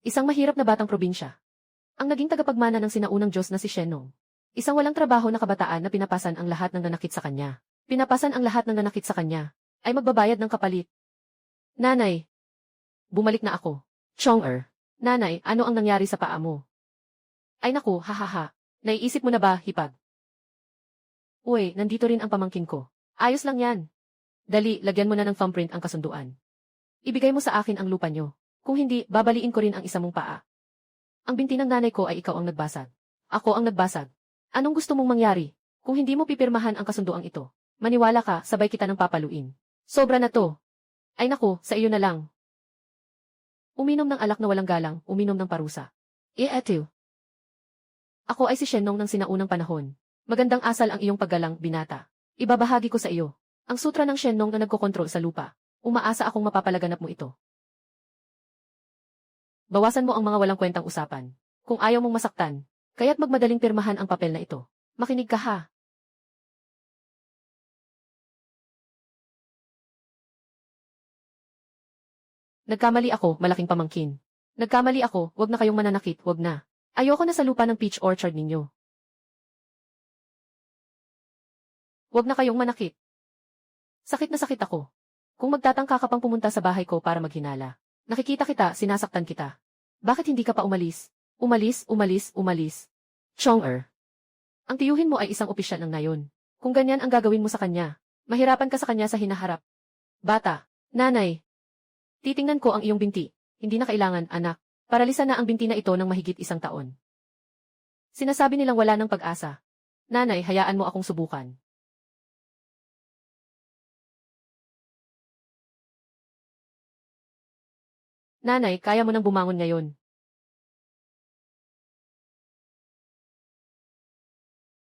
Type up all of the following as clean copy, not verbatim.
Isang mahirap na batang probinsya. Ang naging tagapagmana ng sinaunang Diyos na si Shenong. Isang walang trabaho na kabataan na pinapasan ang lahat ng nanakit sa kanya. Pinapasan ang lahat ng nanakit sa kanya. Ay magbabayad ng kapalit. Nanay. Bumalik na ako. Chong-er. Nanay, ano ang nangyari sa paa mo? Ay naku, hahaha. Naiisip mo na ba, hipag? Uy, nandito rin ang pamangkin ko. Ayos lang yan. Dali, lagyan mo na ng thumbprint ang kasunduan. Ibigay mo sa akin ang lupa nyo. Kung hindi, babaliin ko rin ang isa mong paa. Ang binti ng nanay ko ay ikaw ang nagbasag. Ako ang nagbasag. Anong gusto mong mangyari? Kung hindi mo pipirmahan ang kasunduang ito, maniwala ka, sabay kita ng papaluin. Sobra na to. Ay naku, sa iyo na lang. Uminom ng alak na walang galang, uminom ng parusa. Eto. Ako ay si Shenong ng sinaunang panahon. Magandang asal ang iyong paggalang, binata. Ibabahagi ko sa iyo. Ang sutra ng Shenong na nagkokontrol sa lupa. Umaasa akong mapapalaganap mo ito. Bawasan mo ang mga walang kwentang usapan. Kung ayaw mong masaktan, kaya't magmadaling pirmahan ang papel na ito. Makinig ka ha. Nagkamali ako, malaking pamangkin. Nagkamali ako, wag na kayong mananakit, wag na. Ayoko na sa lupa ng peach orchard ninyo. Wag na kayong manakit. Sakit na sakit ako. Kung magtatangka ka pang pumunta sa bahay ko para maghinala. Nakikita kita, sinasaktan kita. Bakit hindi ka pa umalis? Umalis, umalis, umalis. Chong-er. Ang tiyuhin mo ay isang opisyal ng nayon. Kung ganyan ang gagawin mo sa kanya, mahirapan ka sa kanya sa hinaharap. Bata, nanay. Titingnan ko ang iyong binti. Hindi na kailangan, anak. Paralisan na ang binti na ito ng mahigit 1 taon. Sinasabi nilang wala ng pag-asa. Nanay, hayaan mo akong subukan. Nanay, kaya mo nang bumangon ngayon.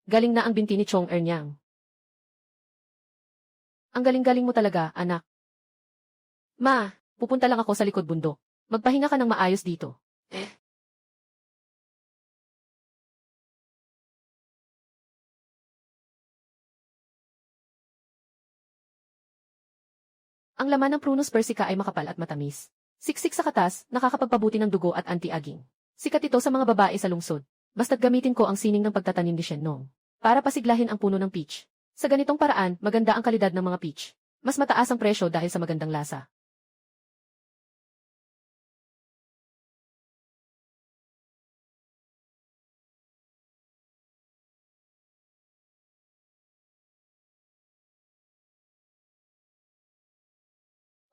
Galing na ang binti ni Chong-er niyang. Ang galing-galing mo talaga, anak. Ma, pupunta lang ako sa likod bundok. Magpahinga ka ng maayos dito. Ang laman ng Prunus persica ay makapal at matamis. Siksik sa katas, nakakapagpabuti ng dugo at anti-aging. Sikat ito sa mga babae sa lungsod. Basta't gamitin ko ang sining ng pagtatanim ni Shenong para pasiglahin ang puno ng peach. Sa ganitong paraan, maganda ang kalidad ng mga peach. Mas mataas ang presyo dahil sa magandang lasa.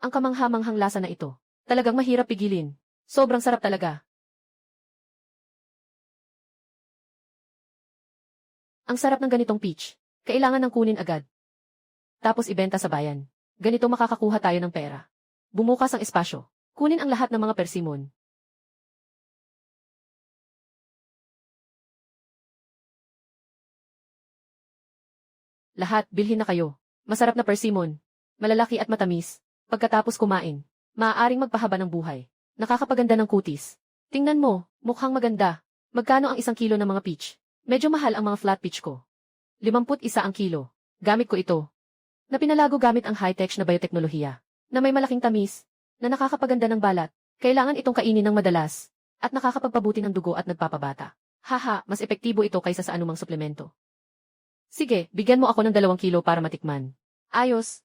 Ang kamangha-manghang lasa na ito. Talagang mahirap pigilin. Sobrang sarap talaga. Ang sarap ng ganitong peach. Kailangan ng kunin agad. Tapos ibenta sa bayan. Ganito makakakuha tayo ng pera. Bumukas ang espasyo. Kunin ang lahat ng mga persimon. Lahat, bilhin na kayo. Masarap na persimon. Malalaki at matamis. Pagkatapos kumain, maaaring magpahaba ng buhay. Nakakapaganda ng kutis. Tingnan mo, mukhang maganda. Magkano ang 1 kilo ng mga peach? Medyo mahal ang mga flat peach ko. 51 ang kilo. Gamit ko ito. Na pinalago gamit ang high-tech na bioteknolohiya. Na may malaking tamis. Na nakakapaganda ng balat. Kailangan itong kainin ng madalas. At nakakapagpabuti ng dugo at nagpapabata. Haha, mas epektibo ito kaysa sa anumang suplemento. Sige, bigyan mo ako ng 2 kilo para matikman. Ayos.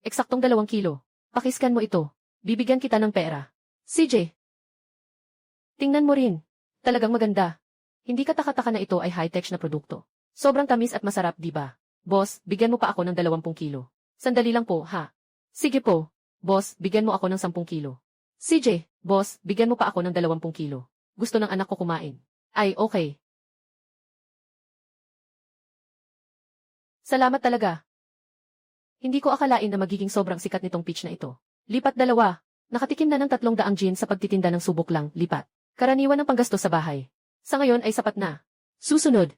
Eksaktong 2 kilo. Pakiskan mo ito. Bibigyan kita ng pera. CJ. Tingnan mo rin. Talagang maganda. Hindi kataka-taka na ito ay high-tech na produkto. Sobrang tamis at masarap, di ba? Boss, bigyan mo pa ako ng 20 kilo. Sandali lang po, ha? Sige po. Boss, bigyan mo ako ng 10 kilo. CJ, boss, bigyan mo pa ako ng 20 kilo. Gusto ng anak ko kumain. Ay, okay. Salamat talaga. Hindi ko akalain na magiging sobrang sikat nitong peach na ito. Lipat 2. Nakatikim na ng 300 gin sa pagtitinda ng subok lang, lipat. Karaniwan ng panggastos sa bahay. Sa ngayon ay sapat na. Susunod.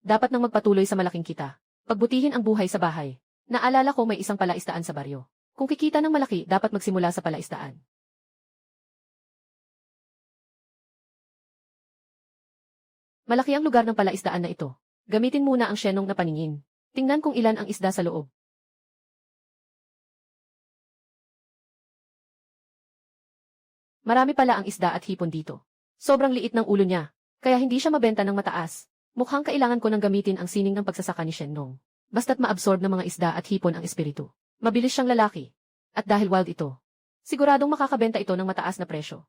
Dapat nang magpatuloy sa malaking kita. Pagbutihin ang buhay sa bahay. Naalala ko may isang palaisdaan sa baryo. Kung kikita ng malaki, dapat magsimula sa palaisdaan. Malaki ang lugar ng palaisdaan na ito. Gamitin muna ang Shenong na paningin. Tingnan kung ilan ang isda sa loob. Marami pala ang isda at hipon dito. Sobrang liit ng ulo niya, kaya hindi siya mabenta ng mataas. Mukhang kailangan ko nang gamitin ang sining ng pagsasaka ni Shenlong. Basta't ma-absorb ng mga isda at hipon ang espiritu. Mabilis siyang lalaki. At dahil wild ito, siguradong makakabenta ito ng mataas na presyo.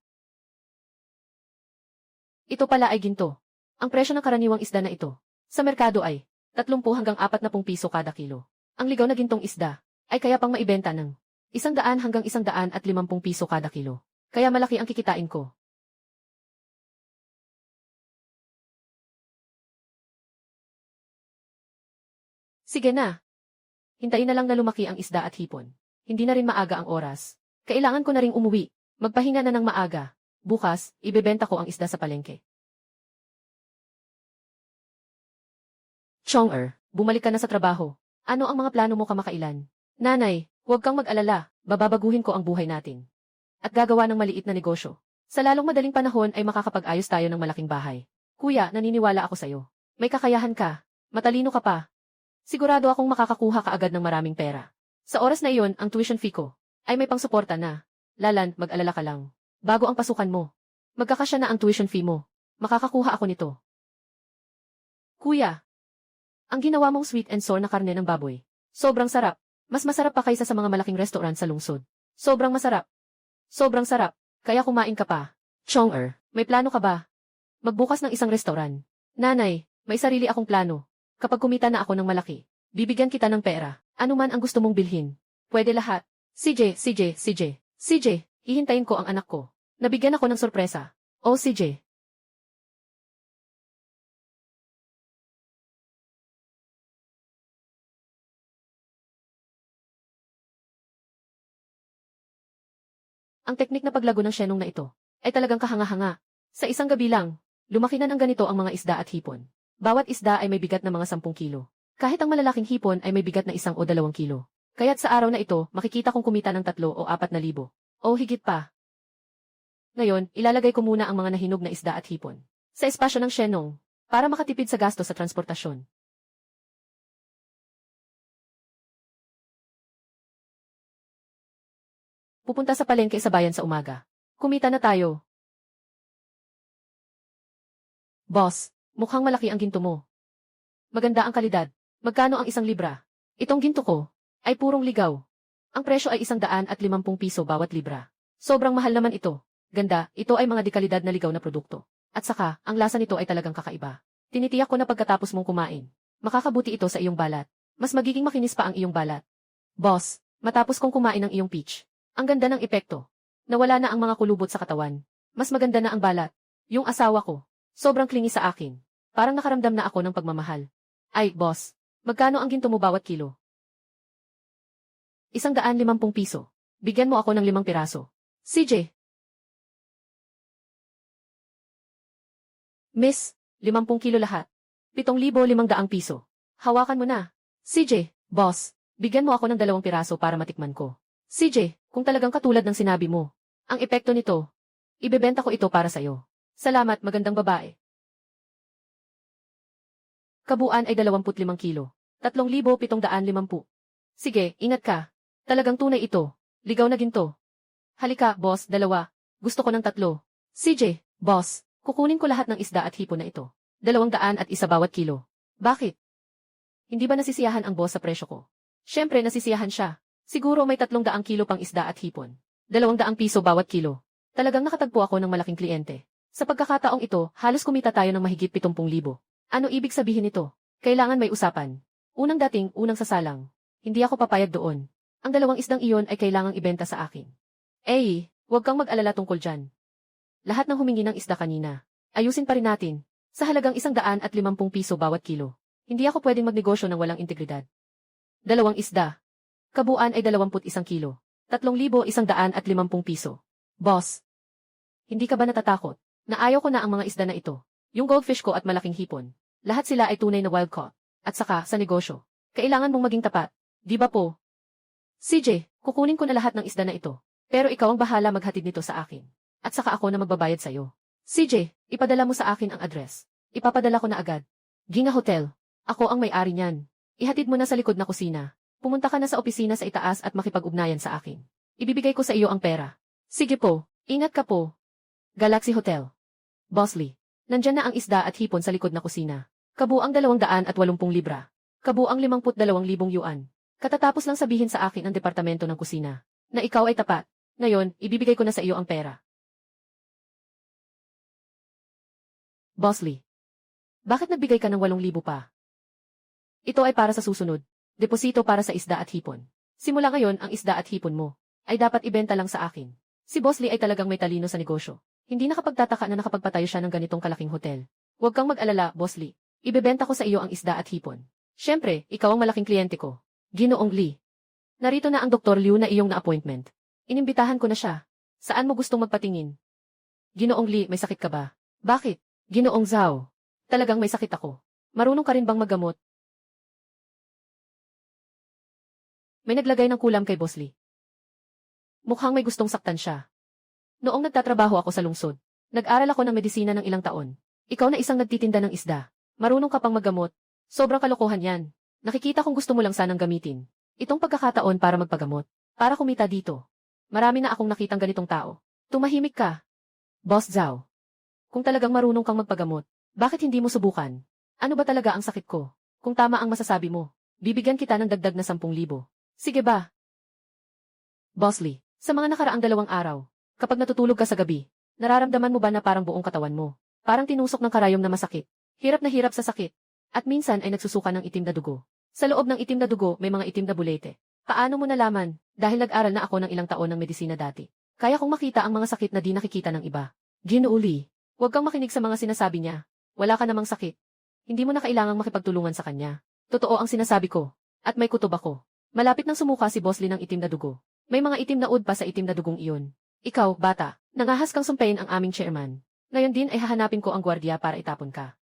Ito pala ay ginto. Ang presyo ng karaniwang isda na ito sa merkado ay 30 hanggang 40 piso kada kilo. Ang ligaw na gintong isda ay kaya pang maibenta ng 100 hanggang 150 piso kada kilo. Kaya malaki ang kikitain ko. Sige na. Hintayin na lang na lumaki ang isda at hipon. Hindi na rin maaga ang oras. Kailangan ko na ring umuwi. Magpahinga na ng maaga. Bukas, ibebenta ko ang isda sa palengke. Chong-er, bumalik ka na sa trabaho. Ano ang mga plano mo kamakailan? Nanay, huwag kang mag-alala. Bababaguhin ko ang buhay natin. At gagawa ng maliit na negosyo. Sa lalong madaling panahon ay makakapag-ayos tayo ng malaking bahay. Kuya, naniniwala ako sa'yo. May kakayahan ka. Matalino ka pa. Sigurado akong makakakuha ka agad ng maraming pera. Sa oras na iyon, ang tuition fee ko ay may pangsuporta na. Lalan, mag-alala ka lang. Bago ang pasukan mo, magkakasya na ang tuition fee mo. Makakakuha ako nito. Kuya, ang ginawa mong sweet and sour na karne ng baboy. Sobrang sarap. Mas masarap pa kaysa sa mga malaking restaurant sa lungsod. Sobrang masarap. Sobrang sarap. Kaya kumain ka pa. Chong-er, may plano ka ba? Magbukas ng isang restaurant. Nanay, may sarili akong plano. Kapag kumita na ako ng malaki, bibigyan kita ng pera. Ano man ang gusto mong bilhin. Pwede lahat. CJ, hihintayin ko ang anak ko. Nabigyan ako ng sorpresa. Oh, CJ. Ang teknik na paglago ng Shenlong na ito ay talagang kahanga-hanga. Sa isang gabi lang, lumaki na ng ganito ang mga isda at hipon. Bawat isda ay may bigat na mga 10 kilo. Kahit ang malalaking hipon ay may bigat na 1 o 2 kilo. Kaya't sa araw na ito, makikita kong kumita ng 3 o 4,000. O higit pa. Ngayon, ilalagay ko muna ang mga nahinog na isda at hipon sa espasyo ng Shenlong para makatipid sa gasto sa transportasyon. Pupunta sa palengke sa bayan sa umaga. Kumita na tayo. Boss, mukhang malaki ang ginto mo. Maganda ang kalidad. Magkano ang 1 libra? Itong ginto ko ay purong ligaw. Ang presyo ay 150 piso bawat libra. Sobrang mahal naman ito. Ganda, ito ay mga dekalidad na ligaw na produkto. At saka, ang lasa nito ay talagang kakaiba. Tinitiyak ko na pagkatapos mong kumain, makakabuti ito sa iyong balat. Mas magiging makinis pa ang iyong balat. Boss, matapos kong kumain ng iyong peach, ang ganda ng epekto. Nawala na ang mga kulubot sa katawan. Mas maganda na ang balat. Yung asawa ko, sobrang clingy sa akin. Parang nakaramdam na ako ng pagmamahal. Ay, boss, magkano ang ginto mo bawat kilo? 150 piso. Bigyan mo ako ng 5 piraso. CJ. Miss, 50 kilo lahat. 7,500 piso. Hawakan mo na. CJ, boss, bigyan mo ako ng 2 piraso para matikman ko. CJ, kung talagang katulad ng sinabi mo, ang epekto nito, ibebenta ko ito para sa'yo. Salamat, magandang babae. Kabuuan ay 25 kilo. 3,750. Sige, ingat ka. Talagang tunay ito. Ligaw na ginto. Halika, boss, 2. Gusto ko ng 3. CJ, boss, kukunin ko lahat ng isda at hipon na ito. 201 bawat kilo. Bakit? Hindi ba nasisiyahan ang boss sa presyo ko? Siyempre nasisiyahan siya. Siguro may 300 kilo pang isda at hipon. 200 piso bawat kilo. Talagang nakatagpo ako ng malaking kliyente. Sa pagkakataong ito, halos kumita tayo ng mahigit 70,000. Ano ibig sabihin nito? Kailangan may usapan. Unang dating, unang sasalang. Hindi ako papayag doon. Ang 2 isdang iyon ay kailangang ibenta sa akin. Huwag kang mag-alala tungkol dyan. Lahat ng humingi ng isda kanina, ayusin pa rin natin. Sa halagang 150 piso bawat kilo. Hindi ako pwedeng magnegosyo ng walang integridad. 2 isda. Kabuuan ay 21 kilo. 3,150 piso. Boss, hindi ka ba natatakot? Na ayaw ko na ang mga isda na ito. Yung goldfish ko at malaking hipon. Lahat sila ay tunay na wild caught. At saka, sa negosyo, kailangan mong maging tapat. Di ba po? CJ, kukunin ko na lahat ng isda na ito. Pero ikaw ang bahala maghatid nito sa akin. At saka ako na magbabayad sa'yo. CJ, ipadala mo sa akin ang address. Ipapadala ko na agad. Ginga Hotel. Ako ang may-ari niyan. Ihatid mo na sa likod na kusina. Pumunta ka na sa opisina sa itaas at makipag-ugnayan sa akin. Ibibigay ko sa iyo ang pera. Sige po. Ingat ka po. Galaxy Hotel. Boss Lee. Nandyan na ang isda at hipon sa likod na kusina. Kabuang 280 libra. Kabuang 52,000 yuan. Katatapos lang sabihin sa akin ang departamento ng kusina na ikaw ay tapat. Ngayon, ibibigay ko na sa iyo ang pera. Boss Lee. Bakit nagbigay ka ng 8,000 pa? Ito ay para sa susunod. Deposito para sa isda at hipon. Simula ngayon ang isda at hipon mo ay dapat ibenta lang sa akin. Si Boss Lee ay talagang may talino sa negosyo. Hindi nakapagtataka na nakapagpatayo siya ng ganitong kalaking hotel. Huwag kang mag-alala, Boss Lee. Ibebenta ko sa iyo ang isda at hipon. Siyempre, ikaw ang malaking kliyente ko. Ginoong Lee. Narito na ang Dr. Liu na iyong na-appointment. Inimbitahan ko na siya. Saan mo gustong magpatingin? Ginoong Lee, may sakit ka ba? Bakit? Ginoong Zhao. Talagang may sakit ako. Marunong ka rin bang maggamot? May naglagay ng kulam kay Boss Lee. Mukhang may gustong saktan siya. Noong nagtatrabaho ako sa lungsod, nag-aral ako ng medisina ng ilang taon. Ikaw na isang nagtitinda ng isda. Marunong ka pang maggamot. Sobrang kalokohan yan. Nakikita kong gusto mo lang sanang gamitin itong pagkakataon para magpagamot. Para kumita dito. Marami na akong nakitang ganitong tao. Tumahimik ka. Boss Zhao. Kung talagang marunong kang magpagamot, bakit hindi mo subukan? Ano ba talaga ang sakit ko? Kung tama ang masasabi mo, bibigyan kita ng dagdag na 10,000. Sige ba? Boss Lee, sa mga nakaraang 2 araw, kapag natutulog ka sa gabi, nararamdaman mo ba na parang buong katawan mo? Parang tinusok ng karayom na masakit. Hirap na hirap sa sakit. At minsan ay nagsusuka ng itim na dugo. Sa loob ng itim na dugo may mga itim na bulete. Paano mo nalaman? Dahil nag-aral na ako ng ilang taon ng medisina dati. Kaya kong makita ang mga sakit na di nakikita ng iba. Ginoo Lee, huwag kang makinig sa mga sinasabi niya. Wala ka namang sakit. Hindi mo na kailangang makipagtulungan sa kanya. Totoo ang sinasabi ko. At may kutob ako. Malapit nang sumuka si Boss Lee ng itim na dugo. May mga itim na ud pa sa itim na dugong iyon. Ikaw, bata, nangahas kang sumpayin ang aming chairman. Ngayon din ay hahanapin ko ang gwardiya para itapon ka.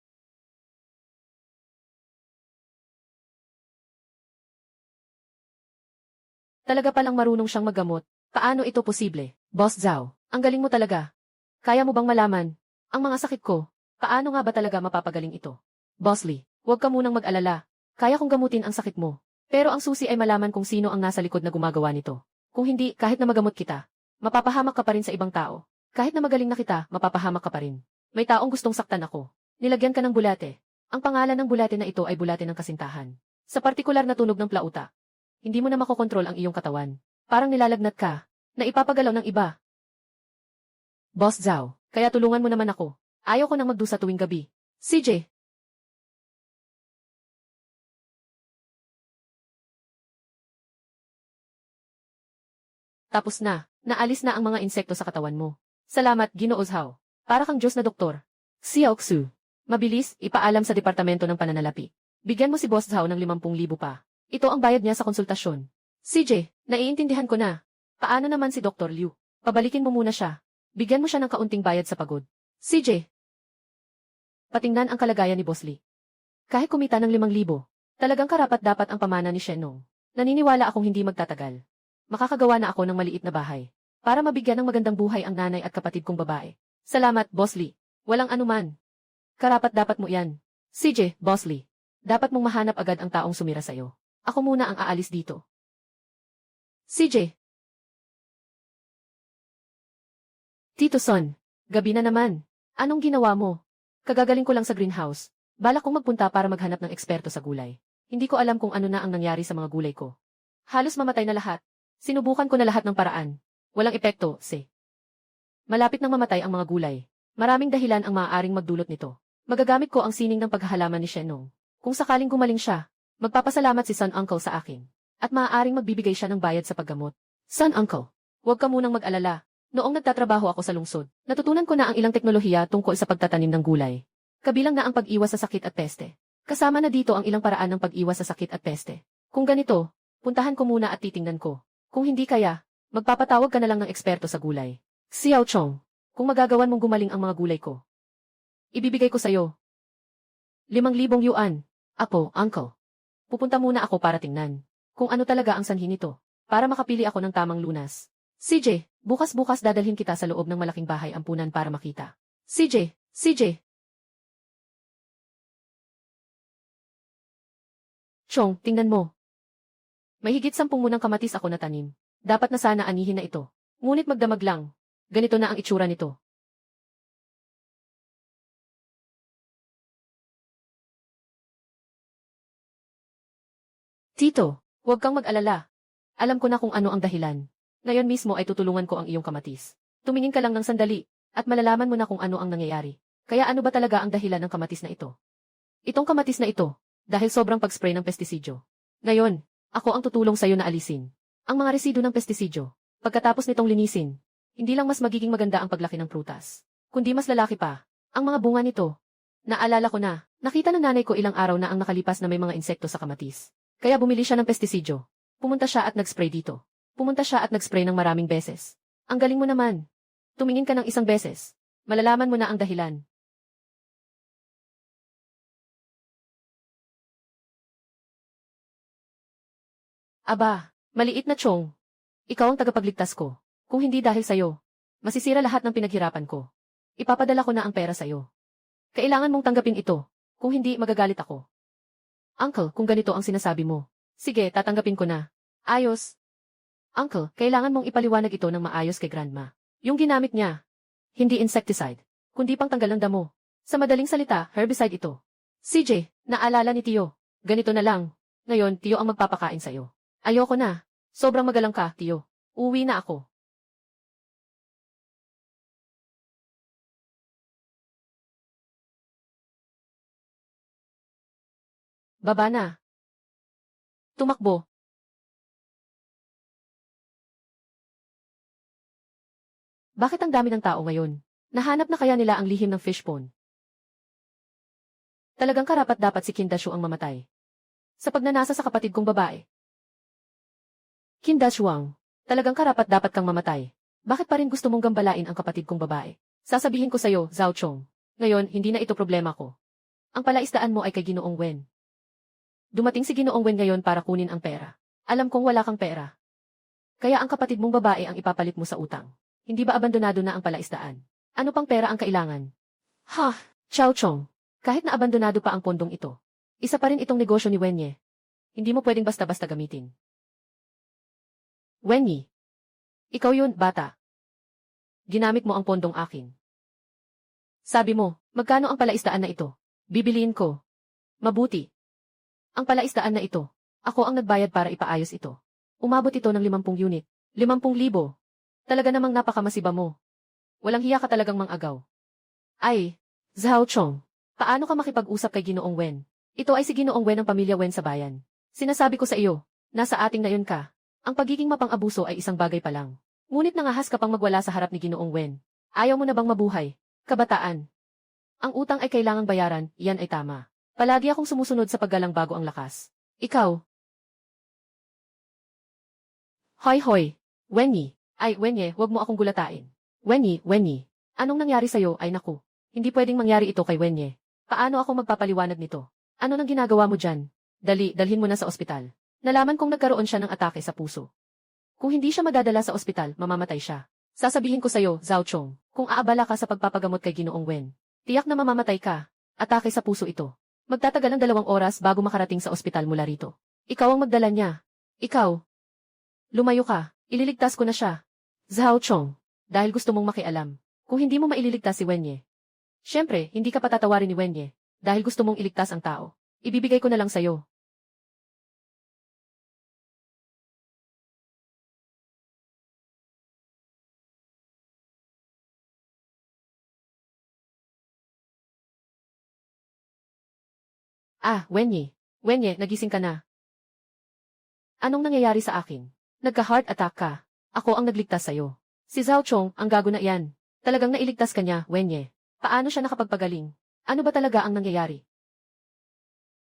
Talaga palang marunong siyang maggamot. Paano ito posible? Boss Zhao, ang galing mo talaga. Kaya mo bang malaman ang mga sakit ko? Paano nga ba talaga mapapagaling ito? Boss Lee, huwag ka munang mag-alala. Kaya kong gamutin ang sakit mo. Pero ang susi ay malaman kung sino ang nasa likod na gumagawa nito. Kung hindi, kahit na magamot kita, mapapahamak ka pa rin sa ibang tao. Kahit na magaling na kita, mapapahamak ka pa rin. May taong gustong saktan ako. Nilagyan ka ng bulate. Ang pangalan ng bulate na ito ay bulate ng kasintahan. Sa partikular na tunog ng plauta. Hindi mo na makokontrol ang iyong katawan. Parang nilalagnat ka, na ipapagalaw ng iba. Boss Zhao, kaya tulungan mo naman ako. Ayaw ko nang magdusa tuwing gabi. CJ. Tapos na, naalis na ang mga insekto sa katawan mo. Salamat, Ginoo Zhao. Para kang Diyos na doktor. Xiao Xu. Mabilis, ipaalam sa Departamento ng Pananalapi. Bigyan mo si Boss Zhao ng 50,000 pa. Ito ang bayad niya sa konsultasyon. CJ, naiintindihan ko na. Paano naman si Dr. Liu? Pabalikin mo muna siya. Bigyan mo siya ng kaunting bayad sa pagod. CJ. Patingnan ang kalagayan ni Boss Lee. Kahit kumita ng 5,000, talagang karapat-dapat ang pamana ni Shenong. Naniniwala akong hindi magtatagal. Makakagawa na ako ng maliit na bahay. Para mabigyan ng magandang buhay ang nanay at kapatid kong babae. Salamat, Boss Lee. Walang anuman. Karapat-dapat mo yan. CJ, Boss Lee. Dapat mong mahanap agad ang taong sumira sa'yo. Ako muna ang aalis dito. CJ. Tito Son, gabi na naman. Anong ginawa mo? Kagagaling ko lang sa greenhouse. Balak kong magpunta para maghanap ng eksperto sa gulay. Hindi ko alam kung ano na ang nangyari sa mga gulay ko. Halos mamatay na lahat. Sinubukan ko na lahat ng paraan. Walang epekto, Malapit nang mamatay ang mga gulay. Maraming dahilan ang maaaring magdulot nito. Magagamit ko ang sining ng paghahalaman ni Shenong. Kung sakaling gumaling siya, magpapasalamat si Son Uncle sa akin. At maaaring magbibigay siya ng bayad sa paggamot. Son Uncle, huwag ka munang mag-alala. Noong nagtatrabaho ako sa lungsod, natutunan ko na ang ilang teknolohiya tungkol sa pagtatanim ng gulay. Kabilang na ang pag-iwas sa sakit at peste. Kasama na dito ang ilang paraan ng pag-iwas sa sakit at peste. Kung ganito, puntahan ko muna at titingnan ko. Kung hindi kaya, magpapatawag ka na lang ng eksperto sa gulay. Xiao Chong, kung magagawan mong gumaling ang mga gulay ko, ibibigay ko sa'yo 5,000 yuan. Apo, uncle. Pupunta muna ako para tingnan kung ano talaga ang sanhi nito, para makapili ako ng tamang lunas. CJ, bukas-bukas dadalhin kita sa loob ng malaking bahay ampunan para makita. CJ. Chong, tingnan mo. May higit 10 munang kamatis ako na tanim. Dapat na sana anihin na ito. Ngunit magdamag lang. Ganito na ang itsura nito. Tito, huwag kang mag-alala. Alam ko na kung ano ang dahilan. Ngayon mismo ay tutulungan ko ang iyong kamatis. Tumingin ka lang ng sandali, at malalaman mo na kung ano ang nangyayari. Kaya ano ba talaga ang dahilan ng kamatis na ito? Itong kamatis na ito, dahil sobrang pag-spray ng pestisidyo. Ngayon, ako ang tutulong sa'yo na alisin ang mga residu ng pestisidyo. Pagkatapos nitong linisin, hindi lang mas magiging maganda ang paglaki ng prutas, kundi mas lalaki pa ang mga bunga nito. Naalala ko na, nakita ng nanay ko ilang araw na ang nakalipas na may mga insekto sa kamatis. Kaya bumili siya ng pestisidyo. Pumunta siya at nag-spray dito. Pumunta siya at nag-spray ng maraming beses. Ang galing mo naman. Tumingin ka ng isang beses. Malalaman mo na ang dahilan. Aba, maliit na Chong. Ikaw ang tagapagligtas ko. Kung hindi dahil sa'yo, masisira lahat ng pinaghirapan ko. Ipapadala ko na ang pera sa'yo. Kailangan mong tanggapin ito. Kung hindi, magagalit ako. Uncle, kung ganito ang sinasabi mo. Sige, tatanggapin ko na. Ayos. Uncle, kailangan mong ipaliwanag ito ng maayos kay Grandma. Yung ginamit niya, hindi insecticide, kundi pang tanggal ng damo. Sa madaling salita, herbicide ito. CJ, naalala ni Tio. Ganito na lang. Ngayon, Tio ang magpapakain sa'yo. Ayoko na. Sobrang magalang ka, Tio. Uwi na ako. Baba na. Tumakbo. Bakit ang dami ng tao ngayon? Nahanap na kaya nila ang lihim ng fishbone? Talagang karapat-dapat si Kindashu ang mamatay. Sa pagnanasa sa kapatid kong babae. Kindashuang, talagang karapat-dapat kang mamatay. Bakit pa rin gusto mong gambalain ang kapatid kong babae? Sasabihin ko sa'yo, Zhao Chong. Ngayon, hindi na ito problema ko. Ang palaisdaan mo ay kay Ginoong Wen. Dumating si Ginoong Wen ngayon para kunin ang pera. Alam kong wala kang pera. Kaya ang kapatid mong babae ang ipapalit mo sa utang. Hindi ba abandonado na ang palaisdaan? Ano pang pera ang kailangan? Ha, Chao Chong. Kahit na abandonado pa ang pondong ito, isa pa rin itong negosyo ni Wenye. Hindi mo pwedeng basta-basta gamitin. Wenyi. Ikaw yun, bata. Ginamit mo ang pondong akin. Sabi mo, magkano ang palaisdaan na ito? Bibiliin ko. Mabuti. Ang palaisdaan na ito, ako ang nagbayad para ipaayos ito. Umabot ito ng 50 unit. 50,000. Talaga namang napakamasiba mo. Walang hiya ka talagang mang-agaw. Ay, Zhao Chong, paano ka makipag-usap kay Ginoong Wen? Ito ay si Ginoong Wen ng pamilya Wen sa bayan. Sinasabi ko sa iyo, nasa ating na yun ka. Ang pagiging mapang-abuso ay isang bagay pa lang. Ngunit nangahas ka pang magwala sa harap ni Ginoong Wen. Ayaw mo na bang mabuhay? Kabataan. Ang utang ay kailangang bayaran, yan ay tama. Palagi akong sumusunod sa paggalang bago ang lakas. Ikaw. Hoy hoy, Wenyi. Ay, Wenye, wag mo akong gulatain. Wenyi. Anong nangyari sa'yo ay naku. Hindi pwedeng mangyari ito kay Wenye. Paano ako magpapaliwanag nito? Ano nang ginagawa mo dyan? Dalhin mo na sa ospital. Nalaman kong nagkaroon siya ng atake sa puso. Kung hindi siya madadala sa ospital, mamamatay siya. Sasabihin ko sa'yo, Zhao Chong, kung aabala ka sa pagpapagamot kay Ginoong Wen, tiyak na mamamatay ka. Atake sa puso ito. Magtatagal ng 2 oras bago makarating sa ospital mula rito. Ikaw ang magdala niya. Ikaw. Lumayo ka. Ililigtas ko na siya. Zhao Chong, dahil gusto mong makialam. Kung hindi mo maililigtas si Wenye. Siyempre, hindi ka patatawarin ni Wenye. Dahil gusto mong iligtas ang tao. Ibibigay ko na lang sa'yo. Ah, Wenye. Wenye, nagising ka na. Anong nangyayari sa akin? Nagka-heart attack ka. Ako ang nagligtas sa'yo. Si Zhao Chong, ang gago na iyan. Talagang nailigtas ka niya, Wenye. Paano siya nakapagpagaling? Ano ba talaga ang nangyayari?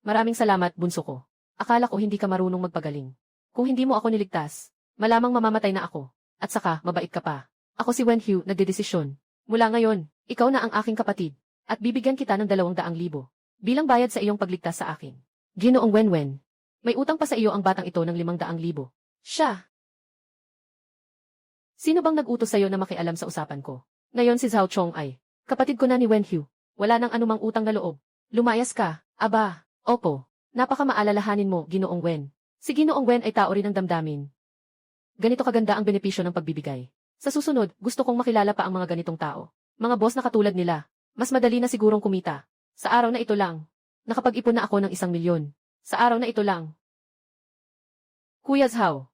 Maraming salamat, bunso ko. Akala ko hindi ka marunong magpagaling. Kung hindi mo ako niligtas, malamang mamamatay na ako. At saka, mabait ka pa. Ako si Wenhu, nagdedesisyon. Mula ngayon, ikaw na ang aking kapatid. At bibigyan kita ng 200,000. Bilang bayad sa iyong pagligtas sa akin. Ginoong Wenwen. May utang pa sa iyo ang batang ito ng 500,000. Siya. Sino bang nag-utos sa iyo na makialam sa usapan ko? Ngayon si Zhao Chong ay, kapatid ko na ni Wenhu. Wala nang anumang utang na loob. Lumayas ka. Aba, opo. Napaka maalalahanin mo, Ginoong Wen. Si Ginoong Wen ay tao rin ng damdamin. Ganito kaganda ang benepisyo ng pagbibigay. Sa susunod, gusto kong makilala pa ang mga ganitong tao. Mga boss na katulad nila. Mas madali na sigurong kumita. Sa araw na ito lang. Nakapag-ipon na ako ng 1 milyon. Sa araw na ito lang. Kuya Zhao.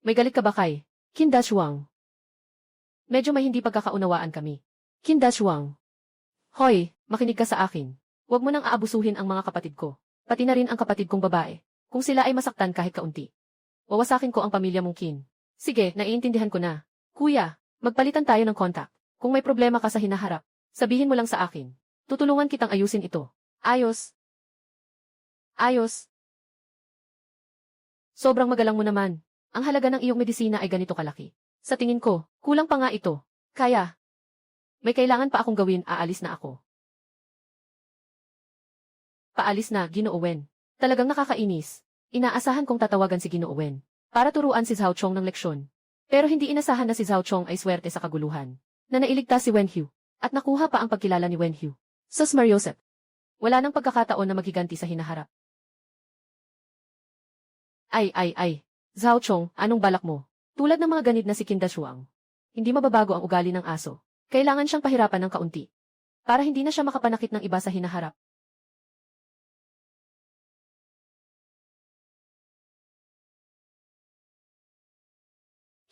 May galit ka ba kay Qin Dashuang? Medyo may hindi pagkakaunawaan kami. Qin Dashuang. Hoy, makinig ka sa akin. Huwag mo nang aabusuhin ang mga kapatid ko. Pati na rin ang kapatid kong babae. Kung sila ay masaktan kahit kaunti. Wawasakin ko ang pamilya mong Qin. Sige, naiintindihan ko na. Kuya, magpalitan tayo ng kontak. Kung may problema ka sa hinaharap, sabihin mo lang sa akin. Tutulungan kitang ayusin ito. Ayos. Ayos. Sobrang magalang mo naman. Ang halaga ng iyong medisina ay ganito kalaki. Sa tingin ko, kulang pa nga ito. Kaya. May kailangan pa akong gawin, aalis na ako. Paalis na, Ginoo Wen. Talagang nakakainis. Inaasahan kong tatawagan si Ginoo Wen para turuan si Zhao Chong ng leksyon. Pero hindi inasahan na si Zhao Chong ay swerte sa kaguluhan. Na nailigtas si Wen Hu. At nakuha pa ang pagkilala ni Wen Hu. Sus Mariosep. Wala nang pagkakataon na maghiganti sa hinaharap. Ay. Zhao Chong, anong balak mo? Tulad ng mga ganid na si Qin Dashuang. Hindi mababago ang ugali ng aso. Kailangan siyang pahirapan ng kaunti. Para hindi na siya makapanakit ng iba sa hinaharap.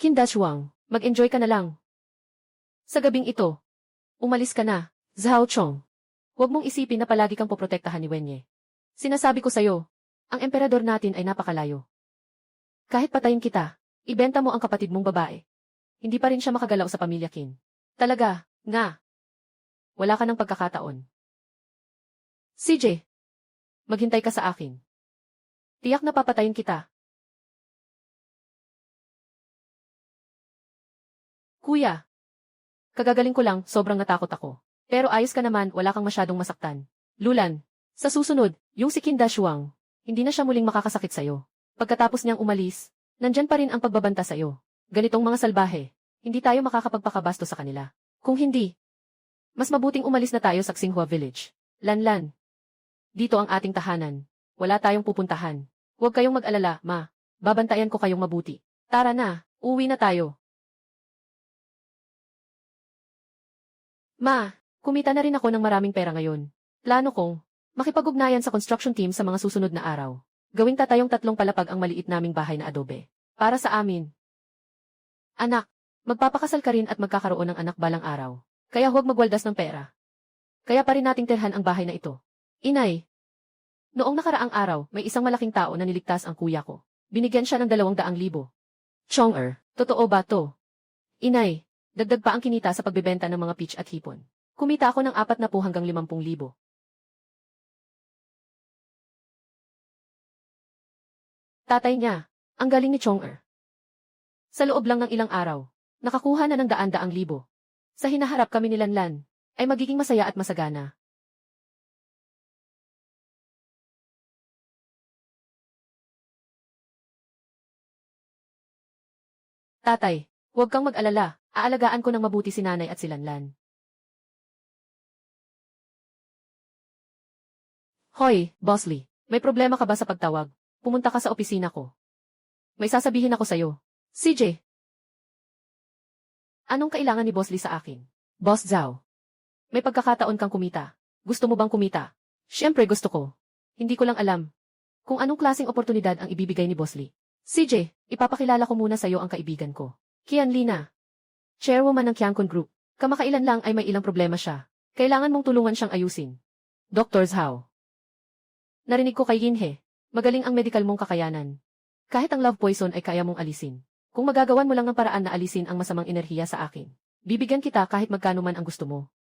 Qin Dashuang, mag-enjoy ka na lang. Sa gabing ito, umalis ka na, Zhao Chong. Huwag mong isipin na palagi kang poprotektahan ni Wenye. Sinasabi ko sa'yo, ang emperador natin ay napakalayo. Kahit patayin kita, ibenta mo ang kapatid mong babae. Hindi pa rin siya makagalaw sa pamilya Qin. Talaga, nga. Wala ka ng pagkakataon. CJ, maghintay ka sa akin. Tiyak na papatayin kita. Kuya, kagagaling ko lang, sobrang natakot ako. Pero ayos ka naman, wala kang masyadong masaktan. Lulan, sa susunod, yung si Qin Dashuang, hindi na siya muling makakasakit sa'yo. Pagkatapos niyang umalis, nandyan pa rin ang pagbabanta sa'yo. Ganitong mga salbahe, hindi tayo makakapagpakabasto sa kanila. Kung hindi, mas mabuting umalis na tayo sa Xinghua Village. Lanlan. Dito ang ating tahanan. Wala tayong pupuntahan. Huwag kayong mag-alala, ma. Babantayan ko kayong mabuti. Tara na, uwi na tayo. Ma, kumita na rin ako ng maraming pera ngayon. Plano kong makipag-ugnayan sa construction team sa mga susunod na araw. Gawing tatayong 3 palapag ang maliit naming bahay na adobe. Para sa amin. Anak, magpapakasal ka rin at magkakaroon ng anak balang araw. Kaya huwag magwaldas ng pera. Kaya pa rin nating tirhan ang bahay na ito. Inay. Noong nakaraang araw, may isang malaking tao na niligtas ang kuya ko. Binigyan siya ng 200,000. Chong-er, totoo ba to? Inay. Dagdag pa ang kinita sa pagbebenta ng mga peach at hipon. Kumita ako ng 40 hanggang 50,000. Tatay niya, ang galing ni Chong-er. Sa loob lang ng ilang araw, nakakuha na ng 100,000. Sa hinaharap kami ni Lanlan, ay magiging masaya at masagana. Tatay, huwag kang mag-alala. Aalagaan ko ng mabuti si nanay at si Lanlan. Hoy, Boss Lee, may problema ka ba sa pagtawag? Pumunta ka sa opisina ko. May sasabihin ako sa'yo. CJ, anong kailangan ni Boss Lee sa akin? Boss Zhao, may pagkakataon kang kumita. Gusto mo bang kumita? Siyempre gusto ko. Hindi ko lang alam kung anong klaseng oportunidad ang ibibigay ni Boss Lee. CJ, ipapakilala ko muna sa'yo ang kaibigan ko. Qian Lina. Chairwoman ng Qiankun Group. Kamakailan lang ay may ilang problema siya. Kailangan mong tulungan siyang ayusin. Dr. Zhao. Narinig ko kay Yinhe. Magaling ang medical mong kakayanan. Kahit ang love poison ay kaya mong alisin. Kung magagawan mo lang ng paraan na alisin ang masamang enerhiya sa akin, bibigyan kita kahit magkano man ang gusto mo.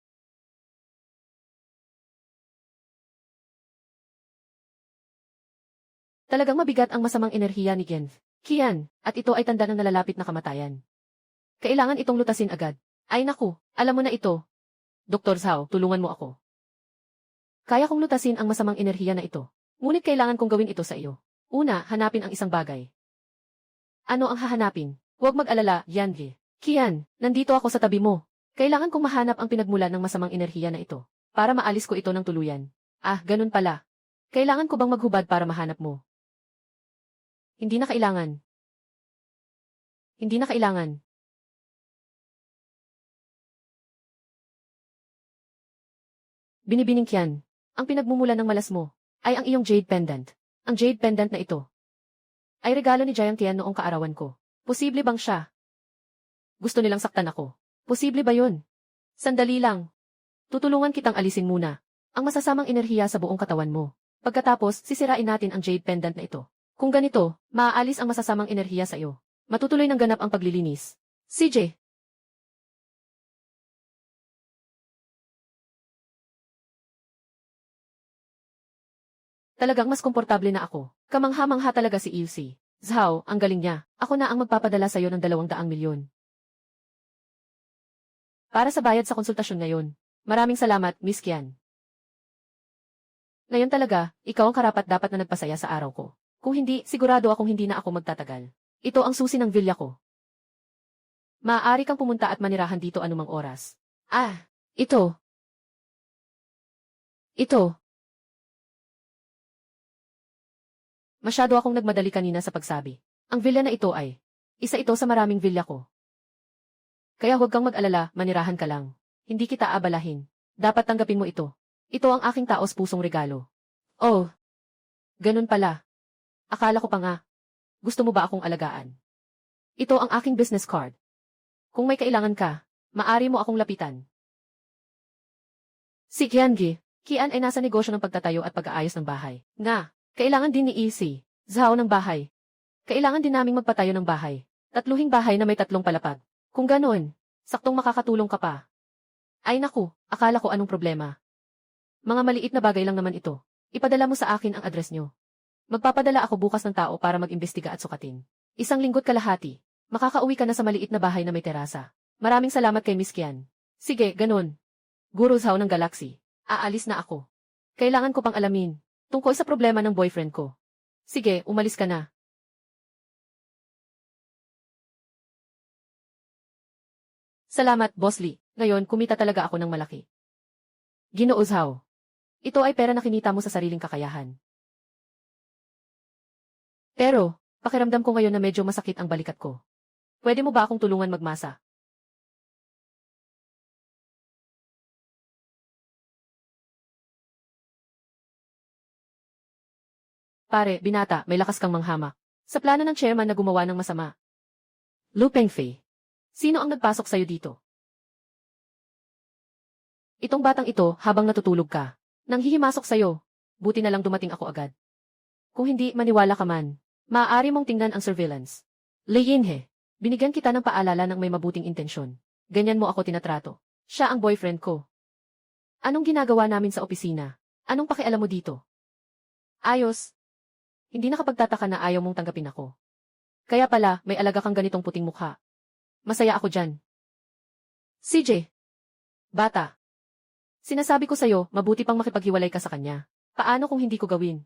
Talagang mabigat ang masamang enerhiya ni Genv. Qian, at ito ay tanda ng nalalapit na kamatayan. Kailangan itong lutasin agad. Ay naku, alam mo na ito. Dr. Zhao, tulungan mo ako. Kaya kong lutasin ang masamang enerhiya na ito. Ngunit kailangan kong gawin ito sa iyo. Una, hanapin ang isang bagay. Ano ang hahanapin? Huwag mag-alala, Yanli. Qian, nandito ako sa tabi mo. Kailangan kong mahanap ang pinagmulan ng masamang enerhiya na ito. Para maalis ko ito ng tuluyan. Ah, ganun pala. Kailangan ko bang maghubad para mahanap mo? Hindi na kailangan. Hindi na kailangan. Binibining Kian, ang pinagmumula ng malas mo ay ang iyong jade pendant. Ang jade pendant na ito ay regalo ni Jiang Tian noong kaarawan ko. Posible bang siya? Gusto nilang saktan ako. Posible ba yun? Sandali lang. Tutulungan kitang alisin muna ang masasamang enerhiya sa buong katawan mo. Pagkatapos, sisirain natin ang jade pendant na ito. Kung ganito, maaalis ang masasamang enerhiya sa iyo. Matutuloy ng ganap ang paglilinis. CJ. Talagang mas komportable na ako. Kamangha-mangha talaga si Ilse. Zhao, ang galing niya. Ako na ang magpapadala sa iyo ng 200 milyon. Para sa bayad sa konsultasyon ngayon. Maraming salamat, Miss Kian. Ngayon talaga, ikaw ang karapat-dapat na nagpasaya sa araw ko. Kung hindi, sigurado akong hindi na ako magtatagal. Ito ang susi ng villa ko. Maaari kang pumunta at manirahan dito anumang oras. Ah, ito. Ito. Masyado akong nagmadali kanina sa pagsabi. Ang villa na ito ay isa ito sa maraming villa ko. Kaya huwag kang mag-alala, manirahan ka lang. Hindi kita abalahin. Dapat tanggapin mo ito. Ito ang aking taos-pusong regalo. Oh, ganun pala. Akala ko pa nga. Gusto mo ba akong alagaan? Ito ang aking business card. Kung may kailangan ka, maari mo akong lapitan. Si Kian-gi, Kian ay nasa negosyo ng pagtatayo at pag-aayos ng bahay. Nga, kailangan din ni Isi, Zhao ng bahay. Kailangan din naming magpatayo ng bahay. Tatluhing bahay na may 3 palapag. Kung ganoon, saktong makakatulong ka pa. Ay naku, akala ko anong problema. Mga maliit na bagay lang naman ito. Ipadala mo sa akin ang address nyo. Magpapadala ako bukas ng tao para mag-imbestiga at sukatin. 1 linggo't kalahati. Makakauwi ka na sa maliit na bahay na may terasa. Maraming salamat kay Miss Kian. Sige, ganun. Guru Zhao ng Galaxy. Aalis na ako. Kailangan ko pang alamin tungkol sa problema ng boyfriend ko. Sige, umalis ka na. Salamat, Boss Lee. Ngayon, kumita talaga ako ng malaki. Ginoo Zhao. Ito ay pera na kinita mo sa sariling kakayahan. Pero, pakiramdam ko ngayon na medyo masakit ang balikat ko. Pwede mo ba akong tulungan magmasa? Pare, binata, may lakas kang manghamak. Sa plano ng chairman na gumawa ng masama. Lu Pengfei. Sino ang nagpasok sa'yo dito? Itong batang ito habang natutulog ka. Nang hihimasok sa'yo. Buti na lang dumating ako agad. Kung hindi maniwala ka man, maaari mong tingnan ang surveillance. Li Yinhe, binigyan kita ng paalala ng may mabuting intensyon. Ganyan mo ako tinatrato. Siya ang boyfriend ko. Anong ginagawa namin sa opisina? Anong pakialam mo dito? Ayos. Hindi nakapagtataka na ayaw mong tanggapin ako. Kaya pala, may alaga kang ganitong puting mukha. Masaya ako dyan. CJ. Bata. Sinasabi ko sa'yo, mabuti pang makipaghiwalay ka sa kanya. Paano kung hindi ko gawin?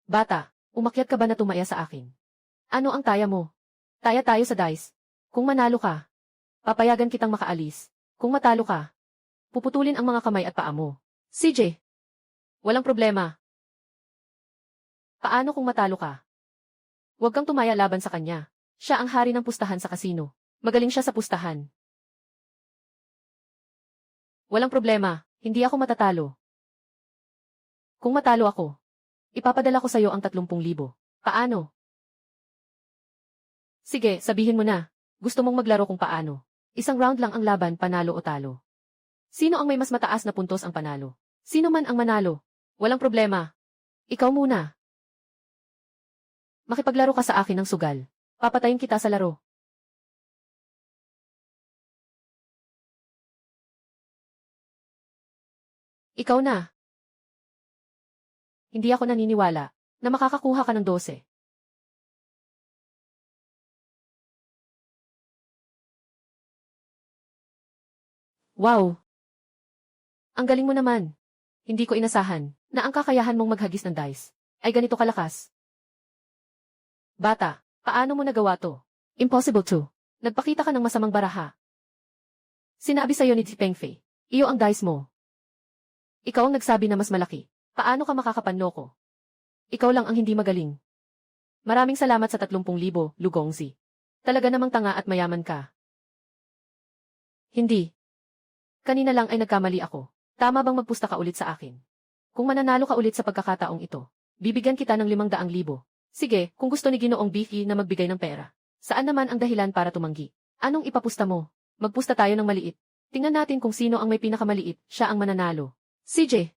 Bata, umakyat ka ba na tumaya sa akin? Ano ang taya mo? Taya tayo sa dice. Kung manalo ka, papayagan kitang makaalis. Kung matalo ka, puputulin ang mga kamay at paa mo. CJ. Walang problema. Paano kung matalo ka? Huwag kang tumaya laban sa kanya. Siya ang hari ng pustahan sa kasino. Magaling siya sa pustahan. Walang problema. Hindi ako matatalo. Kung matalo ako, ipapadala ko sa'yo ang 30,000. Paano? Sige, sabihin mo na. Gusto mong maglaro kung paano. 1 round lang ang laban, panalo o talo. Sino ang may mas mataas na puntos ang panalo? Sino man ang manalo? Walang problema. Ikaw muna. Makipaglaro ka sa akin ng sugal. Papatayin kita sa laro. Ikaw na. Hindi ako naniniwala na makakakuha ka ng 12. Wow! Ang galing mo naman. Hindi ko inasahan na ang kakayahan mong maghagis ng dice ay ganito kalakas. Bata, paano mo nagawa to? Impossible to. Nagpakita ka ng masamang baraha. Sinabi sa'yo ni Pengfei, iyo ang dice mo. Ikaw ang nagsabi na mas malaki. Paano ka makakapanlo ko? Ikaw lang ang hindi magaling. Maraming salamat sa 30,000, Lugongzi. Talaga namang tanga at mayaman ka. Hindi. Kanina lang ay nagkamali ako. Tama bang magpusta ka ulit sa akin? Kung mananalo ka ulit sa pagkakataong ito, bibigyan kita ng 500,000. Sige, kung gusto ni Ginoong Beefy na magbigay ng pera. Saan naman ang dahilan para tumanggi? Anong ipapusta mo? Magpusta tayo ng maliit. Tingnan natin kung sino ang may pinakamaliit, siya ang mananalo. CJ,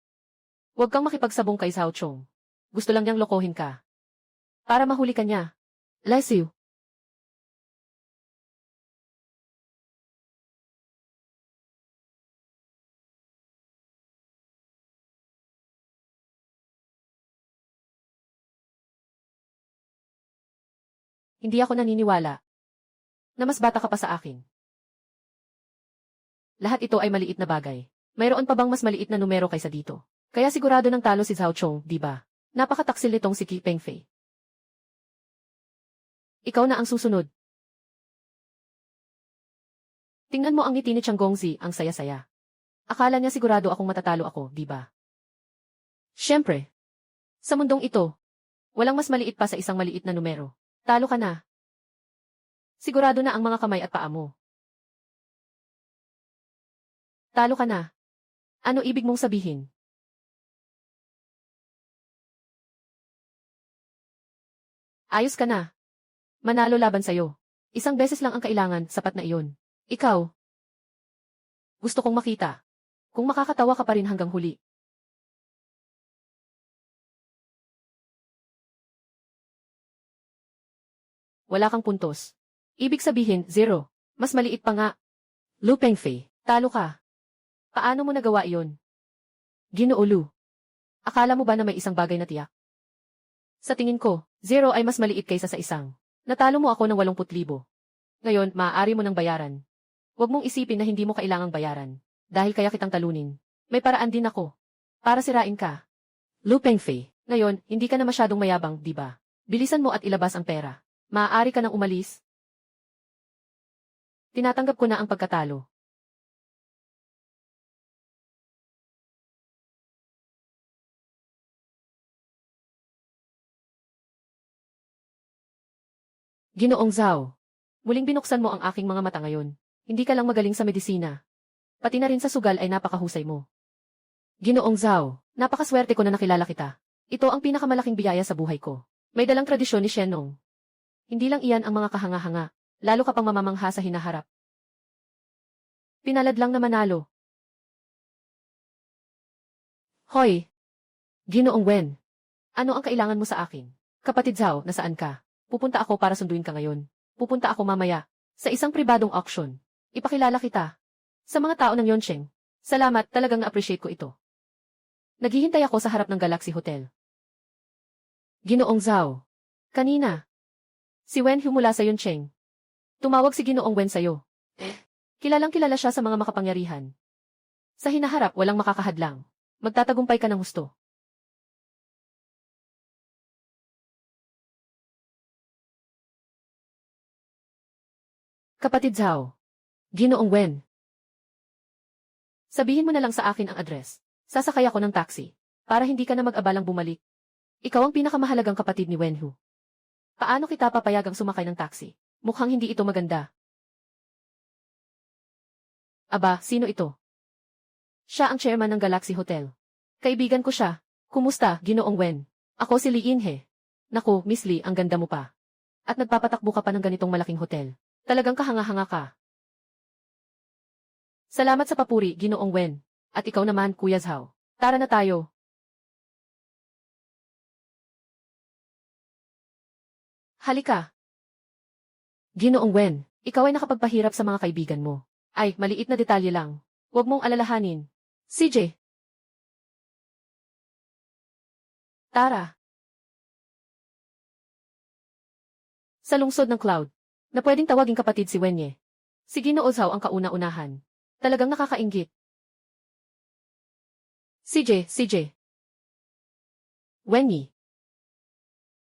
huwag kang makipagsabong kay Zhao Chong. Gusto lang niyang lokohin ka. Para mahuli ka niya. Bless you. Hindi ako naniniwala na mas bata ka pa sa akin. Lahat ito ay maliit na bagay. Mayroon pa bang mas maliit na numero kaysa dito? Kaya sigurado ng talo si Zhao Chong, di ba? Napakataksil nitong si Qi Pengfei. Ikaw na ang susunod. Tingnan mo ang ngiti ni Chang Gongzi, ang saya-saya. Akala niya sigurado akong matatalo ako, di ba? Siyempre. Sa mundong ito, walang mas maliit pa sa isang maliit na numero. Talo ka na. Sigurado na ang mga kamay at paa mo. Talo ka na. Ano ibig mong sabihin? Ayos ka na. Manalo laban sa'yo. Isang beses lang ang kailangan, sapat na iyon. Ikaw. Gusto kong makita. Kung makakatawa ka pa rin hanggang huli. Wala kang puntos. Ibig sabihin, 0. Mas maliit pa nga. Lu Pengfei, talo ka. Paano mo nagawa iyon? Ginoo Lu. Akala mo ba na may isang bagay na tiyak? Sa tingin ko, 0 ay mas maliit kaysa sa isang. Natalo mo ako ng 80,000. Ngayon, maaari mo nang bayaran. Huwag mong isipin na hindi mo kailangang bayaran. Dahil kaya kitang talunin. May paraan din ako. Para sirain ka. Lu Pengfei, ngayon, hindi ka na masyadong mayabang, di ba? Bilisan mo at ilabas ang pera. Maaari ka nang umalis. Tinatanggap ko na ang pagkatalo. Ginoong Zhao, muling binuksan mo ang aking mga mata ngayon. Hindi ka lang magaling sa medisina. Pati na rin sa sugal ay napakahusay mo. Ginoong Zhao, napakaswerte ko na nakilala kita. Ito ang pinakamalaking biyaya sa buhay ko. May dalang tradisyon ni Shenong. Hindi lang iyan ang mga kahanga-hanga, lalo ka pang mamamangha sa hinaharap. Pinalad lang na manalo. Hoy! Ginoong Wen, ano ang kailangan mo sa akin? Kapatid Zhao, nasaan ka? Pupunta ako para sunduin ka ngayon. Pupunta ako mamaya, sa isang pribadong auction. Ipakilala kita. Sa mga tao ng Yoncheng. Salamat, talagang na-appreciate ko ito. Naghihintay ako sa harap ng Galaxy Hotel. Ginoong Zhao. Kanina. Si Wen Hu mula sa Yoncheng. Tumawag si Ginoong Wen sa'yo. Kilalang kilala siya sa mga makapangyarihan. Sa hinaharap walang makakahadlang. Magtatagumpay ka ng husto. Kapatid Zhao. Ginoong Wen. Sabihin mo na lang sa akin ang address. Sasakay ako ng taxi. Para hindi ka na mag-abalang bumalik. Ikaw ang pinakamahalagang kapatid ni Wen Hu. Paano kita papayagang sumakay ng taxi? Mukhang hindi ito maganda. Aba, sino ito? Siya ang chairman ng Galaxy Hotel. Kaibigan ko siya. Kumusta, Ginoong Wen? Ako si Li Inhe. Naku, Miss Li, ang ganda mo pa. At nagpapatakbo ka pa ng ganitong malaking hotel. Talagang kahanga-hanga ka. Salamat sa papuri, Ginoong Wen. At ikaw naman, Kuya Zhao. Tara na tayo. Halika. Ginoong Wen, ikaw ay nakapagpahirap sa mga kaibigan mo. Ay, maliit na detalye lang. Huwag mong alalahanin. CJ. Tara. Sa lungsod ng Cloud, na pwedeng tawaging kapatid si Wenye. Si Ginoo Zhao ang kauna-unahan. Talagang nakakainggit. CJ. Wenyi.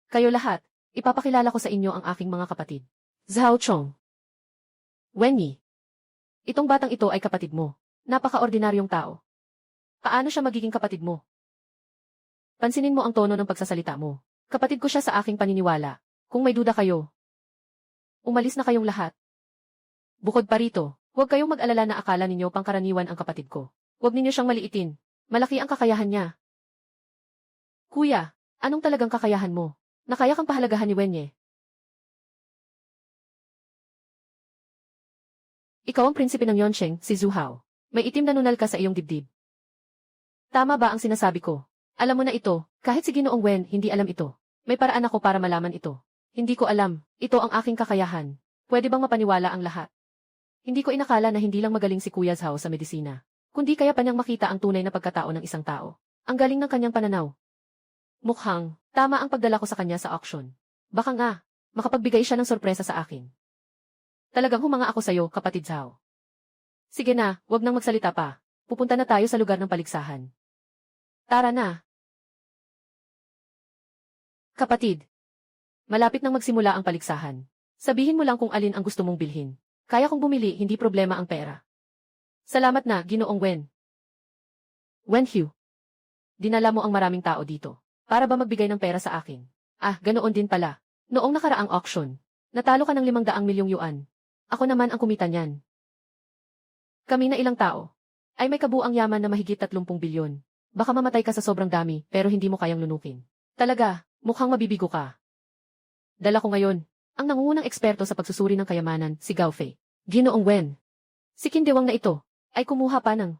Kayo lahat, ipapakilala ko sa inyo ang aking mga kapatid. Zhao Chong. Wenyi. Itong batang ito ay kapatid mo. Napaka-ordinaryong tao. Paano siya magiging kapatid mo? Pansinin mo ang tono ng pagsasalita mo. Kapatid ko siya sa aking paniniwala. Kung may duda kayo, umalis na kayong lahat. Bukod pa rito, huwag kayong mag-alala na akala ninyo pangkaraniwan ang kapatid ko. Huwag ninyo siyang maliitin. Malaki ang kakayahan niya. Kuya, anong talagang kakayahan mo? Nakaya kang pahalagahan ni Wenye. Ikaw ang prinsipe ng Yonsheng, si Zhu Hao. May itim na nunal ka sa iyong dibdib. Tama ba ang sinasabi ko? Alam mo na ito, kahit si Ginoong Wen hindi alam ito. May paraan ako para malaman ito. Hindi ko alam, ito ang aking kakayahan. Pwede bang mapaniwala ang lahat? Hindi ko inakala na hindi lang magaling si Kuya Zhao sa medisina, kundi kaya pa niyang makita ang tunay na pagkatao ng isang tao. Ang galing ng kanyang pananaw. Mukhang, tama ang pagdala ko sa kanya sa auction. Baka nga, makapagbigay siya ng sorpresa sa akin. Talagang humanga ako sa'yo, kapatid Zhao. Sige na, wag nang magsalita pa. Pupunta na tayo sa lugar ng paligsahan. Tara na. Kapatid. Malapit nang magsimula ang paligsahan. Sabihin mo lang kung alin ang gusto mong bilhin. Kaya kong bumili, hindi problema ang pera. Salamat na, Ginoong Wen. Wenhu. Dinala mo ang maraming tao dito. Para ba magbigay ng pera sa akin? Ah, ganoon din pala. Noong nakaraang auction, natalo ka ng 500 milyong yuan. Ako naman ang kumita niyan. Kami na ilang tao ay may kabuang yaman na mahigit 30 bilyon. Baka mamatay ka sa sobrang dami, pero hindi mo kayang lunukin. Talaga, mukhang mabibigo ka. Dala ko ngayon ang nangungunang eksperto sa pagsusuri ng kayamanan, si Gao Fei. Ginoong Wen. Si Kindewang na ito ay kumuha pa ng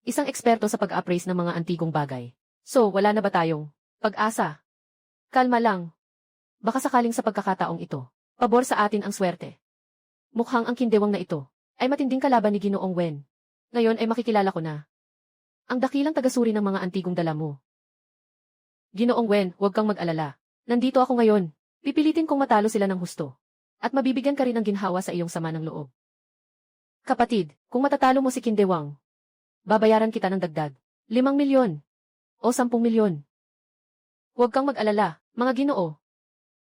isang eksperto sa pag-appraise ng mga antigong bagay. So, wala na ba tayong pag-asa? Kalma lang. Baka sakaling sa pagkakataong ito, pabor sa atin ang swerte. Mukhang ang Kindewang na ito ay matinding kalaban ni Ginoong Wen. Ngayon ay makikilala ko na ang dakilang tagasuri ng mga antigong dala mo. Ginoong Wen, huwag kang mag-alala. Nandito ako ngayon. Pipilitin kong matalo sila ng husto. At mabibigyan ka rin ng ginhawa sa iyong sama ng loob. Kapatid, kung matatalo mo si Kindewang, babayaran kita ng dagdag 5 milyon o 10 milyon. Huwag kang mag-alala, mga Ginoo.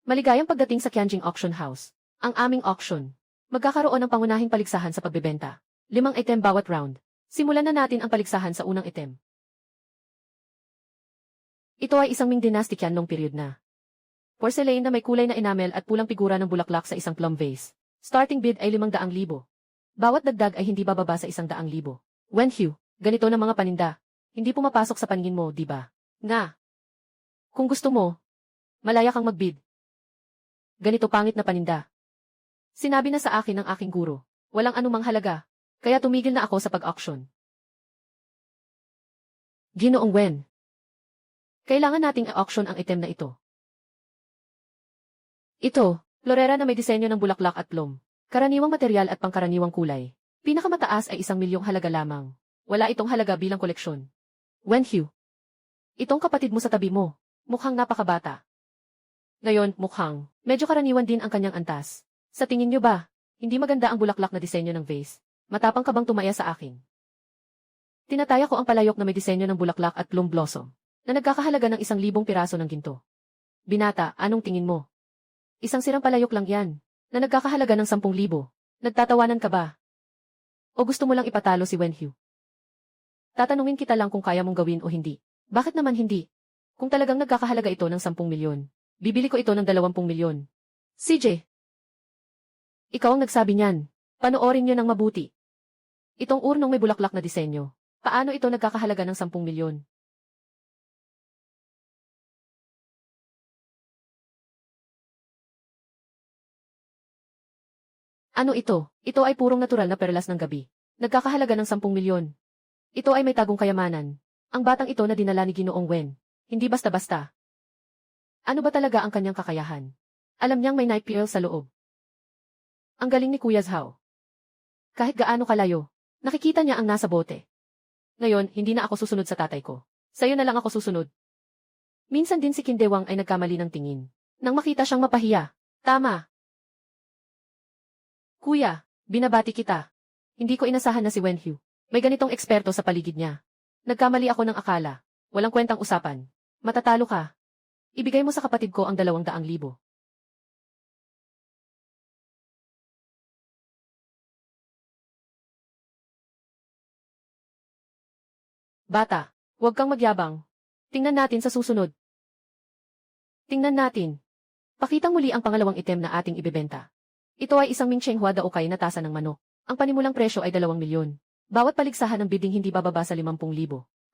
Maligayang pagdating sa Qianjing Auction House. Ang aming auction. Magkakaroon ng pangunahing paligsahan sa pagbebenta. 5 item bawat round. Simulan na natin ang paligsahan sa unang item. Ito ay isang Ming Dynasty Qianlong period na porcelain na may kulay na enamel at pulang figura ng bulaklak sa isang plum vase. Starting bid ay 500,000. Bawat dagdag ay hindi bababa sa 100,000. Wenhu, ganito ng mga paninda. Hindi pumapasok sa paningin mo, di ba? Nga. Kung gusto mo, malaya kang magbid. Ganito pangit na paninda. Sinabi na sa akin ng aking guro, walang anumang halaga, kaya tumigil na ako sa pag-auction. Ginoong Wen. Kailangan nating i-auction ang item na ito. Ito, florera na may disenyo ng bulaklak at plum. Karaniwang material at pangkaraniwang kulay. Pinakamataas ay 1 milyong halaga lamang. Wala itong halaga bilang koleksyon. Wenhu. Itong kapatid mo sa tabi mo. Mukhang napakabata. Ngayon, mukhang medyo karaniwan din ang kanyang antas. Sa tingin niyo ba, hindi maganda ang bulaklak na disenyo ng vase? Matapang ka bang tumaya sa akin? Tinataya ko ang palayok na may disenyo ng bulaklak at plum blossom, na nagkakahalaga ng 1,000 piraso ng ginto. Binata, anong tingin mo? Isang sirang palayok lang yan, na nagkakahalaga ng 10,000. Nagtatawanan ka ba? O gusto mo lang ipatalo si Wenhu? Tatanungin kita lang kung kaya mong gawin o hindi. Bakit naman hindi? Kung talagang nagkakahalaga ito ng 10 milyon, bibili ko ito ng 20 milyon. CJ! Ikaw ang nagsabi niyan. Panoorin niyo ng mabuti. Itong urnong may bulaklak na disenyo. Paano ito nagkakahalaga ng 10 milyon? Ano ito? Ito ay purong natural na perlas ng gabi. Nagkakahalaga ng 10 milyon. Ito ay may tagong kayamanan. Ang batang ito na dinala ni Ginoong Wen. Hindi basta-basta. Ano ba talaga ang kanyang kakayahan? Alam niyang may night pearl sa loob. Ang galing ni Kuya Zhao. Kahit gaano kalayo, nakikita niya ang nasa bote. Ngayon, hindi na ako susunod sa tatay ko. Sa'yo na lang ako susunod. Minsan din si Kindewang ay nagkamali ng tingin. Nang makita siyang mapahiya. Tama. Kuya, binabati kita. Hindi ko inasahan na si Wenhu. May ganitong eksperto sa paligid niya. Nagkamali ako ng akala. Walang kwentang usapan. Matatalo ka. Ibigay mo sa kapatid ko ang 200,000. Bata, huwag kang magyabang. Tingnan natin sa susunod. Tingnan natin. Pakitang muli ang pangalawang item na ating ibebenta. Ito ay isang Ming Chenghua Daokay na tasa ng manok. Ang panimulang presyo ay 2 milyon. Bawat paligsahan ng bidding hindi bababa sa 50,000.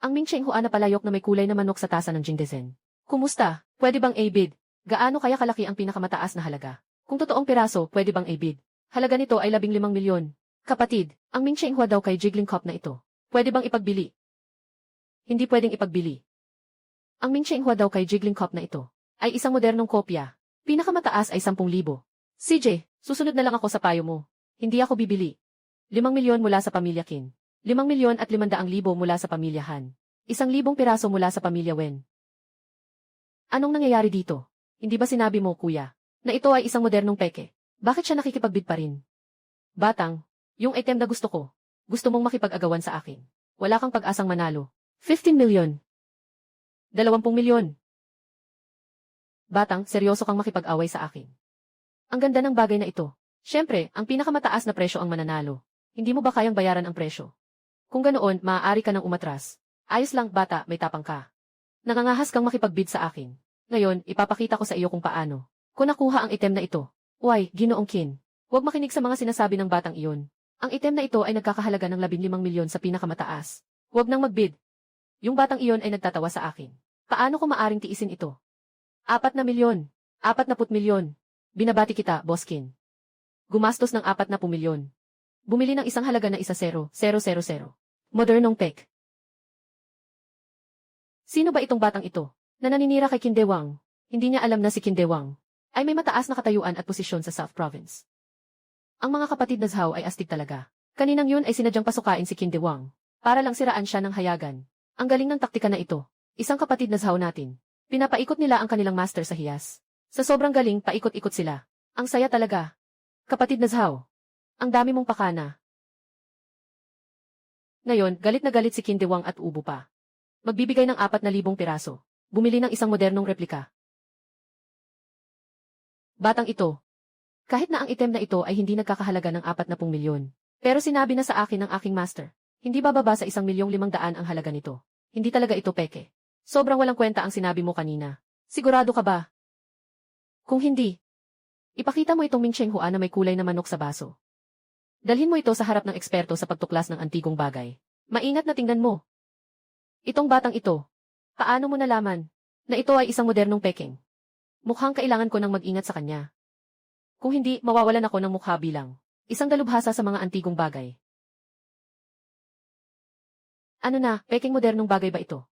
Ang Ming Cheng Hua na palayok na may kulay na manok sa tasa ng Jingdezhen. Kumusta? Pwede bang A-bid? Gaano kaya kalaki ang pinakamataas na halaga? Kung totoong piraso, pwede bang A-bid? Halaga nito ay 15 milyon. Kapatid, ang Ming Cheng Hua daw kay Jiggling Cup na ito. Pwede bang ipagbili? Hindi pwedeng ipagbili. Ang Ming Cheng Hua daw kay Jiggling Cup na ito ay isang modernong kopya. Pinakamataas ay 10,000. CJ, susunod na lang ako sa payo mo. Hindi ako bibili. 5 milyon mula sa pamilya Qin. 5 milyon at 500,000 mula sa pamilya Han. 1,000 piraso mula sa pamilya Wen. Anong nangyayari dito? Hindi ba sinabi mo, kuya, na ito ay isang modernong peke? Bakit siya nakikipagbid pa rin? Batang, yung item na gusto ko. Gusto mong makipag-agawan sa akin. Wala kang pag-asang manalo. 15 milyon. 20 milyon. Batang, seryoso kang makipag-away sa akin. Ang ganda ng bagay na ito. Siyempre, ang pinakamataas na presyo ang mananalo. Hindi mo ba kayang bayaran ang presyo? Kung ganoon, maaari ka nang umatras. Ayos lang, bata, may tapang ka. Nangangahas kang makipagbid sa akin. Ngayon, ipapakita ko sa iyo kung paano. Kung nakuha ang item na ito. Uy, Ginoong Qin. Huwag makinig sa mga sinasabi ng batang iyon. Ang item na ito ay nagkakahalaga ng 15 milyon sa pinakamataas. Huwag nang magbid. Yung batang iyon ay nagtatawa sa akin. Paano ko maaring tiisin ito? 4 na milyon. 40 milyon. Binabati kita, Boss Qin. Gumastos ng 40 milyon. Bumili ng isang halaga na 10,000. Modernong pek. Sino ba itong batang ito na naninira kay Qin Dewang? Hindi niya alam na si Qin Dewang ay may mataas na katayuan at posisyon sa South Province. Ang mga kapatid na Zhao ay astig talaga. Kaninang yun ay sinadyang pasukain si Qin Dewang para lang siraan siya ng hayagan. Ang galing ng taktika na ito. Isang kapatid na Zhao natin. Pinapaikot nila ang kanilang master sa hiyas. Sa sobrang galing, paikot-ikot sila. Ang saya talaga. Kapatid na Zhao. Ang dami mong pakana. Ngayon, galit na galit si Qin Dewang at ubo pa. Magbibigay ng 4,000 piraso. Bumili ng isang modernong replika. Batang ito. Kahit na ang item na ito ay hindi nagkakahalaga ng 40 milyon. Pero sinabi na sa akin ng aking master, hindi bababa sa 1,500,000 ang halaga nito. Hindi talaga ito peke. Sobrang walang kwenta ang sinabi mo kanina. Sigurado ka ba? Kung hindi, ipakita mo itong Ming Cheng Hua na may kulay na manok sa baso. Dalhin mo ito sa harap ng eksperto sa pagtuklas ng antigong bagay. Maingat na tingnan mo. Itong batang ito, paano mo nalaman na ito ay isang modernong peking? Mukhang kailangan ko nang mag-ingat sa kanya. Kung hindi, mawawalan ako ng mukha bilang isang dalubhasa sa mga antigong bagay. Ano na, peking modernong bagay ba ito?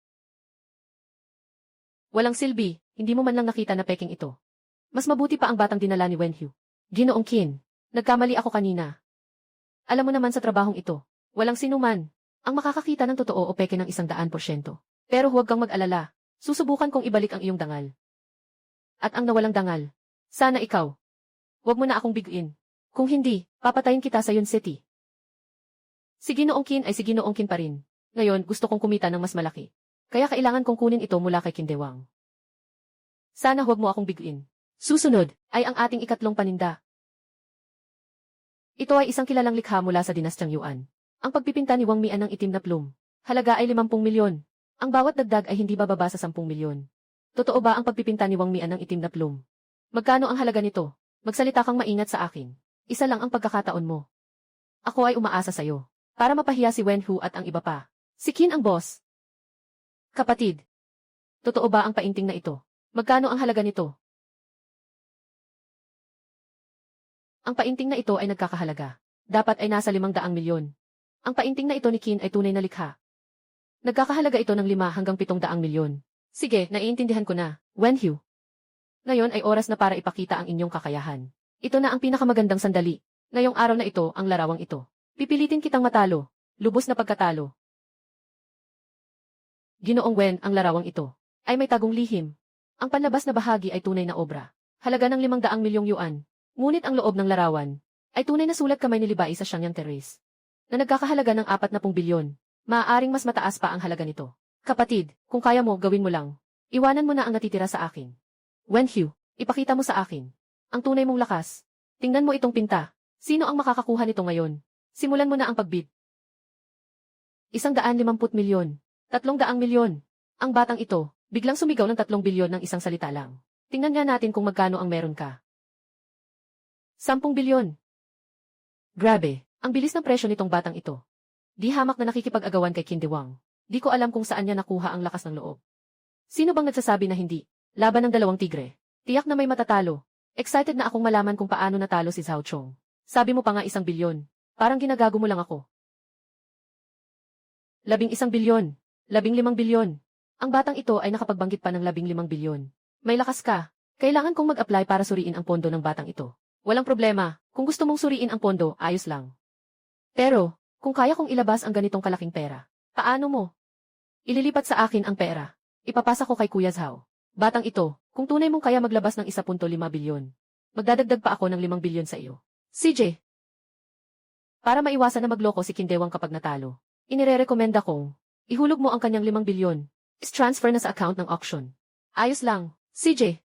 Walang silbi, hindi mo man lang nakita na peking ito. Mas mabuti pa ang batang dinala ni Wenhu. Ginoong Qin, nagkamali ako kanina. Alam mo naman sa trabahong ito, walang sinuman ang makakakita ng totoo o peke ng 100%. Pero huwag kang mag-alala, susubukan kong ibalik ang iyong dangal. At ang nawalang dangal, sana ikaw. Huwag mo na akong biguin. Kung hindi, papatayin kita sa Yun City. Si Ginoong Qin ay si Ginoong Qin pa rin. Ngayon, gusto kong kumita ng mas malaki. Kaya kailangan kong kunin ito mula kay Qin Dewang. Sana huwag mo akong biguin. Susunod, ay ang ating ikatlong paninda. Ito ay isang kilalang likha mula sa dinastyang Yuan. Ang pagpipinta ni Wang Mian ng itim na plum. Halaga ay 50 milyon. Ang bawat dagdag ay hindi bababa sa 10 milyon. Totoo ba ang pagpipinta ni Wang Mian ng itim na plum? Magkano ang halaga nito? Magsalita kang maingat sa akin. Isa lang ang pagkakataon mo. Ako ay umaasa sa'yo. Para mapahiya si Wenhu at ang iba pa. Si Qin ang boss. Kapatid. Totoo ba ang painting na ito? Magkano ang halaga nito? Ang painting na ito ay nagkakahalaga. Dapat ay nasa 500 milyon. Ang painting na ito ni Qin ay tunay na likha. Nagkakahalaga ito ng 5 hanggang 700 milyon. Sige, naiintindihan ko na, Wenhu. Ngayon ay oras na para ipakita ang inyong kakayahan. Ito na ang pinakamagandang sandali. Ngayong araw na ito, ang larawang ito. Pipilitin kitang matalo. Lubos na pagkatalo. Ginoong Wen, ang larawang ito ay may tagong lihim. Ang panlabas na bahagi ay tunay na obra. Halaga ng 500 milyong yuan. Ngunit ang loob ng larawan ay tunay na sulat kamay ni Libai sa Shangyang Terrace na nagkakahalaga ng 40 bilyon. Maaaring mas mataas pa ang halaga nito. Kapatid, kung kaya mo, gawin mo lang. Iwanan mo na ang natitira sa akin. Wenhu, ipakita mo sa akin ang tunay mong lakas. Tingnan mo itong pinta. Sino ang makakakuha nito ngayon? Simulan mo na ang pagbid. 150 milyon. 300 milyon. Ang batang ito, biglang sumigaw ng 3 bilyon ng isang salita lang. Tingnan nga natin kung magkano ang meron ka. 10 bilyon. Grabe, ang bilis ng presyo nitong batang ito. Di hamak na nakikipag-agawan kay Kindewang. Di ko alam kung saan niya nakuha ang lakas ng loob. Sino bang nagsasabi na hindi? Laban ng dalawang tigre. Tiyak na may matatalo. Excited na akong malaman kung paano natalo si Zhao Chong. Sabi mo pa nga 1 bilyon. Parang ginagago mo lang ako. 11 bilyon. 15 bilyon. Ang batang ito ay nakapagbanggit pa ng 15 bilyon. May lakas ka. Kailangan kong mag-apply para suriin ang pondo ng batang ito. Walang problema. Kung gusto mong suriin ang pondo, ayos lang. Pero, kung kaya kong ilabas ang ganitong kalaking pera, paano mo? Ililipat sa akin ang pera. Ipapasa ko kay Kuya Zhao. Batang ito, kung tunay mong kaya maglabas ng 1.5 bilyon, magdadagdag pa ako ng 5 bilyon sa iyo. CJ. Para maiwasan na magloko si Kindewang kapag natalo, inirerekomenda kong, ihulog mo ang kanyang 5 bilyon. Is-transfer na sa account ng auction. Ayos lang, CJ.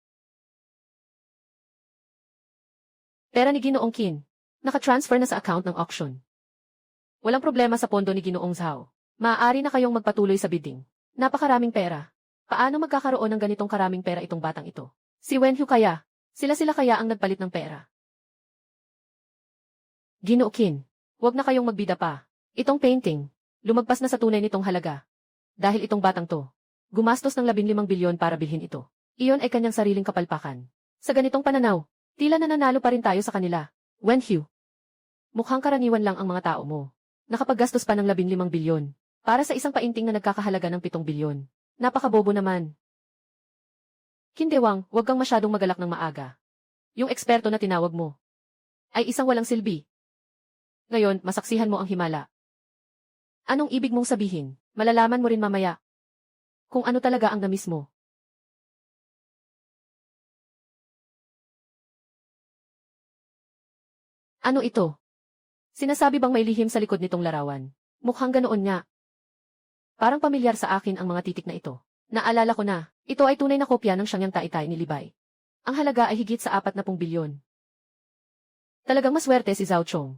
Pera ni Ginoong Qin. Naka-transfer na sa account ng auction. Walang problema sa pondo ni Ginoong Zhao. Maaari na kayong magpatuloy sa bidding. Napakaraming pera. Paano magkakaroon ng ganitong karaming pera itong batang ito? Si Wenhu kaya? Sila kaya ang nagpalit ng pera? Ginoo Qin, huwag na kayong magbida pa. Itong painting, lumagpas na sa tunay nitong halaga. Dahil itong batang to, gumastos ng 15 bilyon para bilhin ito. Iyon ay kanyang sariling kapalpakan. Sa ganitong pananaw, tila nananalo pa rin tayo sa kanila. Wenhu, mukhang karaniwan lang ang mga tao mo. Nakapaggastos pa ng 15 bilyon para sa isang painting na nagkakahalaga ng 7 bilyon. Napakabobo naman. Kindewang, huwag kang masyadong magalak ng maaga. Yung eksperto na tinawag mo ay isang walang silbi. Ngayon, masaksihan mo ang himala. Anong ibig mong sabihin? Malalaman mo rin mamaya kung ano talaga ang namis mo. Ano ito? Sinasabi bang may lihim sa likod nitong larawan? Mukhang ganoon nga. Parang pamilyar sa akin ang mga titik na ito. Naalala ko na, ito ay tunay na kopya ng Shangyang Taytay ni Libay. Ang halaga ay higit sa 40 bilyon. Talagang maswerte si Zhao Chong.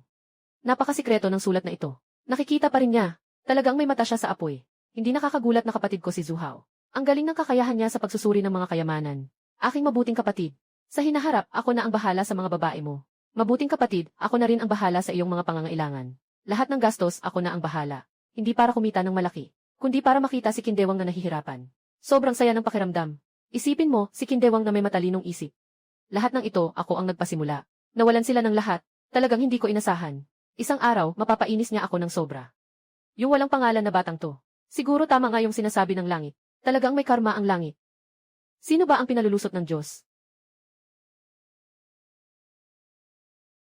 Napakasikreto ng sulat na ito. Nakikita pa rin niya. Talagang may mata siya sa apoy. Hindi nakakagulat na kapatid ko si Zhu Hao. Ang galing ng kakayahan niya sa pagsusuri ng mga kayamanan. Aking mabuting kapatid. Sa hinaharap, ako na ang bahala sa mga babae mo. Mabuting kapatid, ako na rin ang bahala sa iyong mga pangangailangan. Lahat ng gastos, ako na ang bahala. Hindi para kumita ng malaki, kundi para makita si Kindewang na nahihirapan. Sobrang saya ng pakiramdam. Isipin mo, si Kindewang na may matalinong isip. Lahat ng ito, ako ang nagpasimula. Nawalan sila ng lahat. Talagang hindi ko inasahan. Isang araw, mapapainis niya ako ng sobra. Yung walang pangalan na batang to. Siguro tama nga yung sinasabi ng langit. Talagang may karma ang langit. Sino ba ang pinalulusot ng Diyos?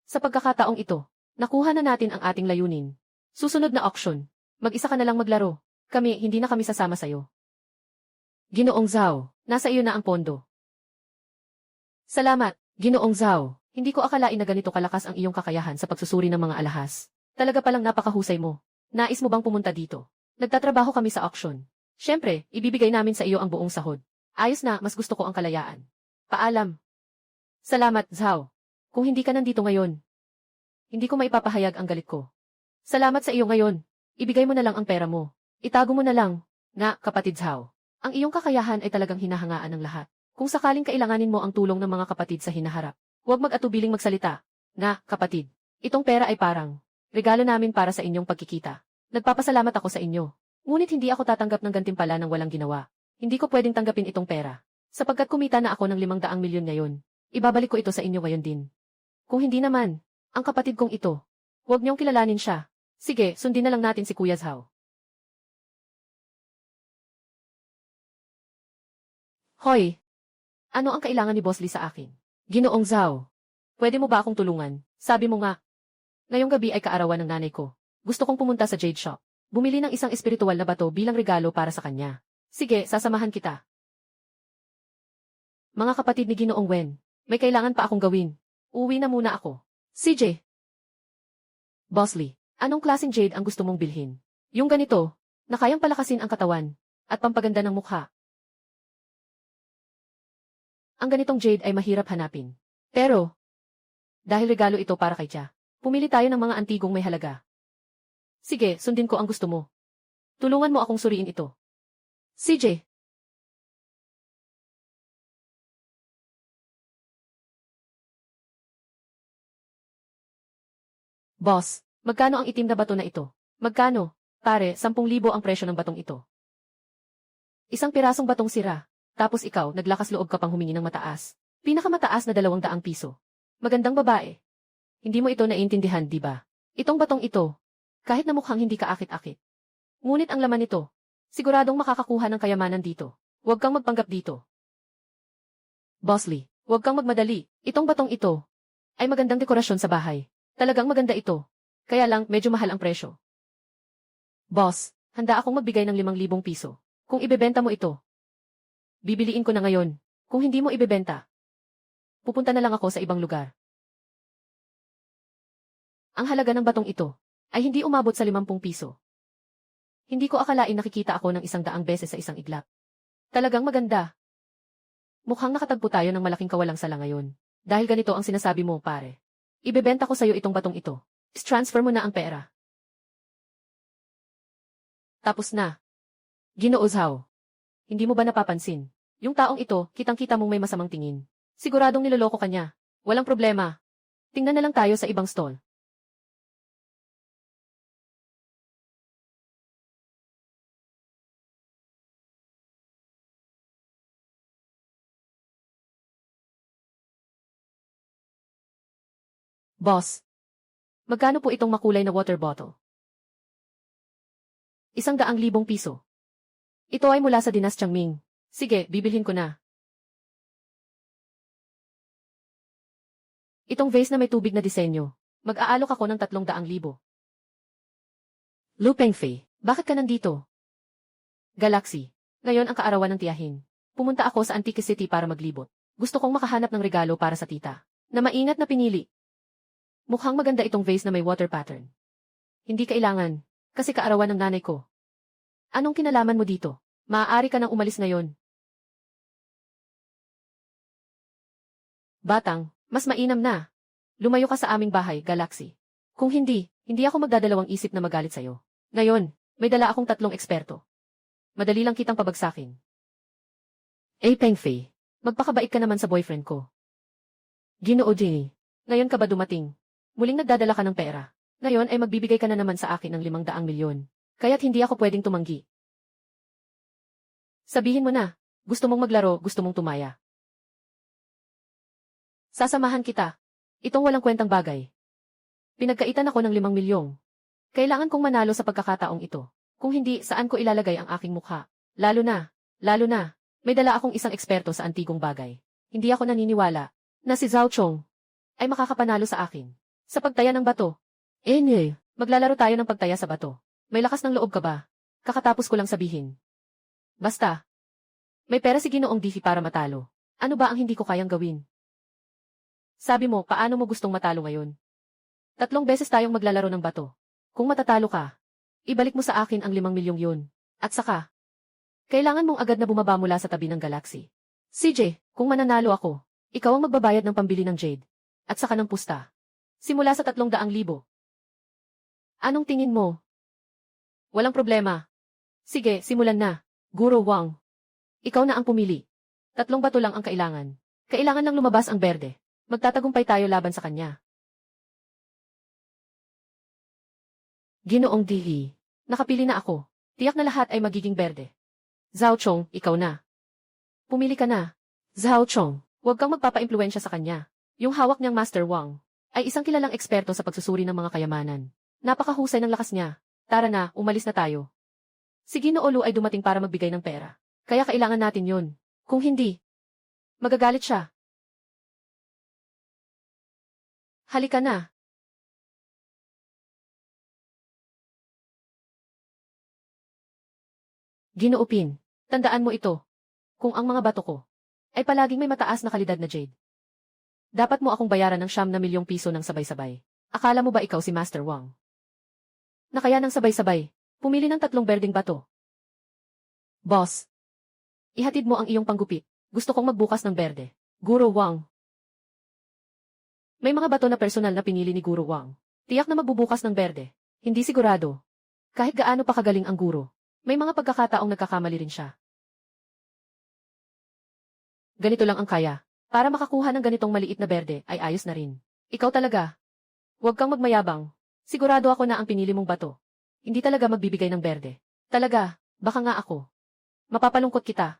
Sa pagkakataong ito, nakuha na natin ang ating layunin. Susunod na auction. Mag-isa ka na lang maglaro. Hindi na kami sasama sa'yo. Ginoong Zhao, nasa iyo na ang pondo. Salamat, Ginoong Zhao. Hindi ko akalain na ganito kalakas ang iyong kakayahan sa pagsusuri ng mga alahas. Talaga palang napakahusay mo. Nais mo bang pumunta dito? Nagtatrabaho kami sa auction. Siyempre, ibibigay namin sa iyo ang buong sahod. Ayos na, mas gusto ko ang kalayaan. Paalam. Salamat, Zhao. Kung hindi ka nandito ngayon, hindi ko maipapahayag ang galit ko. Salamat sa iyo ngayon. Ibigay mo na lang ang pera mo. Itago mo na lang. Nga, kapatid Zhao. Ang iyong kakayahan ay talagang hinahangaan ng lahat. Kung sakaling kailanganin mo ang tulong ng mga kapatid sa hinaharap, huwag mag-atubiling magsalita. Nga, kapatid. Itong pera ay parang regalo namin para sa inyong pagkikita. Nagpapasalamat ako sa inyo. Ngunit hindi ako tatanggap ng gantimpala ng walang ginawa. Hindi ko pwedeng tanggapin itong pera. Sapagkat kumita na ako ng 500 milyon ngayon. Ibabalik ko ito sa inyo ngayon din. Kung hindi naman, ang kapatid kong ito, huwag niyong kilalanin siya. Sige, sundin na lang natin si Kuya Zhao. Hoy! Ano ang kailangan ni Boss Lee sa akin? Ginoong Zhao. Pwede mo ba akong tulungan? Sabi mo nga. Ngayong gabi ay kaarawan ng nanay ko. Gusto kong pumunta sa Jade Shop. Bumili ng isang espiritual na bato bilang regalo para sa kanya. Sige, sasamahan kita. Mga kapatid ni Ginoong Wen, may kailangan pa akong gawin. Uwi na muna ako. CJ. Boss Lee, anong klaseng jade ang gusto mong bilhin? Yung ganito, na kayang palakasin ang katawan, at pampaganda ng mukha. Ang ganitong jade ay mahirap hanapin. Pero, dahil regalo ito para kay Tia, pumili tayo ng mga antigong may halaga. Sige, sundin ko ang gusto mo. Tulungan mo akong suriin ito. CJ. Boss, magkano ang itim na bato na ito? Magkano? Pare, 10,000 ang presyo ng batong ito. Isang pirasong batong sira. Tapos ikaw, naglakas loob ka pang humingi ng mataas. Pinakamataas na 200 piso. Magandang babae. Hindi mo ito naiintindihan, di ba? Itong batong ito, kahit na mukhang hindi ka akit-akit. Ngunit ang laman nito, siguradong makakakuha ng kayamanan dito. Huwag kang magpanggap dito. Boss Lee, huwag kang magmadali. Itong batong ito ay magandang dekorasyon sa bahay. Talagang maganda ito. Kaya lang, medyo mahal ang presyo. Boss, handa akong magbigay ng 5,000 piso. Kung ibebenta mo ito, bibiliin ko na ngayon. Kung hindi mo ibebenta, pupunta na lang ako sa ibang lugar. Ang halaga ng batong ito ay hindi umabot sa 50 piso. Hindi ko akalain nakikita ako ng 100 beses sa isang iglap. Talagang maganda. Mukhang nakatagpo tayo ng malaking kawalang sala ngayon. Dahil ganito ang sinasabi mo, pare. Ibebenta ko sa'yo itong batong ito. Transfer mo na ang pera. Tapos na. Ginoo Zhao. Hindi mo ba napapansin? Yung taong ito, kitang-kita mong may masamang tingin. Siguradong niloloko ka niya. Walang problema. Tingnan na lang tayo sa ibang stall. Boss, magkano po itong makulay na water bottle? 100,000 piso. Ito ay mula sa Dinastyang Ming. Sige, bibilhin ko na. Itong vase na may tubig na disenyo. Mag-aalok ako ng 300,000. Lu Pengfei, bakit ka nandito? Galaxy, ngayon ang kaarawan ng tiyahin. Pumunta ako sa Antique City para maglibot. Gusto kong makahanap ng regalo para sa tita, na maingat na pinili. Mukhang maganda itong vase na may water pattern. Hindi kailangan, kasi kaarawan ng nanay ko. Anong kinalaman mo dito? Maaari ka nang umalis ngayon. Batang, mas mainam na. Lumayo ka sa aming bahay, Galaxy. Kung hindi, hindi ako magdadalawang isip na magalit sa'yo. Ngayon, may dala akong 3 eksperto. Madali lang kitang pabagsakin. Pengfei, magpakabait ka naman sa boyfriend ko. Ginoo Jing, ngayon ka ba dumating? Muling nagdadala ka ng pera. Ngayon ay magbibigay ka na naman sa akin ng 500 milyon. Kaya't hindi ako pwedeng tumanggi. Sabihin mo na, gusto mong maglaro, gusto mong tumaya. Sasamahan kita. Itong walang kwentang bagay. Pinagkaitan ako ng 5 milyong. Kailangan kong manalo sa pagkakataong ito. Kung hindi, saan ko ilalagay ang aking mukha? Lalo na, may dala akong isang eksperto sa antigong bagay. Hindi ako naniniwala na si Zhao Chong ay makakapanalo sa akin. Sa pagtaya ng bato. Maglalaro tayo ng pagtaya sa bato. May lakas ng loob ka ba? Kakatapos ko lang sabihin. Basta. May pera si Ginoong Diffie para matalo. Ano ba ang hindi ko kayang gawin? Sabi mo, paano mo gustong matalo ngayon? 3 beses tayong maglalaro ng bato. Kung matatalo ka, ibalik mo sa akin ang 5 milyong yun. At saka, kailangan mong agad na bumaba mula sa tabi ng Galaxy. CJ, kung mananalo ako, ikaw ang magbabayad ng pambili ng jade. At saka ng pusta. Simula sa 300,000. Anong tingin mo? Walang problema. Sige, simulan na. Guro Wang. Ikaw na ang pumili. 3 bato lang ang kailangan. Kailangan lang lumabas ang berde. Magtatagumpay tayo laban sa kanya. Ginoong Dihi. Nakapili na ako. Tiyak na lahat ay magiging berde. Zhao Chong, ikaw na. Pumili ka na. Zhao Chong, huwag kang magpapa-impluwensya sa kanya. Yung hawak niyang Master Wang ay isang kilalang eksperto sa pagsusuri ng mga kayamanan. Napakahusay ng lakas niya. Tara na, umalis na tayo. Si Ginoo Lu ay dumating para magbigay ng pera. Kaya kailangan natin yun. Kung hindi, magagalit siya. Halika na. Ginoo Pin, tandaan mo ito. Kung ang mga bato ko ay palaging may mataas na kalidad na jade, dapat mo akong bayaran ng 9 milyong piso ng sabay-sabay. Akala mo ba ikaw si Master Wang? Na kaya ng sabay-sabay, pumili ng 3 berdeng bato. Boss, ihatid mo ang iyong panggupit. Gusto kong magbukas ng berde. Guro Wang. May mga bato na personal na pinili ni Guro Wang. Tiyak na magbubukas ng berde. Hindi sigurado. Kahit gaano pa kagaling ang guro, may mga pagkakataong nagkakamali rin siya. Ganito lang ang kaya. Para makakuha ng ganitong maliit na berde ay ayos na rin. Ikaw talaga. Huwag kang magmayabang. Sigurado ako na ang pinili mong bato Hindi talaga magbibigay ng berde. Talaga, baka nga ako. Mapapalungkot kita.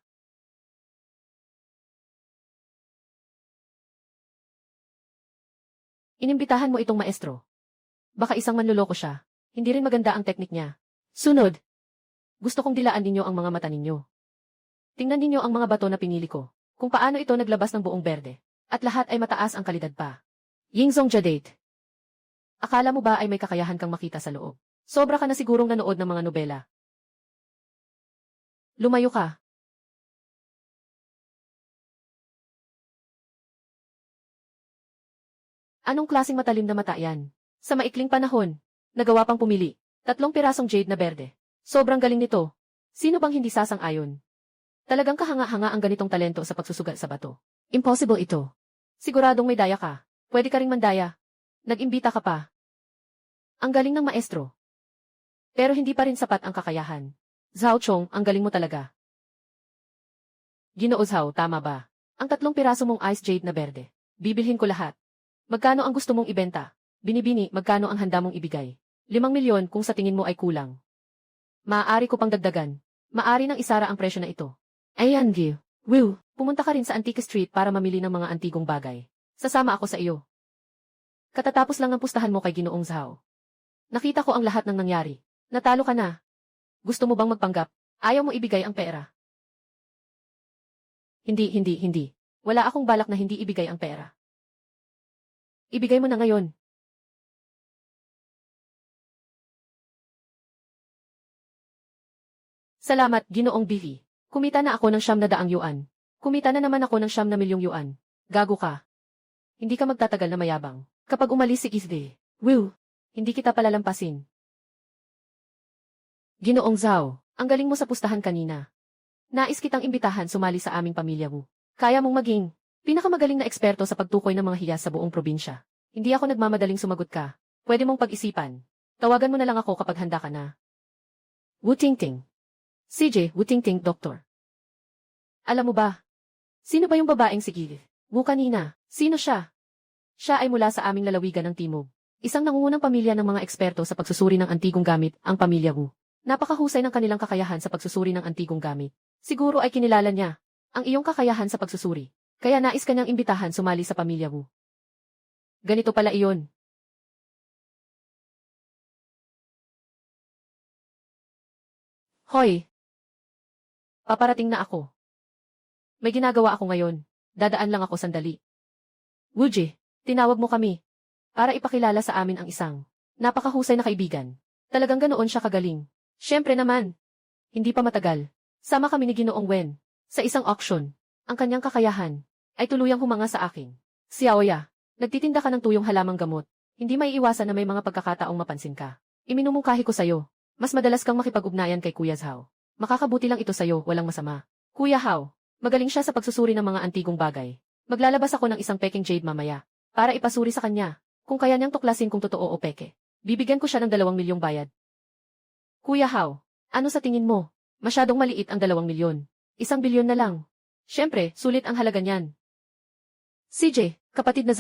Inimbitahan mo itong maestro. Baka isang manloloko siya. Hindi rin maganda ang teknik niya. Sunod. Gusto kong dilaan ninyo ang mga mata ninyo. Tingnan ninyo ang mga bato na pinili ko. Kung paano ito naglabas ng buong berde. At lahat ay mataas ang kalidad pa. Yingzong Jadate. Akala mo ba ay may kakayahan kang makita sa loob? Sobra ka na sigurong nanood ng mga nobela. Lumayo ka. Anong klaseng matalim na mata yan? Sa maikling panahon, nagawa pang pumili. 3 pirasong jade na berde. Sobrang galing nito. Sino bang hindi sasang-ayon? Talagang kahanga-hanga ang ganitong talento sa pagsusugal sa bato. Impossible ito. Siguradong may daya ka. Pwede ka ring mandaya. Nag-imbita ka pa. Ang galing ng maestro. Pero hindi pa rin sapat ang kakayahan. Zhao Chong, ang galing mo talaga. Ginoo Zhao, tama ba? Ang 3 piraso mong ice jade na berde. Bibilhin ko lahat. Magkano ang gusto mong ibenta? Binibini, magkano ang handa mong ibigay? 5 milyon kung sa tingin mo ay kulang. Maaari ko pang dagdagan. Maaari nang isara ang presyo na ito. Ayan, Gil. Will, pumunta ka rin sa Antique Street para mamili ng mga antigong bagay. Sasama ako sa iyo. Katatapos lang ng pustahan mo kay Ginoong Zhao. Nakita ko ang lahat ng nangyari. Natalo ka na. Gusto mo bang magpanggap? Ayaw mo ibigay ang pera. Hindi. Wala akong balak na hindi ibigay ang pera. Ibigay mo na ngayon. Salamat, Ginoong Billy. Kumita na ako ng 900 yuan. Kumita na naman ako ng 9 milyong yuan. Gago ka. Hindi ka magtatagal na mayabang. Kapag umalis si Isde, Will, hindi kita palalampasin. Ginoong Zhao, ang galing mo sa pustahan kanina. Nais kitang imbitahan sumali sa aming pamilya mo. Kaya mong maging pinakamagaling na eksperto sa pagtukoy ng mga hiyas sa buong probinsya. Hindi ako nagmamadaling sumagot ka. Pwede mong pag-isipan. Tawagan mo na lang ako kapag handa ka na. Wu Tingting. CJ, Wu Tingting, Doktor. Alam mo ba? Sino ba yung babaeng si Gil? Wu kanina. Sino siya? Siya ay mula sa aming lalawigan ng Timog. Isang nangungunang pamilya ng mga eksperto sa pagsusuri ng antigong gamit, ang pamilya Wu. Napakahusay ng kanilang kakayahan sa pagsusuri ng antigong gamit. Siguro ay kinilala niya ang iyong kakayahan sa pagsusuri. Kaya nais kanyang imbitahan sumali sa pamilya Wu. Ganito pala iyon. Hoy! Paparating na ako. May ginagawa ako ngayon. Dadaan lang ako sandali. Wuji, tinawag mo kami. Para ipakilala sa amin ang isang napakahusay na kaibigan. Talagang ganoon siya kagaling. Siyempre naman. Hindi pa matagal. Sama kami ni Ginoong Wen. Sa isang auction. Ang kanyang kakayahan ay tuluyang humanga sa akin. Xiaoya, nagtitinda ka ng tuyong halamang gamot. Hindi maiiwasan na may mga pagkakataong mapansin ka. Iminumungkahi ko sa'yo. Mas madalas kang makipag-ugnayan kay Kuya Zhao. Makakabuti lang ito sa'yo, walang masama. Kuya Hao, magaling siya sa pagsusuri ng mga antigong bagay. Maglalabas ako ng isang peking jade mamaya. Para ipasuri sa kanya. Kung kaya niyang tuklasin kung totoo o peke. Bibigyan ko siya ng 2 milyong bayad. Kuya Hao, ano sa tingin mo? Masyadong maliit ang 2 milyon. 1 bilyon na lang. Siyempre, sulit ang halaga niyan. CJ, kapatid na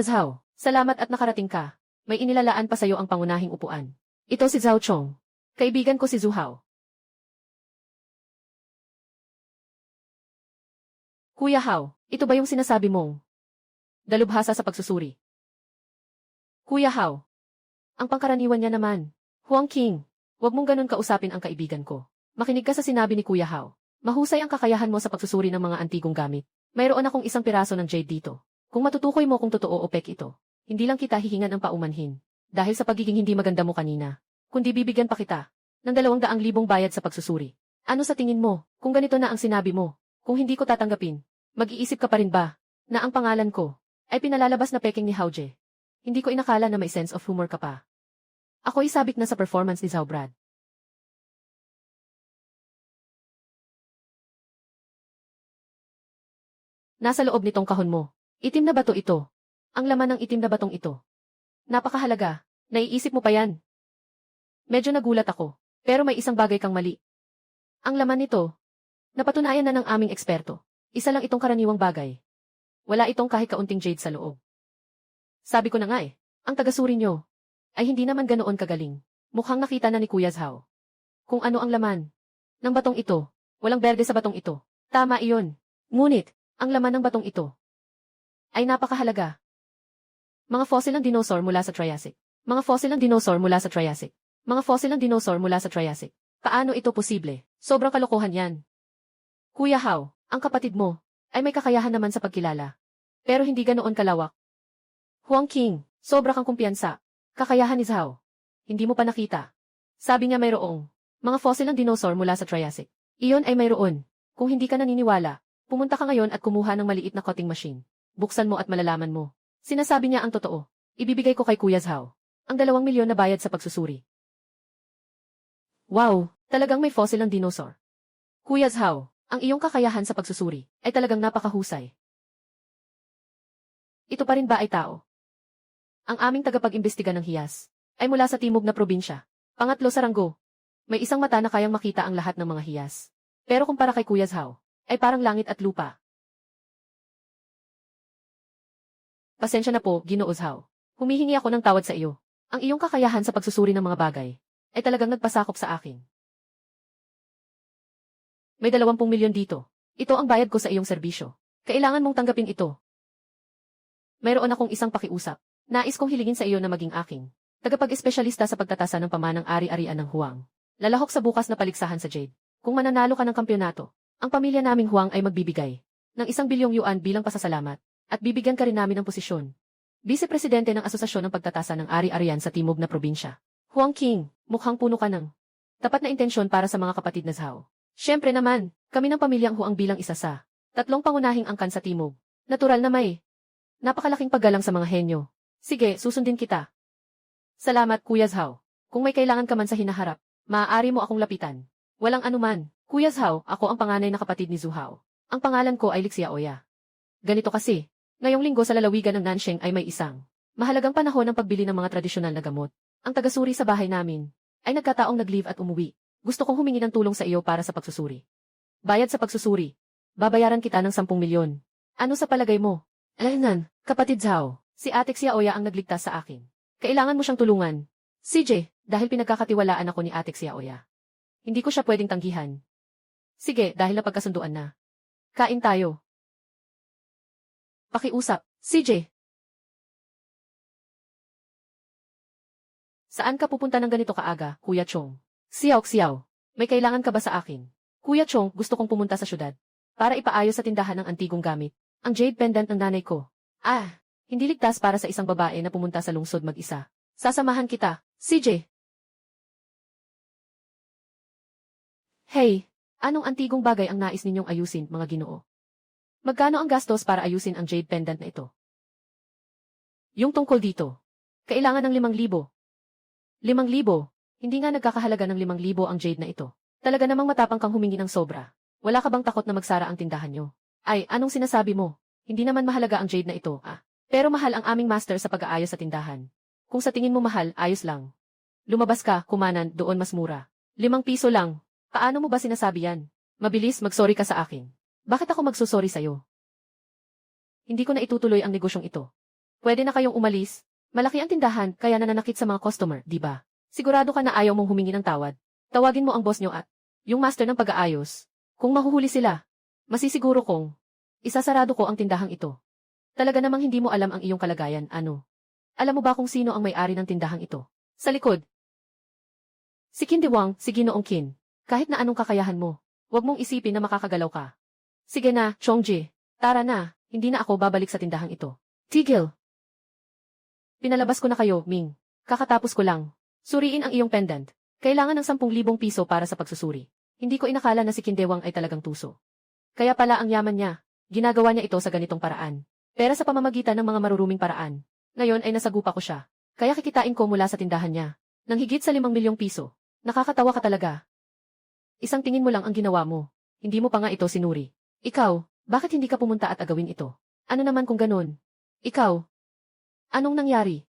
Zhao, salamat at nakarating ka. May inilalaan pa sa'yo ang pangunahing upuan. Ito si Zhao Chong. Kaibigan ko si Zhu Hao. Kuya Hao, ito ba yung sinasabi mong dalubhasa sa pagsusuri? Kuya Hao, ang pangkaraniwan niya naman. Huang King, huwag mong ganun kausapin ang kaibigan ko. Makinig ka sa sinabi ni Kuya Hao. Mahusay ang kakayahan mo sa pagsusuri ng mga antigong gamit. Mayroon akong 1 piraso ng jade dito. Kung matutukoy mo kung totoo o pek ito, hindi lang kita hihingan ang paumanhin. Dahil sa pagiging hindi maganda mo kanina, kundi bibigyan pa kita ng 200,000 bayad sa pagsusuri. Ano sa tingin mo, kung ganito na ang sinabi mo, kung hindi ko tatanggapin, mag-iisip ka pa rin ba na ang pangalan ko ay pinalalabas na peking ni Haoje? Hindi ko inakala na may sense of humor ka pa. Ako'y sabik na sa performance ni Zhao Brad. Nasa loob nitong kahon mo. Itim na bato ito. Ang laman ng itim na batong ito. Napakahalaga. Naiisip mo pa yan. Medyo nagulat ako. Pero may isang bagay kang mali. Ang laman nito, napatunayan na ng aming eksperto. Isa lang itong karaniwang bagay. Wala itong kahit kaunting jade sa loob. Sabi ko na nga ang tagasuri nyo ay hindi naman ganoon kagaling. Mukhang nakita na ni Kuya Zhao kung ano ang laman ng batong ito. Walang berde sa batong ito. Tama iyon. Ngunit, ang laman ng batong ito ay napakahalaga. Mga fossil ng dinosaur mula sa Triassic. Mga fossil ng dinosaur mula sa Triassic. Mga fossil ng dinosaur mula sa Triassic. Paano ito posible? Sobrang kalokohan yan. Kuya Hao, ang kapatid mo, ay may kakayahan naman sa pagkilala. Pero hindi ganoon kalawak. Huang Qing, sobra kang kumpiyansa. Kakayahan ni Zhao. Hindi mo pa nakita. Sabi niya mayroong mga fossil ng dinosaur mula sa Triassic. Iyon ay mayroon. Kung hindi ka naniniwala, pumunta ka ngayon at kumuha ng maliit na cutting machine. Buksan mo at malalaman mo. Sinasabi niya ang totoo. Ibibigay ko kay Kuya Zhao ang 2 milyon na bayad sa pagsusuri. Wow, talagang may fossil ng dinosaur. Kuya Zhao, ang iyong kakayahan sa pagsusuri ay talagang napakahusay. Ito pa rin ba ay tao? Ang aming tagapag-imbestiga ng hiyas ay mula sa timog na probinsya. Pangatlo sa ranggo. May isang mata na kayang makita ang lahat ng mga hiyas. Pero kumpara kay Kuya Zhao, ay parang langit at lupa. Pasensya na po, Ginoo Zhao. Humihingi ako ng tawad sa iyo. Ang iyong kakayahan sa pagsusuri ng mga bagay ay talagang nagpasakop sa akin. May 20 milyon dito. Ito ang bayad ko sa iyong serbisyo. Kailangan mong tanggapin ito. Mayroon akong isang pakiusap. Nais kong hilingin sa iyo na maging aking tagapag-espesyalista sa pagtatasa ng pamanang ari-arian ng Huang. Lalahok sa bukas na paligsahan sa Jade. Kung mananalo ka ng kampyonato, ang pamilya naming Huang ay magbibigay ng 1 bilyong yuan bilang pasasalamat at bibigyan ka rin namin ng posisyon. Vice-presidente ng Asosasyon ng Pagtatasa ng Ari-arian sa Timog na Probinsya. Huang Qing, mukhang puno ka ng tapat na intensyon para sa mga kapatid na Zhao. Siyempre naman, kami ng pamilyang Huang bilang isa sa 3 pangunahing angkan sa Timog. Natural na may napakalaking paggalang sa mga henyo. Sige, susundin kita. Salamat, Kuya Zhao. Kung may kailangan ka man sa hinaharap, maaari mo akong lapitan. Walang anuman. Kuya Zhao, ako ang panganay na kapatid ni Zhu Hao. Ang pangalan ko ay Lixia Oya. Ganito kasi, ngayong linggo sa lalawigan ng Nansheng ay may isang mahalagang panahon ng pagbili ng mga tradisyonal na gamot. Ang tagasuri sa bahay namin ay nagkataong nag-leave at umuwi. Gusto kong humingi ng tulong sa iyo para sa pagsusuri. Bayad sa pagsusuri. Babayaran kita ng 10 milyon. Ano sa palagay mo? Alaynan, kapatid Zhao, si Ate Xia Oya ang nagligtas sa akin. Kailangan mo siyang tulungan. CJ, dahil pinagkakatiwalaan ako ni Ate Xia Oya. Hindi ko siya pwedeng tanggihan. Sige, dahil napagkasunduan na. Kain tayo. Pakiusap, CJ. Saan ka pupunta ng ganito kaaga, Kuya Chong? Xiao, may kailangan ka ba sa akin? Kuya Chong, gusto kong pumunta sa syudad para ipaayos sa tindahan ng antigong gamit, ang jade pendant ng nanay ko. Hindi ligtas para sa isang babae na pumunta sa lungsod mag-isa. Sasamahan kita, CJ. Hey, anong antigong bagay ang nais ninyong ayusin, mga Ginoo? Magkano ang gastos para ayusin ang jade pendant na ito? Yung tungkol dito, kailangan ng 5,000. 5,000? Hindi nga nagkakahalaga ng 5,000 ang jade na ito. Talaga namang matapang kang humingi ng sobra. Wala ka bang takot na magsara ang tindahan nyo? Ay, anong sinasabi mo? Hindi naman mahalaga ang jade na ito, Pero mahal ang aming master sa pag-aayos sa tindahan. Kung sa tingin mo mahal, ayos lang. Lumabas ka, kumanan, doon mas mura. 5 piso lang. Paano mo ba sinasabi yan? Mabilis, mag-sorry ka sa akin. Bakit ako magsusorry sa'yo? Hindi ko na itutuloy ang negosyong ito. Pwede na kayong umalis. Malaki ang tindahan, kaya nananakit sa mga customer, di ba? Sigurado ka na ayaw mong humingi ng tawad. Tawagin mo ang boss nyo at yung master ng pag-aayos. Kung mahuhuli sila, masisiguro kong isasarado ko ang tindahang ito. Talaga namang hindi mo alam ang iyong kalagayan, ano? Alam mo ba kung sino ang may-ari ng tindahang ito? Sa likod. Si Qin Di Wang, si Ginoong Qin. Kahit na anong kakayahan mo, huwag mong isipin na makakagalaw ka. Sige na, Chongji. Tara na, hindi na ako babalik sa tindahang ito. Tigil. Pinalabas ko na kayo, Ming. Kakatapos ko lang. Suriin ang iyong pendant. Kailangan ng 10,000 piso para sa pagsusuri. Hindi ko inakala na si Qin Di Wang ay talagang tuso. Kaya pala ang yaman niya. Ginagawa niya ito sa ganitong paraan. Pera sa pamamagitan ng mga maruruming paraan. Ngayon ay nasagupa ko siya. Kaya kikitain ko mula sa tindahan niya. Nang higit sa 5 milyong piso. Nakakatawa ka talaga. Isang tingin mo lang ang ginawa mo. Hindi mo pa nga ito sinuri. Ikaw, bakit hindi ka pumunta at agawin ito? Ano naman kung ganun? Ikaw. Anong nangyari?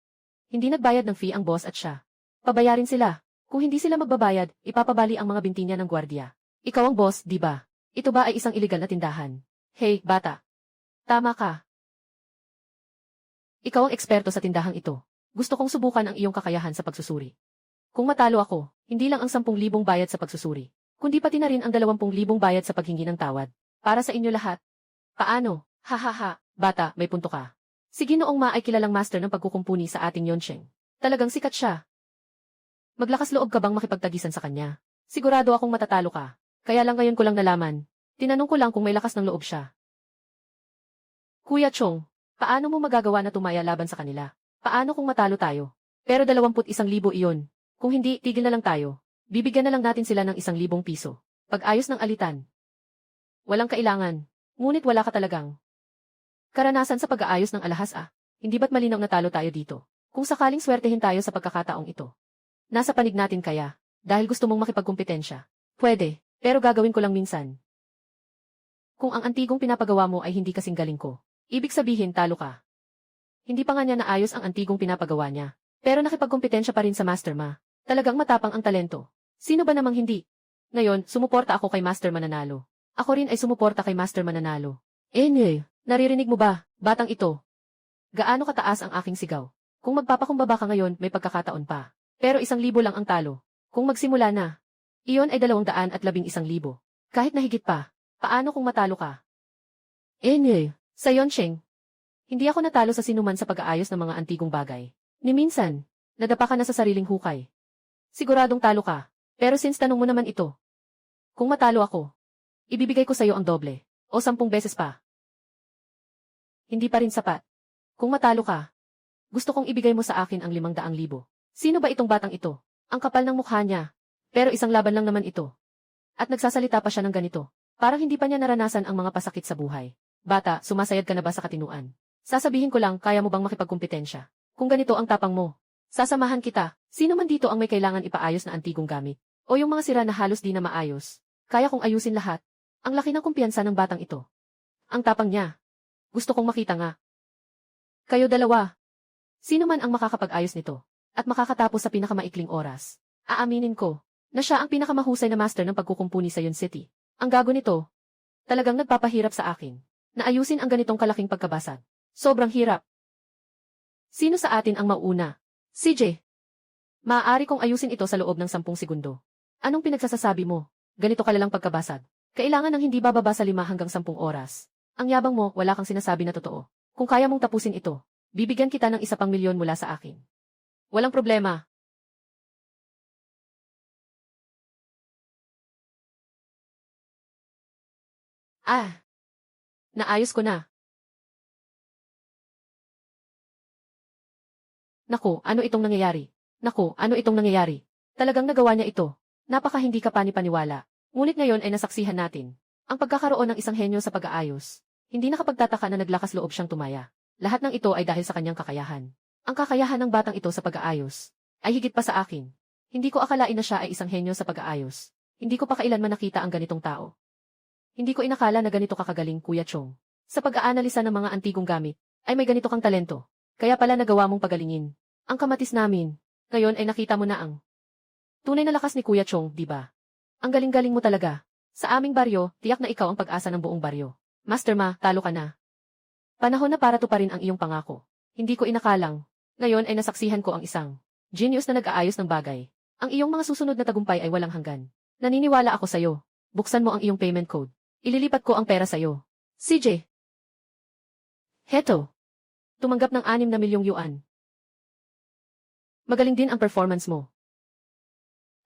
Hindi nagbayad ng fee ang boss at siya. Pabayarin sila. Kung hindi sila magbabayad, ipapabali ang mga binti niya ng gwardiya. Ikaw ang boss, di ba? Ito ba ay isang iligal na tindahan? Hey, bata. Tama ka. Ikaw ang eksperto sa tindahang ito. Gusto kong subukan ang iyong kakayahan sa pagsusuri. Kung matalo ako, hindi lang ang 10,000 bayad sa pagsusuri, kundi pati na rin ang 20,000 bayad sa paghingi ng tawad. Para sa inyo lahat. Paano? Hahaha, bata, may punto ka. Si Ginoong Ma ay kilalang master ng pagkukumpuni sa ating Yonsheng. Talagang sikat siya. Maglakas loob ka bang makipagtagisan sa kanya? Sigurado akong matatalo ka. Kaya lang ngayon ko lang nalaman. Tinanong ko lang kung may lakas ng loob siya. Kuya Chong, paano mo magagawa na tumaya laban sa kanila? Paano kung matalo tayo? Pero 21,000 iyon. Kung hindi, tigil na lang tayo. Bibigyan na lang natin sila ng 1,000 piso. Pag-ayos ng alitan. Walang kailangan. Ngunit wala ka talagang karanasan sa pag-aayos ng alahas Hindi ba't malinaw na talo tayo dito? Kung sakaling swertehin tayo sa pagkakataong ito. Nasa panig natin kaya, dahil gusto mong makipagkumpetensya. Pwede, pero gagawin ko lang minsan. Kung ang antigong pinapagawa mo ay hindi kasing galing ko, ibig sabihin talo ka. Hindi pa nga niya naayos ang antigong pinapagawa niya. Pero nakipagkumpetensya pa rin sa Master Ma. Talagang matapang ang talento. Sino ba namang hindi? Ngayon, sumuporta ako kay Master Mananalo. Ako rin ay sumuporta kay Master Mananalo. Naririnig mo ba, batang ito? Gaano kataas ang aking sigaw? Kung magpapakumbaba ka ngayon, may pagkakataon pa. Pero 1,000 lang ang talo. Kung magsimula na, iyon ay 211,000. Kahit nahigit pa, paano kung matalo ka? Sa Yonsheng, hindi ako natalo sa sinuman sa pag-aayos ng mga antigong bagay. Ni minsan, nadapa ka na sa sariling hukay. Siguradong talo ka, pero since tanong mo naman ito, kung matalo ako, ibibigay ko sa iyo ang doble, o 10 beses pa. Hindi pa rin sapat. Kung matalo ka, gusto kong ibigay mo sa akin ang 500,000. Sino ba itong batang ito? Ang kapal ng mukha niya. Pero isang laban lang naman ito. At nagsasalita pa siya ng ganito. Parang hindi pa niya naranasan ang mga pasakit sa buhay. Bata, sumasayad ka na ba sa katinuan? Sasabihin ko lang, kaya mo bang makipagkumpetensya? Kung ganito ang tapang mo, sasamahan kita. Sino man dito ang may kailangan ipaayos na antigong gamit? O yung mga sira na halos di na maayos? Kaya kong ayusin lahat. Ang laki ng kumpiyansa ng batang ito. Ang tapang niya. Gusto kong makita nga. Kayo dalawa. Sino man ang makakapag-ayos nito? At makakatapos sa pinakamaikling oras? Aaminin ko, na siya ang pinakamahusay na master ng pagkukumpuni sa Yon City. Ang gago nito, talagang nagpapahirap sa akin. Na ayusin ang ganitong kalaking pagkabasag. Sobrang hirap. Sino sa atin ang mauuna? CJ. Maaari kong ayusin ito sa loob ng 10 segundo. Anong pinagsasasabi mo? Ganito kalalang pagkabasag. Kailangan ng hindi bababa sa 5 hanggang 10 oras. Ang yabang mo, wala kang sinasabi na totoo. Kung kaya mong tapusin ito, bibigyan kita ng 1,000,000 mula sa akin. Walang problema. Naayos ko na. Naku, ano itong nangyayari? Naku, ano itong nangyayari? Talagang nagawa niya ito. Napaka hindi ka pani-paniwala. Ngunit ngayon ay nasaksihan natin ang pagkakaroon ng isang henyo sa pag-aayos. Hindi nakapagtataka na naglakas loob siyang tumaya. Lahat ng ito ay dahil sa kanyang kakayahan. Ang kakayahan ng batang ito sa pag-aayos ay higit pa sa akin. Hindi ko akalain na siya ay isang henyo sa pag-aayos. Hindi ko pa kailanman nakita ang ganitong tao. Hindi ko inakala na ganito kakagaling, Kuya Chong. Sa pag-aanalisa ng mga antigong gamit, ay may ganito kang talento. Kaya pala nagawa mong pagalingin ang kamatis namin. Ngayon ay nakita mo na ang tunay na lakas ni Kuya Chong, di ba? Ang galing-galing mo talaga. Sa aming baryo, tiyak na ikaw ang pag-asa ng buong baryo. Master Ma, talo ka na. Panahon na para tuparin ang iyong pangako. Hindi ko inakalang. Ngayon ay nasaksihan ko ang isang genius na nag-aayos ng bagay. Ang iyong mga susunod na tagumpay ay walang hanggan. Naniniwala ako sa'yo. Buksan mo ang iyong payment code. Ililipat ko ang pera sa'yo. CJ. Heto. Tumanggap ng 6 na milyong yuan. Magaling din ang performance mo.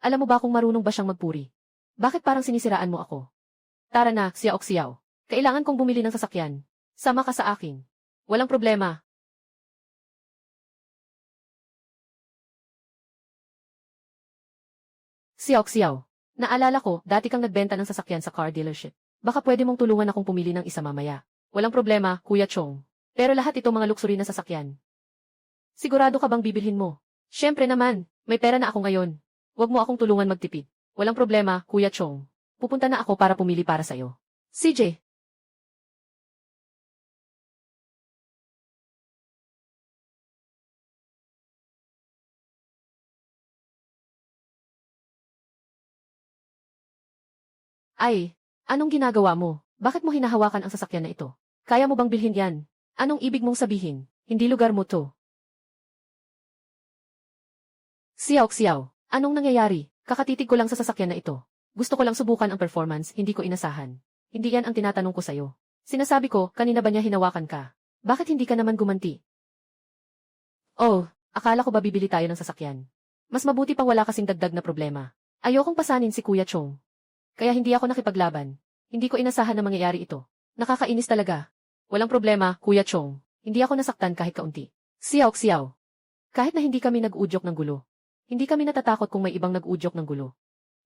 Alam mo ba kung marunong ba siyang magpuri? Bakit parang sinisiraan mo ako? Tara na, siyaw. Kailangan kong bumili ng sasakyan. Sama ka sa akin. Walang problema. Siyaw. Naalala ko, dati kang nagbenta ng sasakyan sa car dealership. Baka pwede mong tulungan akong pumili ng isa mamaya. Walang problema, Kuya Chong. Pero lahat ito mga luxury na sasakyan. Sigurado ka bang bibilhin mo? Siyempre naman, may pera na ako ngayon. Huwag mo akong tulungan magtipid. Walang problema, Kuya Chong. Pupunta na ako para pumili para sa'yo. CJ. Ay, anong ginagawa mo? Bakit mo hinahawakan ang sasakyan na ito? Kaya mo bang bilhin yan? Anong ibig mong sabihin? Hindi lugar mo to. Siyaw. Anong nangyayari? Kakatitig ko lang sa sasakyan na ito. Gusto ko lang subukan ang performance, hindi ko inasahan. Hindi yan ang tinatanong ko sa'yo. Sinasabi ko, kanina ba niya hinawakan ka? Bakit hindi ka naman gumanti? Oh, akala ko ba bibili tayo ng sasakyan? Mas mabuti pang wala kasing dagdag na problema. Ayokong pasanin si Kuya Chong. Kaya hindi ako nakipaglaban. Hindi ko inasahan na mangyayari ito. Nakakainis talaga. Walang problema, Kuya Chong. Hindi ako nasaktan kahit kaunti. Siyaw. Kahit na hindi kami nag-udyok ng gulo. Hindi kami natatakot kung may ibang nag-udyok ng gulo.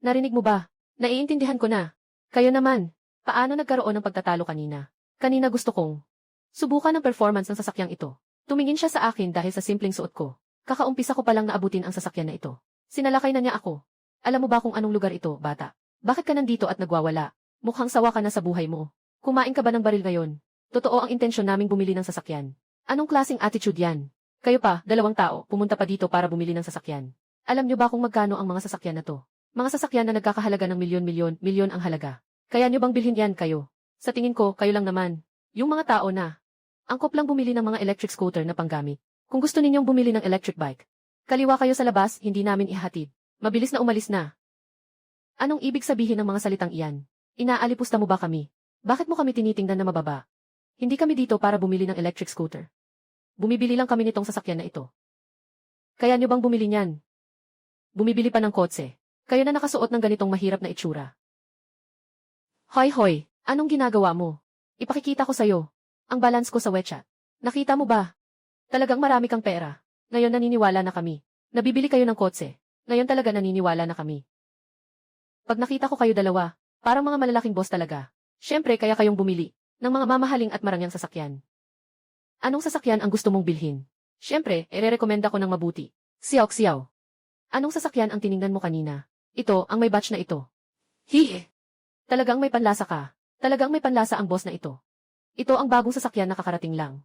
Narinig mo ba? Naiintindihan ko na. Kayo naman, paano nagkaroon ng pagtatalo kanina? Kanina gusto kong subukan ang performance ng sasakyang ito. Tumingin siya sa akin dahil sa simpleng suot ko. Kakaumpisa ko palang naabutin ang sasakyan na ito. Sinalakay na niya ako. Alam mo ba kung anong lugar ito, bata? Bakit ka nandito at nagwawala? Mukhang sawa ka na sa buhay mo. Kumain ka ba ng baril ngayon? Totoo ang intensyon naming bumili ng sasakyan. Anong klaseng attitude yan? Kayo pa, 2 tao, pumunta pa dito para bumili ng sasakyan. Alam niyo ba kung magkano ang mga sasakyan na to? Mga sasakyan na nagkakahalaga ng milyon ang halaga. Kaya niyo bang bilhin yan kayo? Sa tingin ko, kayo lang naman. Yung mga tao na angkop lang bumili ng mga electric scooter na panggamit. Kung gusto ninyong bumili ng electric bike, kaliwa kayo sa labas, hindi namin ihatid. Mabilis na umalis na. Anong ibig sabihin ng mga salitang iyan? Inaalipusta mo ba kami? Bakit mo kami tinitingnan na mababa? Hindi kami dito para bumili ng electric scooter. Bumibili lang kami nitong sasakyan na ito. Kaya niyo bang bumili niyan? Bumibili pa ng kotse. Kayo na nakasuot ng ganitong mahirap na itsura. Hoy, anong ginagawa mo? Ipakikita ko sa'yo. Ang balance ko sa WeChat. Nakita mo ba? Talagang marami kang pera. Ngayon naniniwala na kami. Nabibili kayo ng kotse. Ngayon talaga naniniwala na kami. Pag nakita ko kayo dalawa, parang mga malalaking boss talaga. Siyempre kaya kayong bumili ng mga mamahaling at marangyang sasakyan. Anong sasakyan ang gusto mong bilhin? Siyempre, ire-rekomenda ko ng mabuti. Siyaw. Anong sasakyan ang tiningnan mo kanina? Ito, ang may batch na ito. Hihi! Talagang may panlasa ka. Talagang may panlasa ang boss na ito. Ito ang bagong sasakyan na kakarating lang.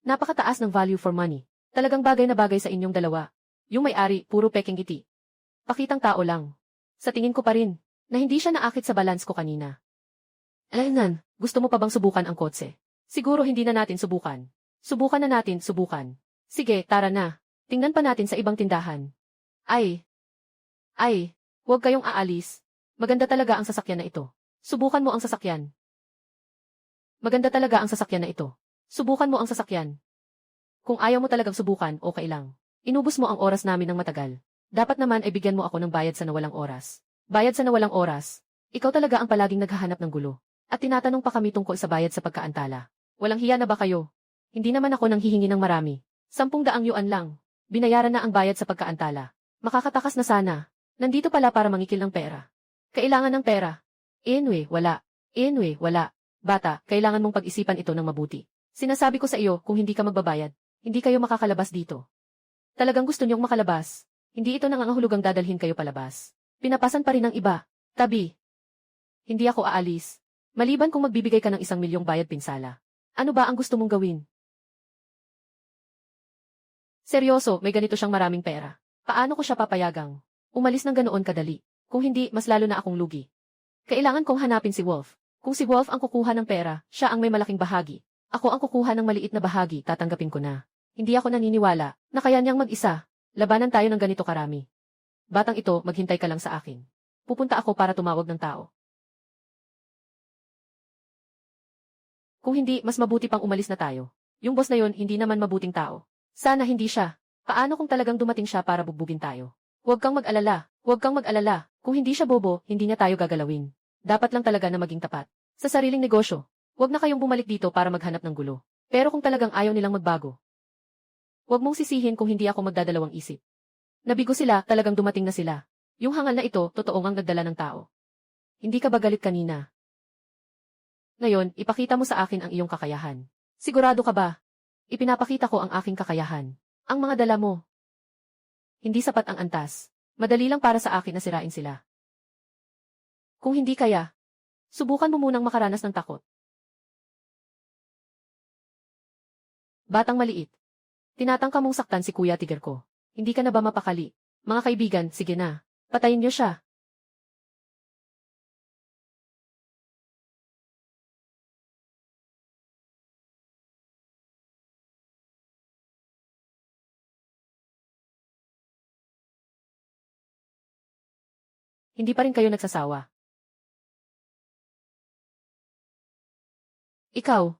Napakataas ng value for money. Talagang bagay na bagay sa inyong dalawa. Yung may-ari, puro peking ngiti. Pakitang tao lang. Sa tingin ko pa rin, na hindi siya naakit sa balance ko kanina. Alaynan, gusto mo pa bang subukan ang kotse? Siguro hindi na natin subukan. Subukan na natin, subukan. Sige, tara na. Tingnan pa natin sa ibang tindahan. Ay, huwag kayong aalis. Maganda talaga ang sasakyan na ito. Subukan mo ang sasakyan. Maganda talaga ang sasakyan na ito. Subukan mo ang sasakyan. Kung ayaw mo talagang subukan, okay lang. Inubos mo ang oras namin ng matagal. Dapat naman ay bigyan mo ako ng bayad sa nawalang oras. Bayad sa nawalang oras. Ikaw talaga ang palaging naghahanap ng gulo. At tinatanong pa kami tungkol sa bayad sa pagkaantala. Walang hiya na ba kayo? Hindi naman ako nang hihingi ng marami. 10,000 yuan lang. Binayaran na ang bayad sa pagkaantala. Makakatakas na sana. Nandito pala para mangikil ng pera. Kailangan ng pera. Wala. Wala. Bata, kailangan mong pag-isipan ito ng mabuti. Sinasabi ko sa iyo, kung hindi ka magbabayad, hindi kayo makakalabas dito. Talagang gusto niyong makalabas. Hindi ito nangangahulugang dadalhin kayo palabas. Pinapasan pa rin ng iba. Tabi. Hindi ako aalis. Maliban kung magbibigay ka ng 1,000,000 bayad pinsala. Ano ba ang gusto mong gawin? Seryoso, may ganito siyang maraming pera. Paano ko siya papayagang umalis ng ganoon kadali? Kung hindi, mas lalo na akong lugi. Kailangan kong hanapin si Wolf. Kung si Wolf ang kukuha ng pera, siya ang may malaking bahagi. Ako ang kukuha ng maliit na bahagi, tatanggapin ko na. Hindi ako naniniwala na kaya niyang mag-isa. Labanan tayo ng ganito karami. Batang ito, maghintay ka lang sa akin. Pupunta ako para tumawag ng tao. Kung hindi, mas mabuti pang umalis na tayo. Yung boss na yon hindi naman mabuting tao. Sana hindi siya. Paano kung talagang dumating siya para bugbugin tayo? Huwag kang mag-alala. Kung hindi siya bobo, hindi niya tayo gagalawin. Dapat lang talaga na maging tapat. Sa sariling negosyo, huwag na kayong bumalik dito para maghanap ng gulo. Pero kung talagang ayaw nilang magbago, huwag mong sisihin kung hindi ako magdadalawang isip. Nabigo sila, talagang dumating na sila. Yung hangal na ito, totoo ngang nagdala ng tao. Hindi ka ba galit kanina? Ngayon, ipakita mo sa akin ang iyong kakayahan. Sigurado ka ba? Ipinapakita ko ang aking kakayahan. Ang mga dala mo. Hindi sapat ang antas. Madali lang para sa akin na sirain sila. Kung hindi kaya, subukan mo munang makaranas ng takot. Batang maliit. Tinatangka mong saktan si Kuya Tiger ko. Hindi ka na ba mapakali? Mga kaibigan, sige na. Patayin niyo siya. hindi pa rin kayo nagsasawa. Ikaw,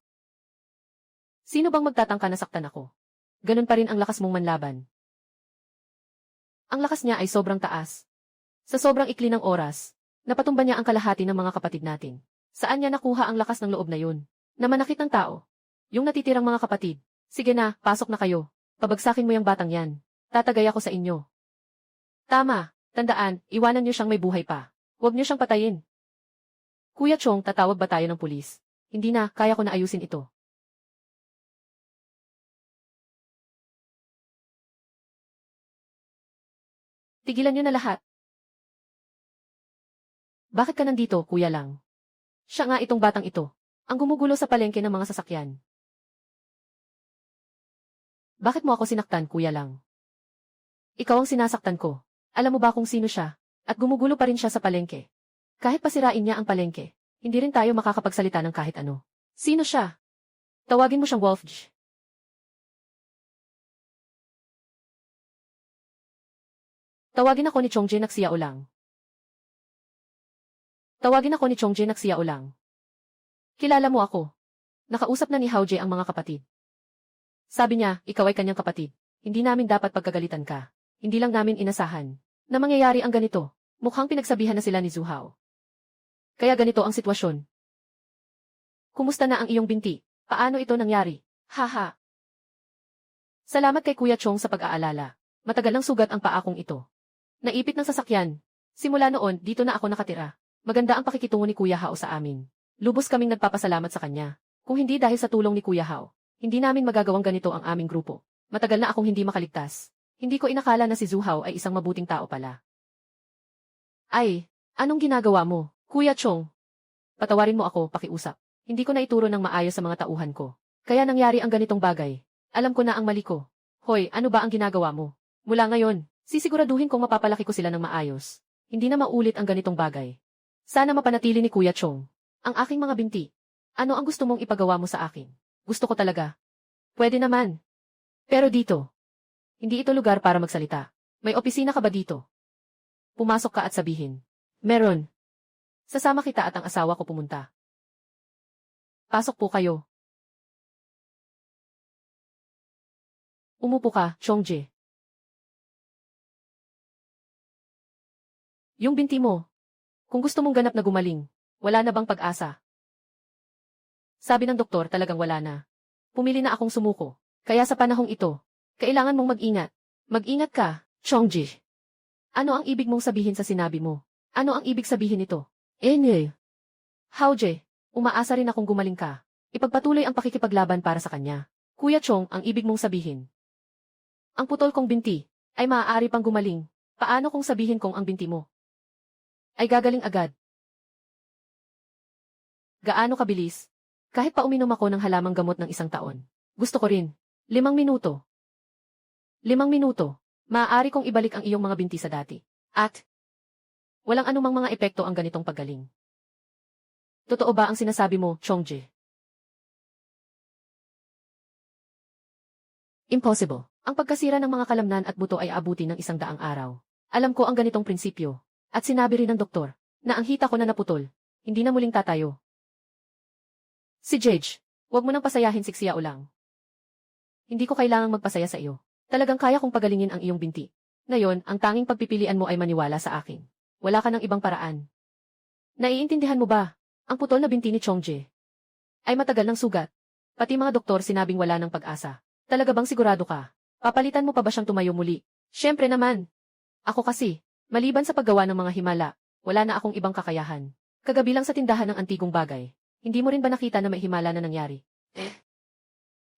sino bang magtatangka na saktan ako? Ganun pa rin ang lakas mong manlaban. Ang lakas niya ay sobrang taas. Sa sobrang ikli ng oras, napatumba niya ang kalahati ng mga kapatid natin. Saan niya nakuha ang lakas ng loob na yun? Na manakit ng tao. Yung natitirang mga kapatid. Sige na, pasok na kayo. Pabagsakin mo yung batang yan. Tatagay ako sa inyo. Tama, tandaan, iwanan niyo siyang may buhay pa. Huwag niyo siyang patayin. Kuya Chong, tatawag ba tayo ng pulis? Hindi na, kaya ko na ayusin ito. Tigilan niyo na lahat. Bakit ka nandito, Kuya Lang? Siya nga itong batang ito. Ang gumugulo sa palengke ng mga sasakyan. Bakit mo ako sinaktan, Kuya Lang? Ikaw ang sinasaktan ko. Alam mo ba kung sino siya? At gumugulo pa rin siya sa palengke. Kahit pasirain niya ang palengke, hindi rin tayo makakapagsalita ng kahit ano. Sino siya? Tawagin mo siyang Wolfj. Tawagin ako ni Chongje Naxiao lang. Tawagin ako ni Chongje Naxiao lang. Kilala mo ako. Nakausap na ni Haoje ang mga kapatid. Sabi niya, ikaw ay kanyang kapatid. Hindi namin dapat pagkagalitan ka. Hindi lang namin inasahan na mangyayari ang ganito. Mukhang pinagsabihan na sila ni Zhu Hao. Kaya ganito ang sitwasyon. Kumusta na ang iyong binti? Paano ito nangyari? Haha. Salamat kay Kuya Chong sa pag-aalala. Matagal ng sugat ang paa kong ito. Naipit ng sasakyan. Simula noon, dito na ako nakatira. Maganda ang pakikitungo ni Kuya Hao sa amin. Lubos kaming nagpapasalamat sa kanya. Kung hindi dahil sa tulong ni Kuya Hao, hindi namin magagawang ganito ang aming grupo. Matagal na akong hindi makaligtas. Hindi ko inakala na si Zhu Hao ay isang mabuting tao pala. Ay, anong ginagawa mo, Kuya Chong? Patawarin mo ako, pakiusap. Hindi ko na ituro ng maayos sa mga tauhan ko. Kaya nangyari ang ganitong bagay. Alam ko na ang mali ko. Hoy, ano ba ang ginagawa mo? Mula ngayon, sisiguraduhin kong mapapalaki ko sila ng maayos. Hindi na maulit ang ganitong bagay. Sana mapanatili ni Kuya Chong ang aking mga binti. Ano ang gusto mong ipagawa mo sa akin? Gusto ko talaga. Pwede naman. Pero dito, hindi ito lugar para magsalita. May opisina ka ba dito? Pumasok ka at sabihin. Meron. Sasama kita at ang asawa ko pumunta. Pasok po kayo. Umupo ka, Chongje. Yung binti mo. Kung gusto mong ganap na gumaling, wala na bang pag-asa? Sabi ng doktor talagang wala na. Pumili na akong sumuko. Kaya sa panahong ito, kailangan mong mag-ingat. Mag-ingat ka, Chongji. Ano ang ibig mong sabihin sa sinabi mo? Ano ang ibig sabihin nito? Haoje, umaasa rin akong gumaling ka. Ipagpatuloy ang pakikipaglaban para sa kanya. Kuya Chong, ang ibig mong sabihin. Ang putol kong binti ay maaari pang gumaling. Paano kung sabihin kong ang binti mo ay gagaling agad? Gaano kabilis? Kahit pa uminom ako ng halamang gamot ng 1 taon. Gusto ko rin. 5 minuto. 5 minuto. Maaari kong ibalik ang iyong mga binti sa dati. At walang anumang mga epekto ang ganitong paggaling. Totoo ba ang sinasabi mo, Chongje? Impossible. Ang pagkasira ng mga kalamnan at buto ay aabuti ng 100 araw. Alam ko ang ganitong prinsipyo. At sinabi rin ng doktor na ang hita ko na naputol, hindi na muling tatayo. Si Jage, huwag mo nang pasayahin si Xiao lang. Hindi ko kailangang magpasaya sa iyo. Talagang kaya kong pagalingin ang iyong binti. Ngayon, ang tanging pagpipilian mo ay maniwala sa akin. Wala ka ng ibang paraan. Naiintindihan mo ba? Ang putol na binti ni Chongje ay matagal ng sugat. Pati mga doktor sinabing wala ng pag-asa. Talaga bang sigurado ka? Papalitan mo pa ba siyang tumayo muli? Siyempre naman. Ako kasi, maliban sa paggawa ng mga himala, wala na akong ibang kakayahan. Kagabi lang sa tindahan ng antigong bagay. Hindi mo rin ba nakita na may himala na nangyari?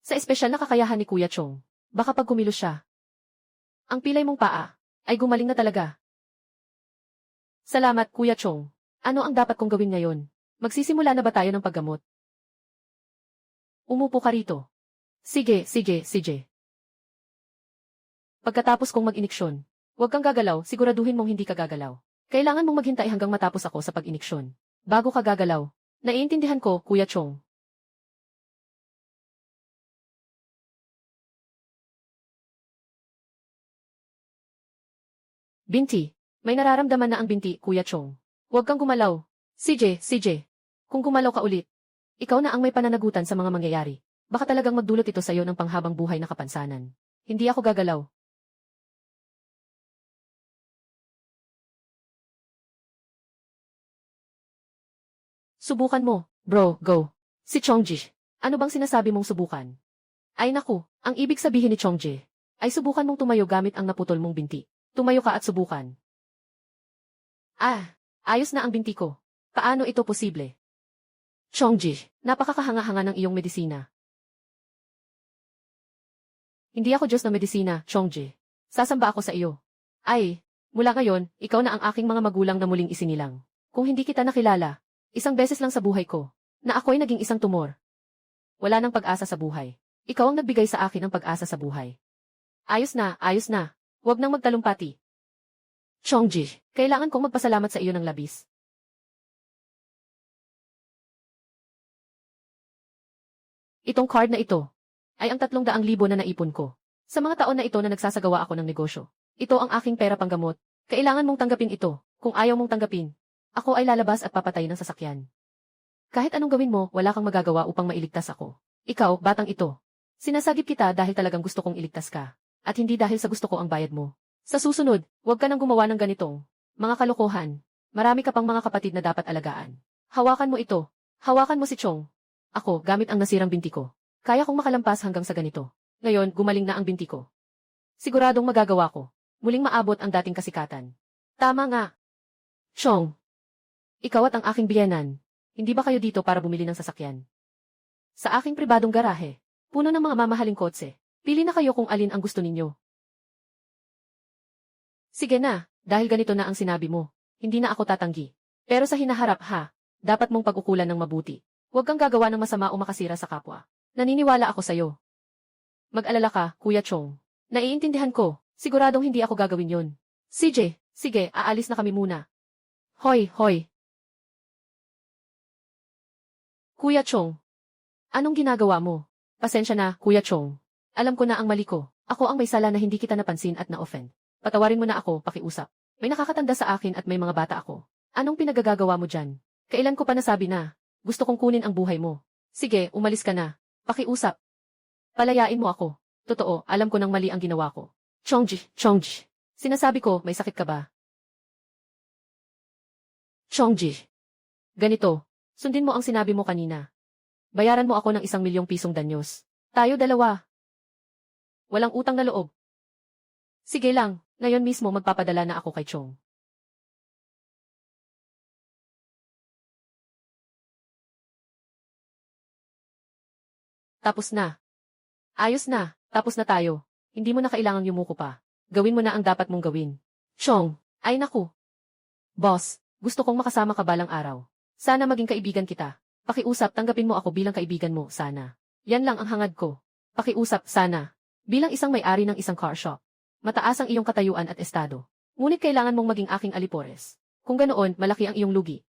Sa espesyal na kakayahan ni Kuya Chong, baka pag kumilos siya, ang pilay mong paa ay gumaling na talaga. Salamat, Kuya Chong. Ano ang dapat kong gawin ngayon? Magsisimula na ba tayo ng paggamot? Umupo ka rito. Sige. Pagkatapos kong mag-iniksyon, huwag kang gagalaw, siguraduhin mong hindi ka gagalaw. Kailangan mong maghintay hanggang matapos ako sa pag-iniksyon. Bago ka gagalaw. Naiintindihan ko, Kuya Chong. Binti, May nararamdaman na ang binti, Kuya Chong. Huwag kang gumalaw. CJ. Kung gumalaw ka ulit, ikaw na ang may pananagutan sa mga mangyayari. Baka talagang magdulot ito sa iyo ng panghabang buhay na kapansanan. Hindi ako gagalaw. Subukan mo, bro, go. Si Chongji. Ano bang sinasabi mong subukan? Ay naku, ang ibig sabihin ni Chongji ay subukan mong tumayo gamit ang naputol mong binti. Tumayo ka at subukan. Ah, ayos na ang binti ko. Paano ito posible? Chongji, napakakahanga-hanga ng iyong medisina. Hindi ako Diyos ng medisina, Chongji. Sasamba ako sa iyo. Ay, mula ngayon, ikaw na ang aking mga magulang na muling isinilang. Kung hindi kita nakilala, isang beses lang sa buhay ko, na ako'y naging isang tumor. Wala nang pag-asa sa buhay. Ikaw ang nagbigay sa akin ng pag-asa sa buhay. Ayos na. Huwag nang magtalumpati. Chongji, kailangan kong magpasalamat sa iyo ng labis. Itong card na ito ay ang 300,000 na naipon ko. Sa mga taon na ito na nagsasagawa ako ng negosyo. Ito ang aking pera panggamot. Kailangan mong tanggapin ito. Kung ayaw mong tanggapin, ako ay lalabas at papatay ng sasakyan. Kahit anong gawin mo, wala kang magagawa upang mailigtas ako. Ikaw, batang ito. Sinasagip kita dahil talagang gusto kong iligtas ka. At hindi dahil sa gusto ko ang bayad mo. Sa susunod, huwag ka nang gumawa ng ganitong mga kalokohan. Marami ka pang mga kapatid na dapat alagaan. Hawakan mo ito. Hawakan mo si Chong. Ako, gamit ang nasirang binti ko. Kaya kong makalampas hanggang sa ganito. Ngayon, gumaling na ang binti ko. Siguradong magagawa ko. Muling maabot ang dating kasikatan. Tama nga. Chong. Ikaw at ang aking biyenan. Hindi ba kayo dito para bumili ng sasakyan? Sa aking pribadong garahe, puno ng mga mamahaling kotse. Pili na kayo kung alin ang gusto ninyo. Sige na, dahil ganito na ang sinabi mo. Hindi na ako tatanggi. Pero sa hinaharap dapat mong pag-ukulan ng mabuti. Huwag kang gagawa ng masama o makasira sa kapwa. Naniniwala ako sa'yo. Mag-alala ka, Kuya Chong. Naiintindihan ko, siguradong hindi ako gagawin yon. CJ, sige, aalis na kami muna. Hoy. Kuya Chong, anong ginagawa mo? Pasensya na, Kuya Chong. Alam ko na ang mali ko. Ako ang may sala na hindi kita napansin at na-offend. Patawarin mo na ako, pakiusap. May nakakatanda sa akin at may mga bata ako. Anong pinagagagawa mo dyan? Kailan ko pa nasabi na gusto kong kunin ang buhay mo? Sige, umalis ka na. Pakiusap. Palayain mo ako. Totoo, alam ko nang mali ang ginawa ko. Chongji. Sinasabi ko, may sakit ka ba? Chongji. Ganito. Sundin mo ang sinabi mo kanina. Bayaran mo ako ng 1,000,000 pisong danyos. Tayo dalawa. Walang utang na loob. Sige lang, ngayon mismo magpapadala na ako kay Chong. Tapos na. Ayos na, tapos na tayo. Hindi mo na kailangang yumuko pa. Gawin mo na ang dapat mong gawin. Chong, ay naku. Boss, gusto kong makasama ka balang araw. Sana maging kaibigan kita. Pakiusap, tanggapin mo ako bilang kaibigan mo, sana. Yan lang ang hangad ko. Pakiusap, sana. Bilang isang may-ari ng isang car shop. Mataas ang iyong katayuan at estado. Ngunit kailangan mong maging aking alipores. Kung ganoon, malaki ang iyong lugi.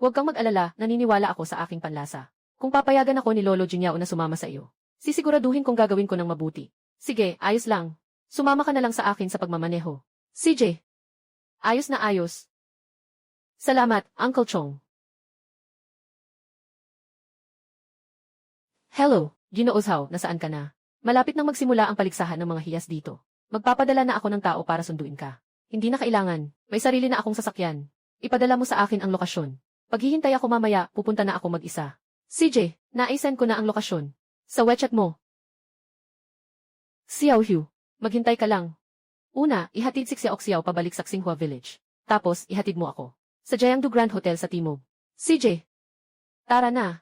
Huwag kang mag-alala, naniniwala ako sa aking panlasa. Kung papayagan ako ni Lolo Jinyao na sumama sa iyo, sisiguraduhin kong gagawin ko ng mabuti. Sige, ayos lang. Sumama ka na lang sa akin sa pagmamaneho. CJ. Ayos na ayos. Salamat, Uncle Chong. Hello, Ginoong Zhao, nasaan ka na? Malapit nang magsimula ang paligsahan ng mga hiyas dito. Magpapadala na ako ng tao para sunduin ka. Hindi na kailangan, may sarili na akong sasakyan. Ipadala mo sa akin ang lokasyon. Paghihintay ako mamaya, pupunta na ako mag-isa. CJ, na-send ko na ang lokasyon. Sa WeChat mo. Xiao Hu, maghintay ka lang. Una, ihatid si Xiao Xiao pabalik sa Xinghua Village. Tapos, ihatid mo ako sa Jiangdu Grand Hotel sa Timog. CJ, tara na.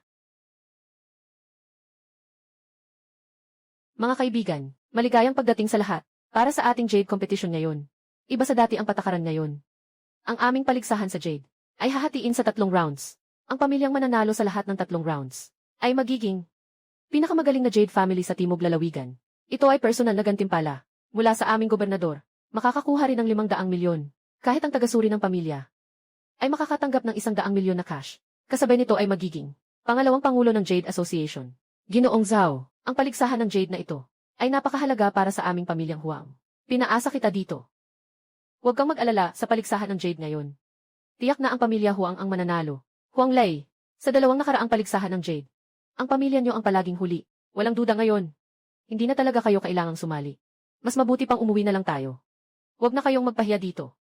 Mga kaibigan, maligayang pagdating sa lahat. Para sa ating Jade competition ngayon. Iba sa dati ang patakaran ngayon. Ang aming paligsahan sa Jade ay hahatiin sa 3 rounds. Ang pamilyang mananalo sa lahat ng 3 rounds ay magiging pinakamagaling na Jade family sa Timog Lalawigan. Ito ay personal na gantimpala mula sa aming gobernador. Makakakuha rin ng 500 milyon. Kahit ang tagasuri ng pamilya ay makakatanggap ng 100 milyon na cash. Kasabay nito ay magiging pangalawang pangulo ng Jade Association. Ginoong Zhao, ang paligsahan ng Jade na ito ay napakahalaga para sa aming pamilyang Huang. Pinaasa kita dito Huwag kang mag-alala sa paligsahan ng Jade ngayon. Tiyak na ang pamilya Huang ang mananalo. Huang Lei, sa dalawang nakaraang paligsahan ng Jade, ang pamilya niyo ang palaging huli. Walang duda ngayon. Hindi na talaga kayo kailangang sumali. Mas mabuti pang umuwi na lang tayo. Huwag na kayong magpahiya dito.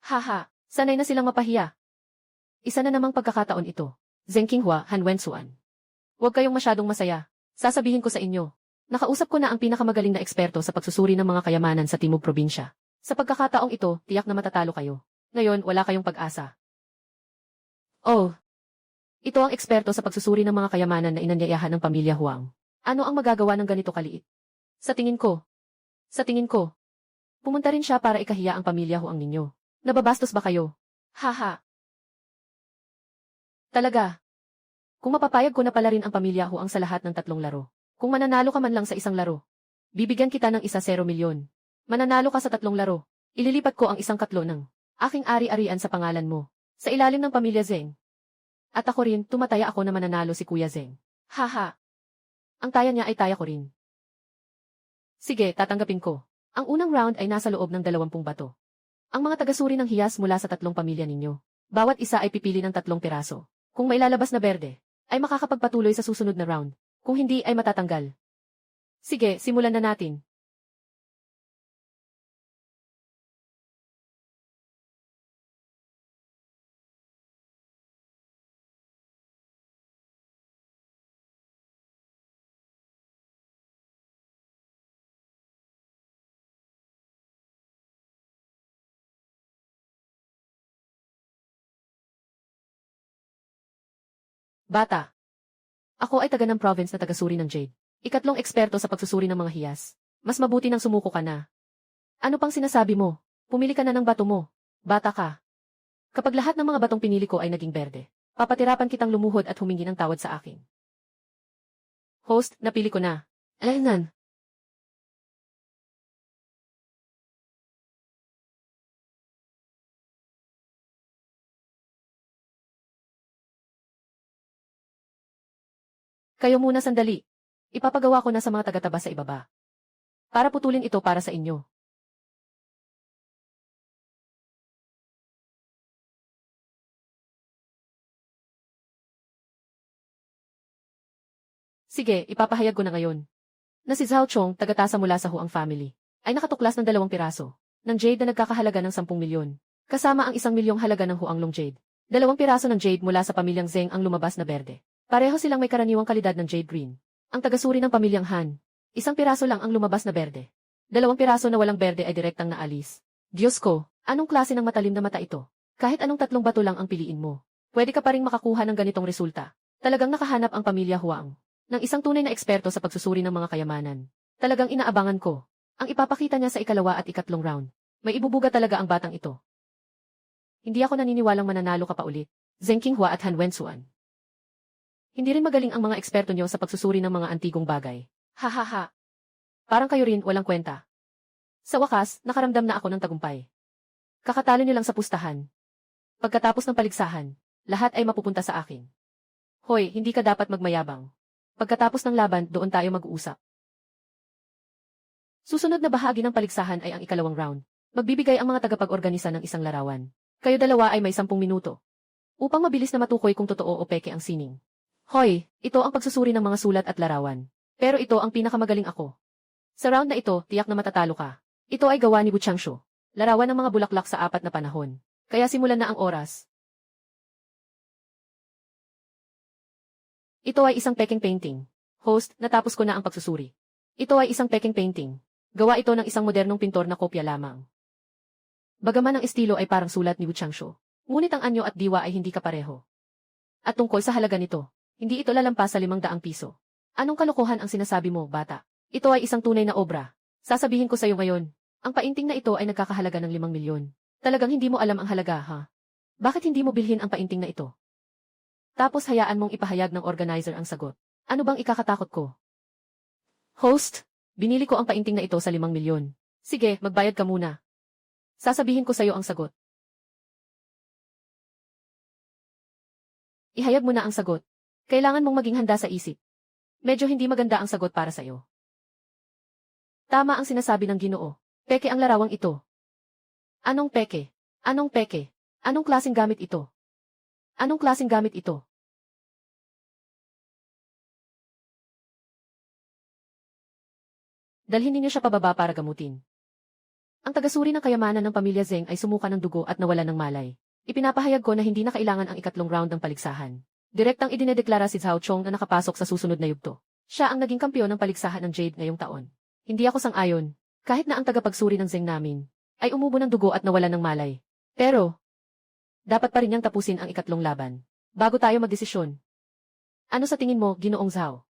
Haha, sanay na silang mapahiya. Isa na namang pagkakataon ito. Zheng Qinghua, Han Wensuan. Huwag kayong masyadong masaya. Sasabihin ko sa inyo. Nakausap ko na ang pinakamagaling na eksperto sa pagsusuri ng mga kayamanan sa Timog Probinsya. Sa pagkakataong ito, tiyak na matatalo kayo. Ngayon, wala kayong pag-asa. Oh, ito ang eksperto sa pagsusuri ng mga kayamanan na inanyayahan ng pamilya Huang. Ano ang magagawa ng ganito kaliit? Sa tingin ko, pumunta rin siya para ikahiya ang pamilya Huang ninyo. Nababastos ba kayo? Haha. Talaga. Kung mapapayag ko na pala rin ang pamilya Huang sa lahat ng tatlong laro. Kung mananalo ka man lang sa isang laro, bibigyan kita ng 1 milyon. Mananalo ka sa tatlong laro, ililipat ko ang 1 katlo ng aking ari-arian sa pangalan mo, sa ilalim ng pamilya Zheng. At ako rin, tumataya ako na mananalo si Kuya Zheng. Haha. Ang taya niya ay taya ko rin. Sige, tatanggapin ko. Ang unang round ay nasa loob ng 20 bato. Ang mga tagasuri ng hiyas mula sa tatlong pamilya ninyo. Bawat isa ay pipili ng 3 piraso. Kung mailalabas na berde, ay makakapagpatuloy sa susunod na round. Kung hindi ay matatanggal. Sige, simulan na natin. Bata. Ako ay taga ng province na tagasuri ng Jade. Ikatlong eksperto sa pagsusuri ng mga hiyas. Mas mabuti nang sumuko ka na. Ano pang sinasabi mo? Pumili ka na ng bato mo. Bata ka. Kapag lahat ng mga batong pinili ko ay naging berde, papatirapan kitang lumuhod at humingi ng tawad sa akin. Host, napili ko na. Alanan. Kayo muna sandali. Ipapagawa ko na sa mga tagataba sa ibaba. Para putulin ito para sa inyo. Sige, ipapahayag ko na ngayon. Na si Zhao Chong, tagatasa mula sa Huang family, ay nakatuklas ng 2 piraso ng Jade na nagkakahalaga ng 10 milyon. Kasama ang 1 milyong halaga ng Huanglong Jade. 2 piraso ng Jade mula sa pamilyang Zheng ang lumabas na berde. Pareho silang may karaniwang kalidad ng Jade Green. Ang tagasuri ng pamilyang Han. 1 piraso lang ang lumabas na berde. 2 piraso na walang berde ay direktang naalis. Diyos ko, anong klase ng matalim na mata ito? Kahit anong 3 bato lang ang piliin mo, pwede ka pa ring makakuha ng ganitong resulta. Talagang nakahanap ang pamilya Huang ng isang tunay na eksperto sa pagsusuri ng mga kayamanan. Talagang inaabangan ko ang ipapakita niya sa ikalawa at ikatlong round. May ibubuga talaga ang batang ito. Hindi ako naniniwalang mananalo ka pa ulit. Zheng Qinghua at Han Wensuan. Hindi rin magaling ang mga eksperto niyo sa pagsusuri ng mga antigong bagay. Hahaha. Parang kayo rin walang kwenta. Sa wakas, nakaramdam na ako ng tagumpay. Kakatalo niyo lang sa pustahan. Pagkatapos ng paligsahan, lahat ay mapupunta sa akin. Hoy, hindi ka dapat magmayabang. Pagkatapos ng laban, doon tayo mag-uusap. Susunod na bahagi ng paligsahan ay ang ikalawang round. Magbibigay ang mga tagapag-organisa ng isang larawan. Kayo dalawa ay may 10 minuto. Upang mabilis na matukoy kung totoo o peke ang sining. Hoy, ito ang pagsusuri ng mga sulat at larawan. Pero ito ang pinakamagaling ako. Sa round na ito, tiyak na matatalo ka. Ito ay gawa ni Wu Changshu. Larawan ng mga bulaklak sa 4 na panahon. Kaya simulan na ang oras. Ito ay isang peking painting. Host, natapos ko na ang pagsusuri. Ito ay isang peking painting. Gawa ito ng isang modernong pintor na kopya lamang. Bagaman ang estilo ay parang sulat ni Wu Changshu, ngunit ang anyo at diwa ay hindi kapareho. At tungkol sa halaga nito, hindi ito lalampas sa 500 piso. Anong kalokohan ang sinasabi mo, bata? Ito ay isang tunay na obra. Sasabihin ko sa iyo ngayon, ang painting na ito ay nagkakahalaga ng 5 milyon. Talagang hindi mo alam ang halaga, ha? Bakit hindi mo bilhin ang painting na ito? Tapos hayaan mong ipahayag ng organizer ang sagot. Ano bang ikakatakot ko? Host, binili ko ang painting na ito sa 5 milyon. Sige, magbayad ka muna. Sasabihin ko sa iyo ang sagot. Ihayag mo na ang sagot. Kailangan mong maging handa sa isip. Medyo hindi maganda ang sagot para sa iyo. Tama ang sinasabi ng Ginoo. Peke ang larawang ito. Anong peke? Anong peke? Anong klaseng gamit ito? Anong klaseng gamit ito? Dalhin ninyo siya pababa para gamutin. Ang tagasuri ng kayamanan ng pamilya Zeng ay sumuka ng dugo at nawala ng malay. Ipinapahayag ko na hindi na kailangan ang ikatlong round ng paligsahan. Direktang idinedeklara si Zhao Chong na nakapasok sa susunod na yugto. Siya ang naging kampiyon ng paligsahan ng Jade ngayong taon. Hindi ako sang-ayon, kahit na ang tagapagsuri ng Zeng namin ay umubo ng dugo at nawala ng malay. Pero, dapat pa rin niyang tapusin ang ikatlong laban bago tayo magdesisyon. Ano sa tingin mo, Ginoong Zhao?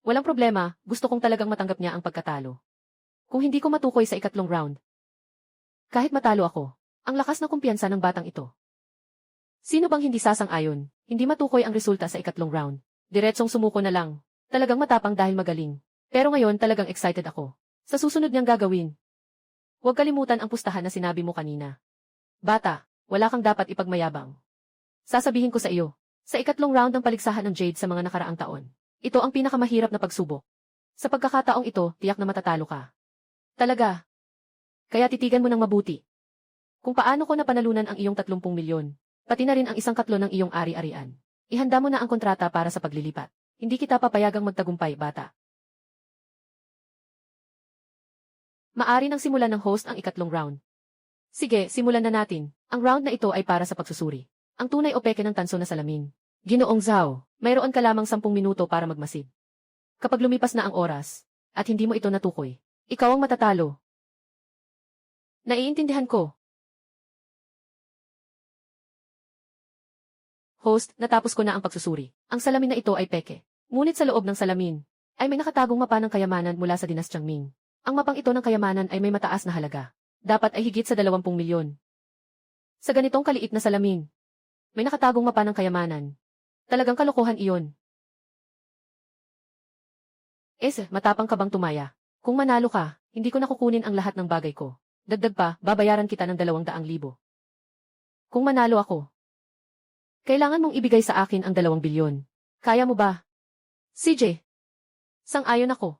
Walang problema, gusto kong talagang matanggap niya ang pagkatalo. Kung hindi ko matukoy sa ikatlong round, kahit matalo ako, ang lakas ng kumpiyansa ng batang ito. Sino bang hindi sasang-ayon, hindi matukoy ang resulta sa ikatlong round? Diretsong sumuko na lang. Talagang matapang dahil magaling. Pero ngayon talagang excited ako. Sa susunod niyang gagawin. Huwag kalimutan ang pustahan na sinabi mo kanina. Bata, wala kang dapat ipagmayabang. Sasabihin ko sa iyo, sa ikatlong round ng paligsahan ng Jade sa mga nakaraang taon, ito ang pinakamahirap na pagsubok. Sa pagkakataong ito, tiyak na matatalo ka. Talaga. Kaya titigan mo ng mabuti. Kung paano ko napanalunan ang iyong 30 milyon, pati na rin ang 1/4 ng iyong ari-arian. Ihanda mo na ang kontrata para sa paglilipat. Hindi kita papayagang magtagumpay, bata. Maari nang simulan ng host ang ikatlong round. Sige, simulan na natin. Ang round na ito ay para sa pagsusuri. Ang tunay o peke ng tanso na salamin. Ginoong Zhao, mayroon ka lamang 10 minuto para magmasid. Kapag lumipas na ang oras, at hindi mo ito natukoy, ikaw ang matatalo. Naiintindihan ko. Host, natapos ko na ang pagsusuri. Ang salamin na ito ay peke. Ngunit sa loob ng salamin, ay may nakatagong mapa ng kayamanan mula sa dinastyang Ming. Ang mapang ito ng kayamanan ay may mataas na halaga. Dapat ay higit sa 20 milyon. Sa ganitong kaliit na salamin, may nakatagong mapa ng kayamanan. Talagang kalokohan iyon. Matapang ka bang tumaya? Kung manalo ka, hindi ko na kukunin ang lahat ng bagay ko. Dagdag pa, babayaran kita ng 200,000. Kung manalo ako, kailangan mong ibigay sa akin ang 2 bilyon. Kaya mo ba? CJ. Sang-ayon ako.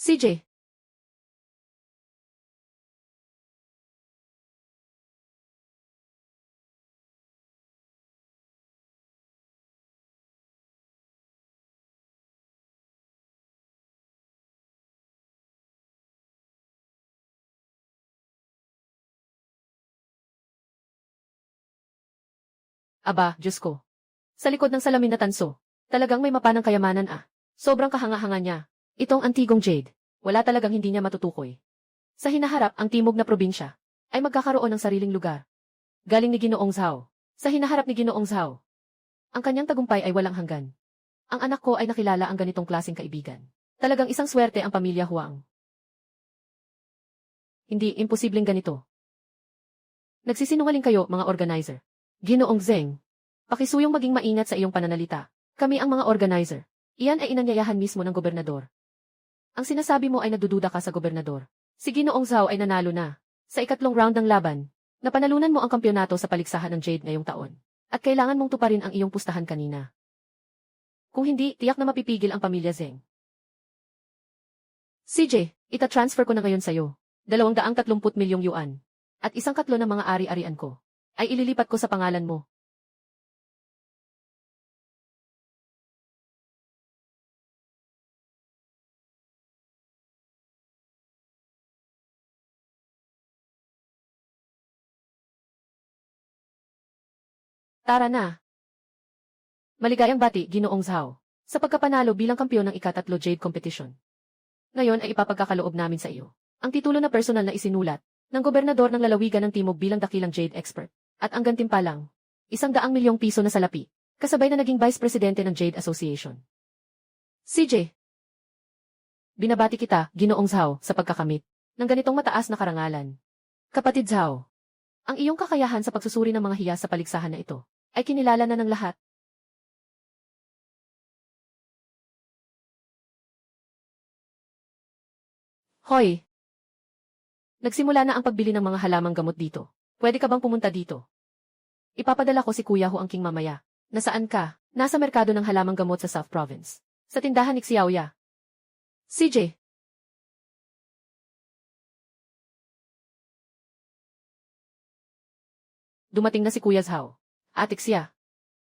CJ. Aba, Diyos ko. Sa likod ng salamin na tanso, talagang may mapa ng kayamanan ah. Sobrang kahanga-hanga niya. Itong antigong Jade, wala talagang hindi niya matutukoy. Sa hinaharap ang timog na probinsya, ay magkakaroon ng sariling lugar. Galing ni Ginoong Zhao. Sa hinaharap ni Ginoong Zhao, ang kanyang tagumpay ay walang hanggan. Ang anak ko ay nakilala ang ganitong klaseng kaibigan. Talagang isang swerte ang pamilya Huang. Hindi, imposibleng ganito. Nagsisinungaling kayo, mga organizer. Ginoong Zeng, pakisuyong maging maingat sa iyong pananalita. Kami ang mga organizer. Iyan ay inanyayahan mismo ng gobernador. Ang sinasabi mo ay nagdududa ka sa gobernador. Si Ginoong Zhao ay nanalo na. Sa ikatlong round ng laban, napanalunan mo ang kampyonato sa paligsahan ng Jade ngayong taon. At kailangan mong tuparin ang iyong pustahan kanina. Kung hindi, tiyak na mapipigil ang pamilya Zeng. CJ, ita-transfer ko na ngayon sa'yo. 230 milyong yuan. At 1/4 ng mga ari-arian ko ay ililipat ko sa pangalan mo. Tara na. Maligayang bati, Ginoong Zhao, sa pagkapanalo bilang kampiyon ng ika-3 Jade Competition. Ngayon ay ipapagkakaloob namin sa iyo ang titulo na personal na isinulat ng gobernador ng lalawigan ng Timog bilang dakilang Jade expert. At ang gantimpalang, 100 milyong piso na salapi, kasabay na naging Vice Presidente ng Jade Association. CJ. Binabati kita, Ginoong Zhao, sa pagkakamit ng ganitong mataas na karangalan. Kapatid Zhao, ang iyong kakayahan sa pagsusuri ng mga hiyas sa paligsahan na ito ay kinilala na ng lahat. Hoy! Nagsimula na ang pagbili ng mga halamang gamot dito. Pwede ka bang pumunta dito? Ipapadala ko si Kuya Hu Angking mamaya. Nasaan ka? Nasa merkado ng halamang gamot sa South Province. Sa tindahan ni Xiaoya. CJ. dumating na si Kuya Zhao. Ate Xia,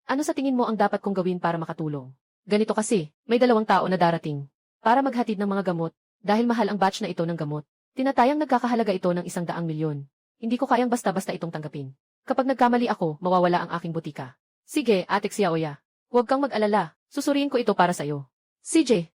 ano sa tingin mo ang dapat kong gawin para makatulong? Ganito kasi, may 2 tao na darating. Para maghatid ng mga gamot, dahil mahal ang batch na ito ng gamot. Tinatayang nagkakahalaga ito ng 100 milyon. Hindi ko kayang basta-basta itong tanggapin. Kapag nagkamali ako, mawawala ang aking butika. Sige, Ate Xia Oya. Huwag kang mag-alala, susuriin ko ito para sa'yo. CJ.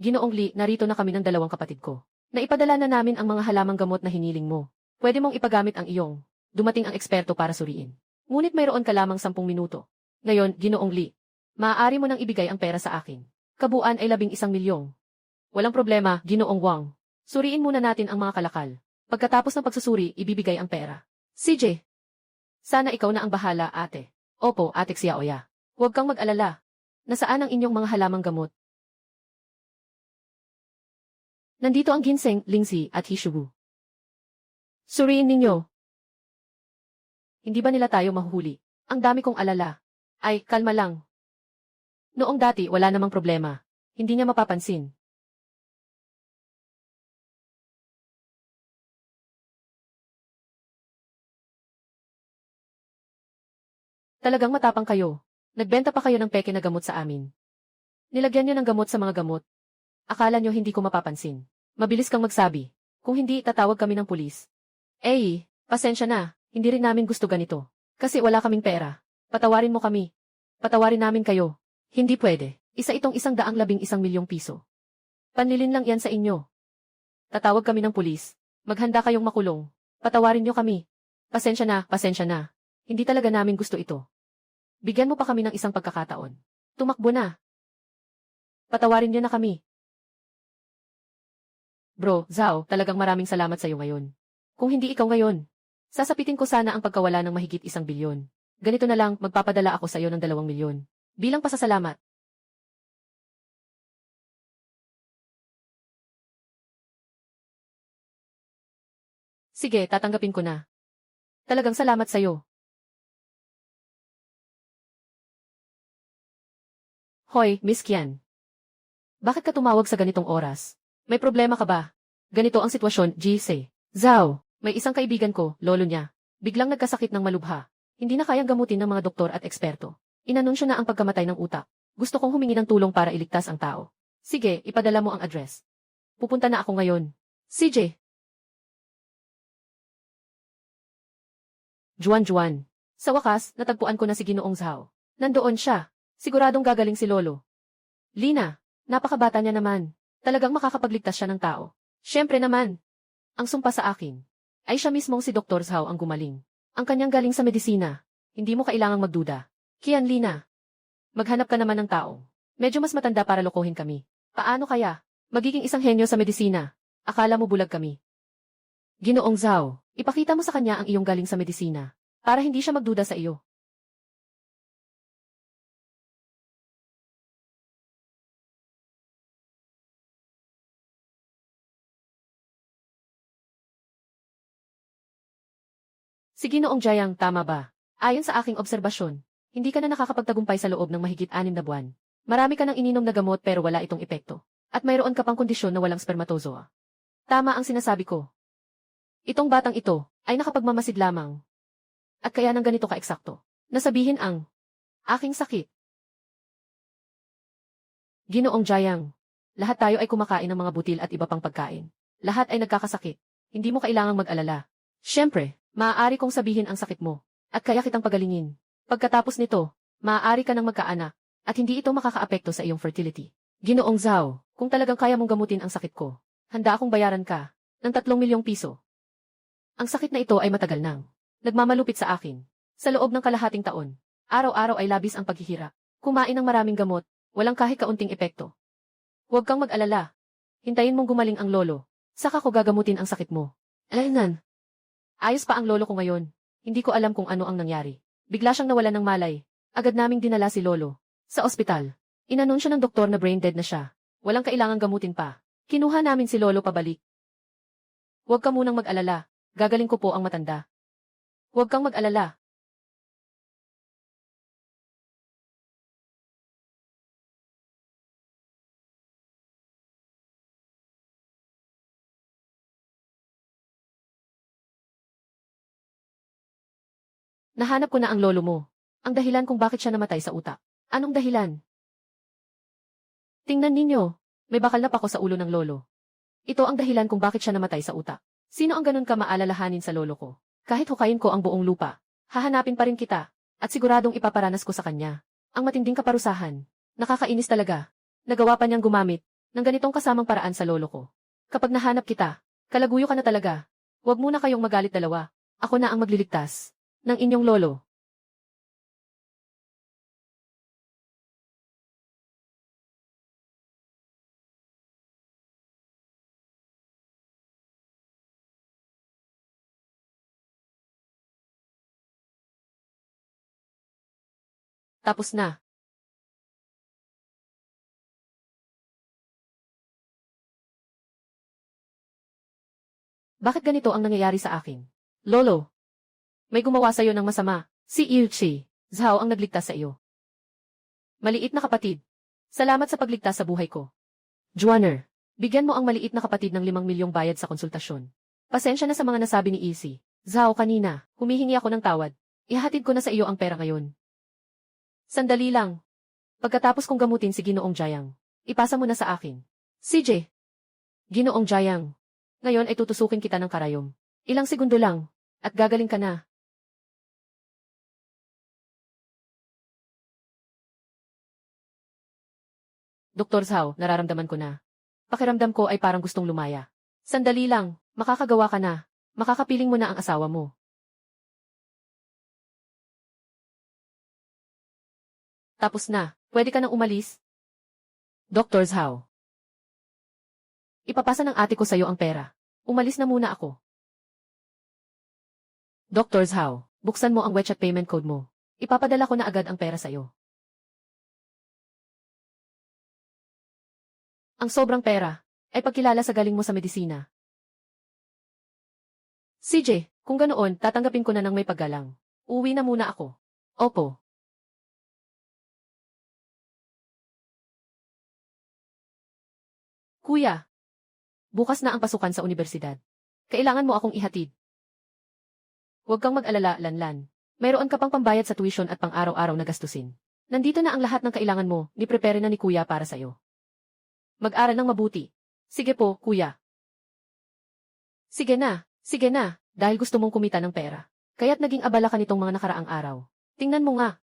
Ginoong Lee, narito na kami ng 2 kapatid ko. Naipadala na namin ang mga halamang gamot na hiniling mo. Pwede mong ipagamit ang iyong. Dumating ang eksperto para suriin. Ngunit mayroon ka lamang 10 minuto. Ngayon, Ginoong Lee, maaari mo nang ibigay ang pera sa akin. Kabuuan ay 11 milyong. Walang problema, Ginoong Wang. Suriin muna natin ang mga kalakal. Pagkatapos ng pagsusuri, ibibigay ang pera. CJ. Sana ikaw na ang bahala, ate. Opo, Ate Xia Oya. Huwag kang mag-alala. Nasaan ang inyong mga halamang gamot? Nandito ang ginseng, lingsi, at hishubu. Suriin ninyo. Hindi ba nila tayo mahuhuli? Ang dami kong alala. Ay, kalma lang. Noong dati, wala namang problema. Hindi niya mapapansin. Talagang matapang kayo. Nagbenta pa kayo ng peke na gamot sa amin. Nilagyan niyo ng gamot sa mga gamot. Akala niyo hindi ko mapapansin. Mabilis kang magsabi. Kung hindi, tatawag kami ng pulis. Pasensya na. Hindi rin namin gusto ganito. Kasi wala kaming pera. Patawarin mo kami. Patawarin namin kayo. Hindi pwede. Isa itong 111 milyong piso. Panlilin lang yan sa inyo. Tatawag kami ng pulis. Maghanda kayong makulong. Patawarin niyo kami. Pasensya na, pasensya na. Hindi talaga namin gusto ito. Bigyan mo pa kami ng isang pagkakataon. Tumakbo na. Patawarin niyo na kami. Bro, Zhao, talagang maraming salamat sa iyo ngayon. Kung hindi ikaw ngayon, sasapitin ko sana ang pagkawala ng mahigit 1 bilyon. Ganito na lang, magpapadala ako sa iyo ng 2 milyon. Bilang pasasalamat. Sige, tatanggapin ko na. Talagang salamat sa iyo. Hoy, Miss Kian. Bakit ka tumawag sa ganitong oras? May problema ka ba? Ganito ang sitwasyon, GC. Zhao, may isang kaibigan ko, lolo niya. Biglang nagkasakit ng malubha. Hindi na kayang gamutin ng mga doktor at eksperto. Inanunsyo na ang pagkamatay ng utak. Gusto kong humingi ng tulong para iligtas ang tao. Sige, ipadala mo ang address. Pupunta na ako ngayon. CJ. Juan. Sa wakas, natagpuan ko na si Ginoong Zhao. Nandoon siya. Siguradong gagaling si Lolo. Lina, napakabata niya naman. Talagang makakapagligtas siya ng tao. Siyempre naman. Ang sumpa sa akin ay siya mismong si Dr. Zhao ang gumaling. Ang kanyang galing sa medisina. Hindi mo kailangang magduda. Kian, Lina. Maghanap ka naman ng tao. Medyo mas matanda para lokohin kami. Paano kaya? Magiging isang henyo sa medisina. Akala mo bulag kami. Ginoong Zhao, ipakita mo sa kanya ang iyong galing sa medisina. Para hindi siya magduda sa iyo. Si Ginoong Jayang, tama ba? Ayon sa aking obserbasyon, hindi ka na nakakapagtagumpay sa loob ng mahigit 6 na buwan. Marami ka nang ininom na gamot pero wala itong epekto. At mayroon ka pang kondisyon na walang spermatozoa. Tama ang sinasabi ko. Itong batang ito ay nakapagmamasid lamang. At kaya nang ganito ka-eksakto. Nasabihin ang aking sakit. Ginoong Jayang, lahat tayo ay kumakain ng mga butil at iba pang pagkain. Lahat ay nagkakasakit. Hindi mo kailangang mag-alala. Siyempre, maaari kong sabihin ang sakit mo. At kaya kitang pagalingin. Pagkatapos nito, maaari ka nang magkaanak. At hindi ito makakaapekto sa iyong fertility. Ginoong Zhao, kung talagang kaya mong gamutin ang sakit ko, handa akong bayaran ka ng 3 milyong piso. Ang sakit na ito ay matagal nang nagmamalupit sa akin. Sa loob ng kalahating taon, araw-araw ay labis ang paghihirap. Kumain ng maraming gamot, walang kahit kaunting epekto. Huwag kang mag-alala. Hintayin mong gumaling ang lolo. Saka ko gagamutin ang sakit mo. Nan. Ayos pa ang lolo ko ngayon. Hindi ko alam kung ano ang nangyari. Bigla siyang nawalan ng malay. Agad naming dinala si lolo sa ospital. Inanunsyo ng doktor na brain dead na siya. Walang kailangang gamutin pa. Kinuha namin si lolo pabalik. Huwag ka munang mag-alala. Gagaling ko po ang matanda. Huwag kang mag-alala. Nahanap ko na ang lolo mo. Ang dahilan kung bakit siya namatay sa utak. Anong dahilan? Tingnan ninyo. May bakal na pako sa ulo ng lolo. Ito ang dahilan kung bakit siya namatay sa utak. Sino ang ganun ka maalalahanin sa lolo ko? Kahit hukayin ko ang buong lupa, hahanapin pa rin kita. At siguradong ipaparanas ko sa kanya. Ang matinding kaparusahan. Nakakainis talaga. Nagawa pa niyang gumamit ng ganitong kasamang paraan sa lolo ko. Kapag nahanap kita, kalaguyo ka na talaga. Huwag muna kayong magalit dalawa. Ako na ang magliligtas ng inyong lolo. Tapos na. Bakit ganito ang nangyayari sa akin? Lolo, may gumawa sa'yo ng masama. Si Ilchi. Zhao ang nagligtas sa iyo. Maliit na kapatid. Salamat sa pagligtas sa buhay ko. Juaner, bigyan mo ang maliit na kapatid ng 5 milyong bayad sa konsultasyon. Pasensya na sa mga nasabi ni Isi. Zhao kanina, humihingi ako ng tawad. Ihahatid ko na sa iyo ang pera ngayon. Sandali lang. Pagkatapos kong gamutin si Ginoong Jayang, ipasa mo na sa akin. CJ. Ginoong Jayang. Ngayon ay tutusukin kita ng karayom. Ilang segundo lang, at gagaling ka na. Dr. Zhao, nararamdaman ko na. Pakiramdam ko ay parang gustong lumaya. Sandali lang, makakagawa ka na. Makakapiling mo na ang asawa mo. Tapos na, pwede ka nang umalis? Dr. Zhao. Ipapasa ng ate ko sa'yo ang pera. Umalis na muna ako. Dr. Zhao, buksan mo ang WeChat payment code mo. Ipapadala ko na agad ang pera sa'yo. Ang sobrang pera ay pagkilala sa galing mo sa medisina. CJ, kung ganoon, tatanggapin ko na ng may paggalang. Uwi na muna ako. Opo. Kuya, bukas na ang pasukan sa unibersidad. Kailangan mo akong ihatid. Huwag kang mag-alala, Lanlan. Mayroon ka pang pambayad sa tuition at pang-araw-araw na gastusin. Nandito na ang lahat ng kailangan mo, ni-prepare na ni Kuya para sa'yo. Mag-aral ng mabuti. Sige po, Kuya. Sige na, dahil gusto mong kumita ng pera. Kaya't naging abala ka nitong mga nakaraang araw. Tingnan mo nga.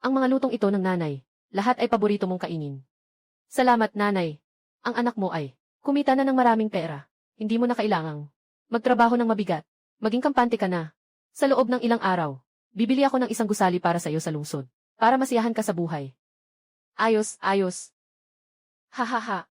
Ang mga lutong ito ng nanay, lahat ay paborito mong kainin. Salamat, nanay. Ang anak mo ay kumita na ng maraming pera. Hindi mo na kailangang magtrabaho ng mabigat. Maging kampante ka na. Sa loob ng ilang araw, bibili ako ng isang gusali para sa iyo sa lungsod. Para masiyahan ka sa buhay. Ayos. Hahaha.